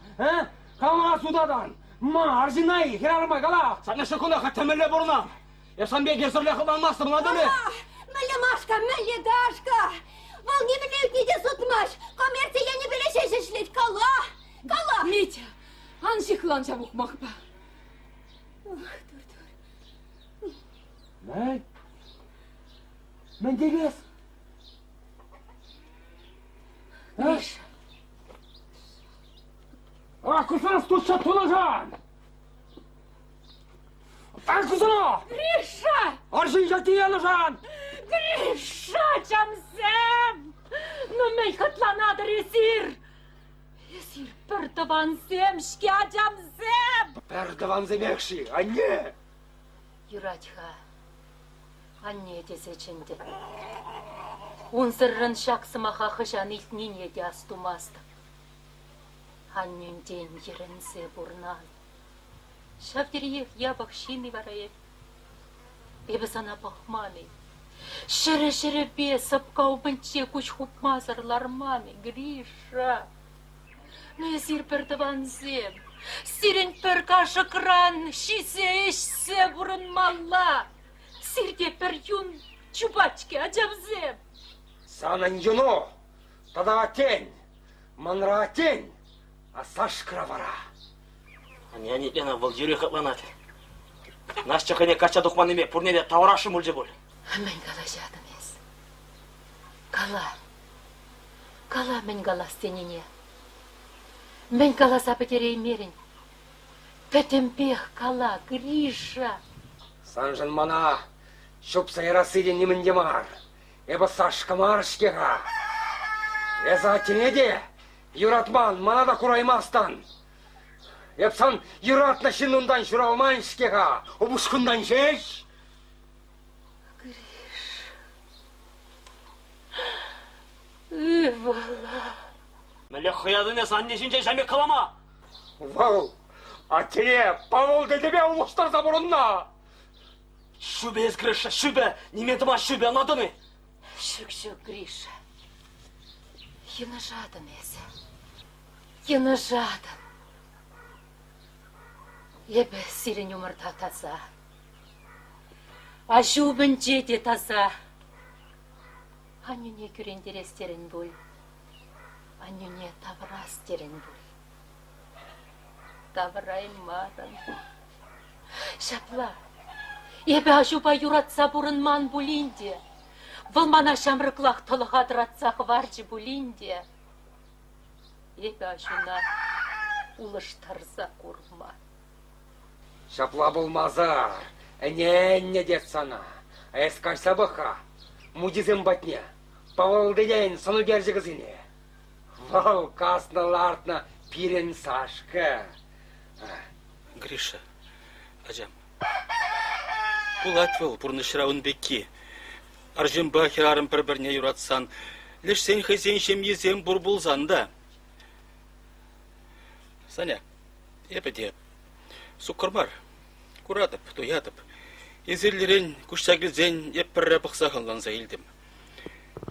Speaker 4: Кама судадан! Ма, арзинай, херармай қала!
Speaker 7: Саны шықына қаттамелі бұрына. Епсан мен кирсерде қыланмасым ладыны.
Speaker 5: Мілі Машка, мілі Дашка. Вал не білеу неде сутмаш. Коммерция не білеше жешлет. Кала! Кала!
Speaker 9: Митя, аншықлан жабық мақпа.
Speaker 4: Ne? Menderes.
Speaker 9: Гриша,
Speaker 4: Ah, kusana stutsa tulacan. Ah, kusana.
Speaker 3: Гриша!
Speaker 4: Arşın jati yalacan.
Speaker 3: Гриша, жамзем! Ну, мен хатланадыр есір! Есір бір тавансем, шке жамзем!
Speaker 4: Perdevan zemekşi, anne.
Speaker 3: Юратьха, анне десечінде. Он сыррын шақсымаға қышан илтнен еде астумасты. Аннен ерінсе бұрнан. Шавдеріех ябақ шины варайып. Эбі сана бақманы. Шыры-шыры бе сапқау бінче күш хупмазарларманы, Гриша. Ну, есір бірді ванзем. Сирен пір кашы кран, шисе ешсе бұрын малла. Сирде пір юн чубачки ажабзем.
Speaker 4: Санан юно, тада тень, манра тень, а сашкра вара.
Speaker 7: Ани лена бұл жүрек атланат. Наш чакыне кача духман еме, пурнеде таврашы мүлже бол.
Speaker 3: Мен кала жадымыз. Кала мен кала стеніне. Мен кала сапетерей мерін. Петемпех кала, Гриша.
Speaker 4: Санжан мана, шуп сайра сыден немінде мар. Эба сашка маршкеға. Эза тенеде, юратман манада кураймастан. Епсан юратна шинундан шуралманшкеға. Обушкундан шеш.
Speaker 3: Ивала.
Speaker 7: Мөлі қиядыне саннешінше жәме қылама.
Speaker 4: Вау, а тене Павол дедебе ұлыстарса бұрынна.
Speaker 7: Шүбе ез Гриша, шүбе, неметіма шүбе анадыны.
Speaker 3: Шүк, Гриша. Яны жадын езі. Яны жадын. Ебі сирен умырта таза. А жубын жеде таза. Анюне күрендерестерін бұл. Анюне таврастерін бұл. Таврай марын. Шапла. Ебі ажуба юратса бұрын ман бұлінде. Вылмана шамрықлақ тұлыға дыратсақ варжы бұлінде. Ебі ажуна улыштарза курма.
Speaker 4: Шапла болмазар, әне дет сана, әскай сабыха, мудизем батне, Павол дедейн сону бержігізіне. Вау, касналартна пирен Сашка.
Speaker 6: Гриша, ажам. Бұл атвыл бұрнышыра үнбекке. Аржын бахирарын бір-біріне юратсан, леш сен хызен шемезен бұр бұлзанда. Саня, епеде, суккырмар, куратып, тоятып, езерлерін күштагілзен еппірі бұқсағынланса елдім.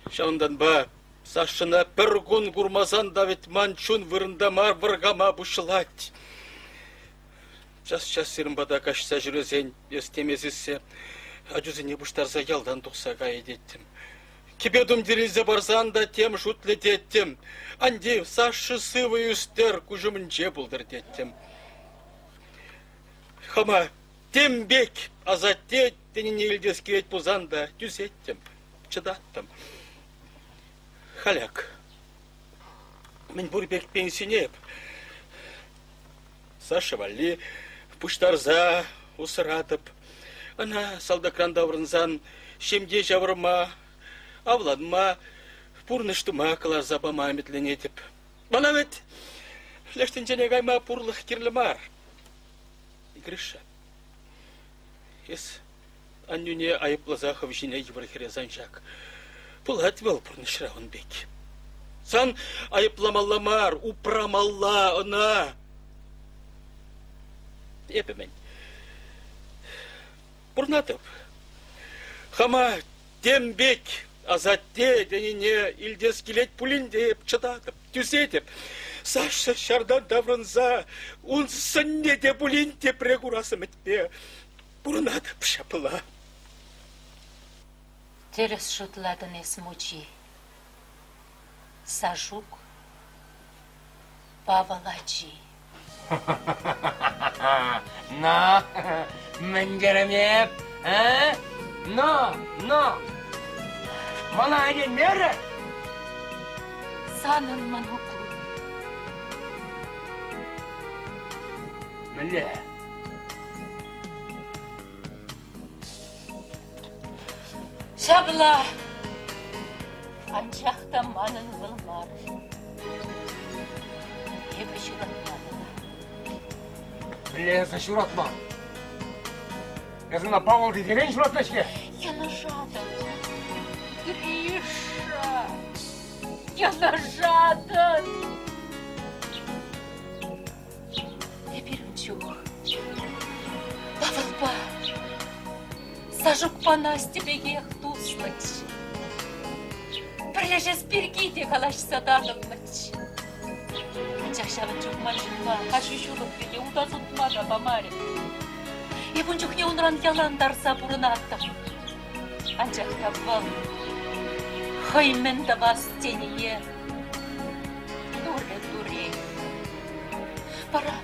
Speaker 6: Шауындан ба, сашына бір күн күрмасан давет манчун вырындамар выргама бұшылать. Час сирімбада кашса жүрезен, естемезіссе, ажузыне бұштарса ялдан тұқсаға едеттім. Кебедум дерілзе барсан да тем шутлететтім. Андев сашы сывы үстер күжімінже бұлдыр деттім. Хама, тембек, азаттет, теніне елдес керет бұзан да дүзеттім, чыдаттым. Халяк, мен бұрбек пенсинеп. Саша вали, пұштарза, усыратып. Ана салдакран даврынзан, шемде жавырма, авладма, пурныштыма кылар забама метленетіп. Бана вет, лештен және гайма пурлық керлімар. Гриша, ес аннюне айыплазахов жіне еврахерезан жак. Бұл әтвел пурнышырауын бек. Сан айыпламалламар, упрамалла она. Епемен. Бурнатып. Хама тембек, азатте деніне илдес келет пуліндеп, чыдатып, түзетіп. Саша шардан даврынза, унсын неде пулінде прегурасым етпе. Бурнатып шапыла.
Speaker 3: Терес шутладын эсмучи. Сажук, Павалачи.
Speaker 4: На, менгеремеп, на, мана әне мәрі?
Speaker 3: Санын мануку.
Speaker 4: Міне.
Speaker 3: Шабла, анчақта манын ғылмар. Ебі шуратмадыға.
Speaker 4: Білесі шуратма. Кызына Павол деген шуратмешке?
Speaker 3: Яна жадын. Гриша. Яна жадын. Ебірім чух. Павылба. Сажук по Настебеге туслать. Прилежес бергите калаш сададымлать. Шавын чукман жынма, хашу шурып беге удазытма да бамаре. Ебун чухне унран яландарса бурына аттым. Анчақ табвал, хаймен да вас тение. Дуре. Пора,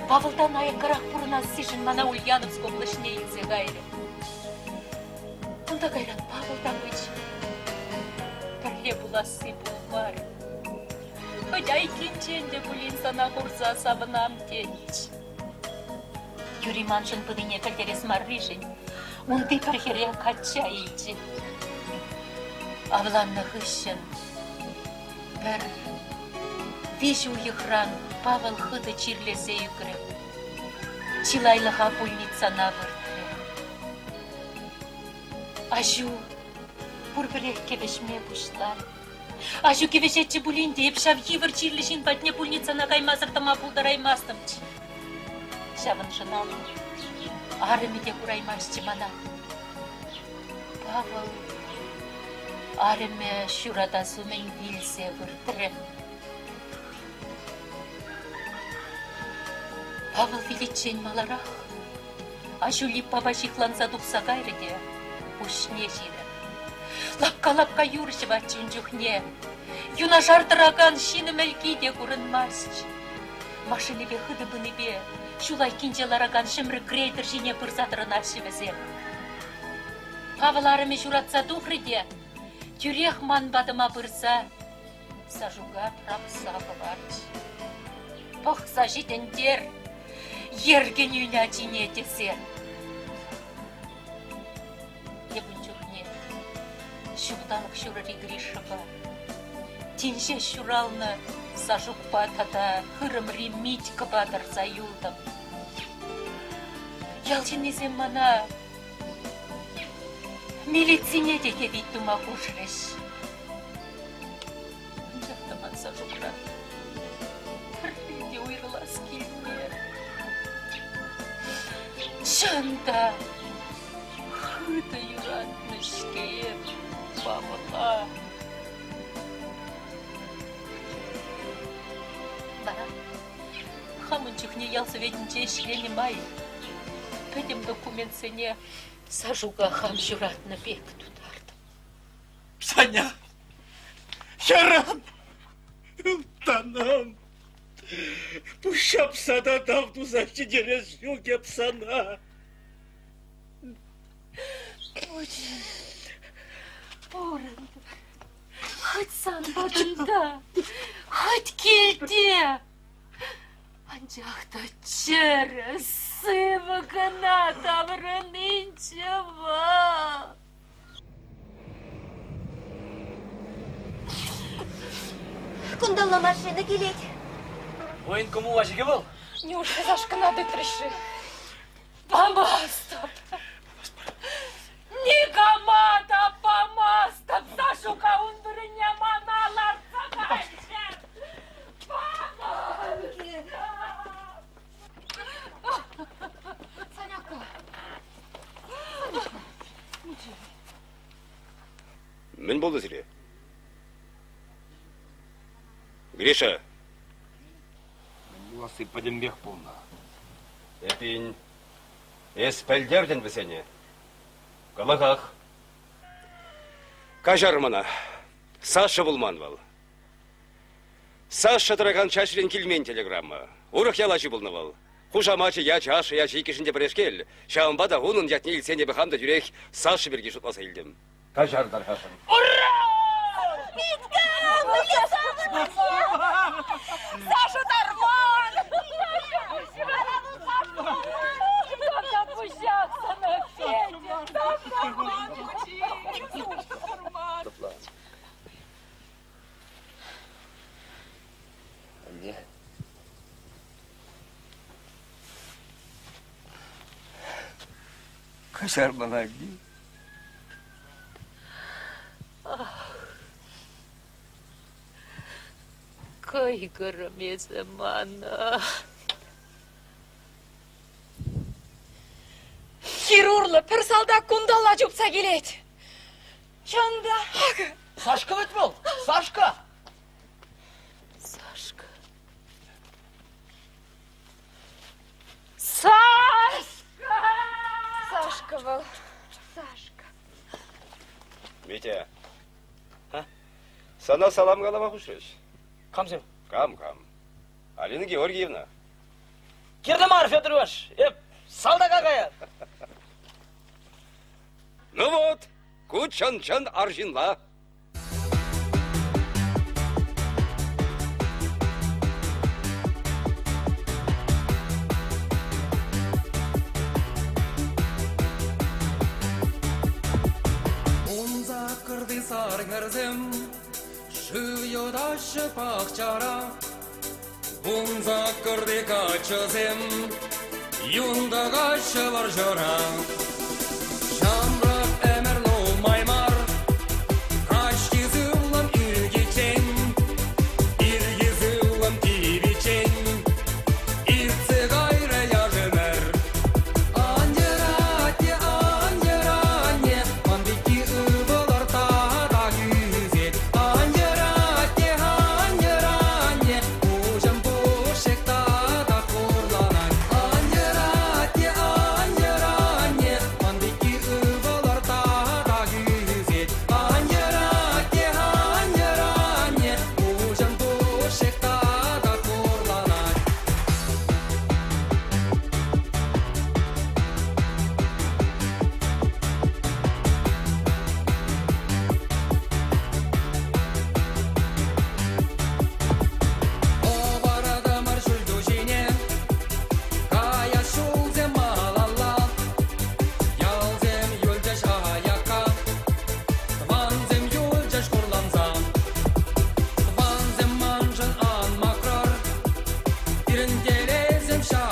Speaker 3: Павылдан айқарақ бурына сишін мана Ульяновск облачне илзе гайре. Онда гайран Павылдан выч. Парле буласы булмар. Хотя икинченде булин сана курса сабынам тенч. Юрий Маншин пыдыне кальтерес марришень. Унды перхере кача ичи. Авланны хыщын. Бір веш уйықран Павыл хыды чирлесе юкры. Чилайлыға пульницана выртыры. Ажу бурбірек кевешме бушлар. Ажу кевешетчі булин deyip шав йывыр чирлешин патне пульницана каймазыртыма пулдараймастымчы. Шавын жынал. Арымеде кураймашчы мана. Павыл арыме шурада сумен вилсе выртыры. Павыл вилетчен маларах. Ажу липпаба жикланса дукса гайрыде. Ушне жире. Лапка юрышы бачын жүхне. Юна жардыраган шины мелкиде курынмасч. Машинебе хыды бынебе. Шулай кинжелараган шымры грейдер жине пырсатырын аршывезем. Павыл арыме журатса духрыде. Тюрех манбадыма пырса. Сажуга прапса быварч. Пахса житендер. Ерген үйна жинетесер. Ебунчухне. Шуғдалық шурari Гришаба. Тинше шуралны сажукпа тада хырымри Митька бадар заюлдым. Ялчинезем мана милицине деке биттума кушреш. Анжақтаман сажукра. Хырде уйрылас келме. Чанда хыды юратнышке Павыла. Бара, хамынчыхне ялсоветниче шлене май. Пөдем документсене сажуга хам журатны бек тутардым.
Speaker 6: Саня, ярам, танам. Пушапсада давду защидерес югеп сана.
Speaker 3: Очень орынды. Хоть сан бадында, хоть келде. Анжақта чері сывы гына таврынынчыва.
Speaker 5: Кундалла машина келет.
Speaker 7: Ойын кому важыге был?
Speaker 3: Неужели зашканады пришли? Помастап! Никомада помастап! Сашука ундырыне маналар сагайчер! Саняка!
Speaker 2: Мен болды сире. Гриша. Ласы подембех полна. Эпин. Эспельдерден весене. Калахах. Кажармана. Саша Булманвал. Саша тараган чашрен килмен телеграмма. Урах ялачы булнавал. Хушамачы я чашы я чикишінде бірешкел. Шамбада ғунын ятне илсене бихамда жүрек Саша берге жұтмаса илдім. Кажардар хашын.
Speaker 8: Саша Тарман!
Speaker 3: Когда пущаться на Федя!
Speaker 2: Кажармана где?
Speaker 3: Кайгырым езімана.
Speaker 8: Хирурлы пір салда кундалла жупса келет. Шанда.
Speaker 7: Сашка ведь был? Сашка!
Speaker 3: Сашка.
Speaker 2: Sana salam kalama kuşreş.
Speaker 7: Камзем.
Speaker 2: Кам. Алина Георгиевна.
Speaker 7: Кирдамар Федорович. Салда какая?
Speaker 2: Ну вот, кучан-чан аржинла.
Speaker 1: Унза кырды саргырдым, шүйодашы пақчара. Унза кырды качызым, юндагашы бар жора. Жамрак әмірлі маймар, кашкизылым үлгечен, иргизылым кибечен, ирцы гайры яжымыр. Анжырате, мандики ыбылар тада күзет. Анжырате, ужым бошек тада қорланан. Анжырате, мандики ыбылар тада күзет. Анжырате, ужым бошек тада қорланан. Обарада маршульду жине, кая шулзем малалла, ялзем юльдеш аяка, тванзем юльдеш курланзам, тванзем манжын ан макрар, ирінделезем ша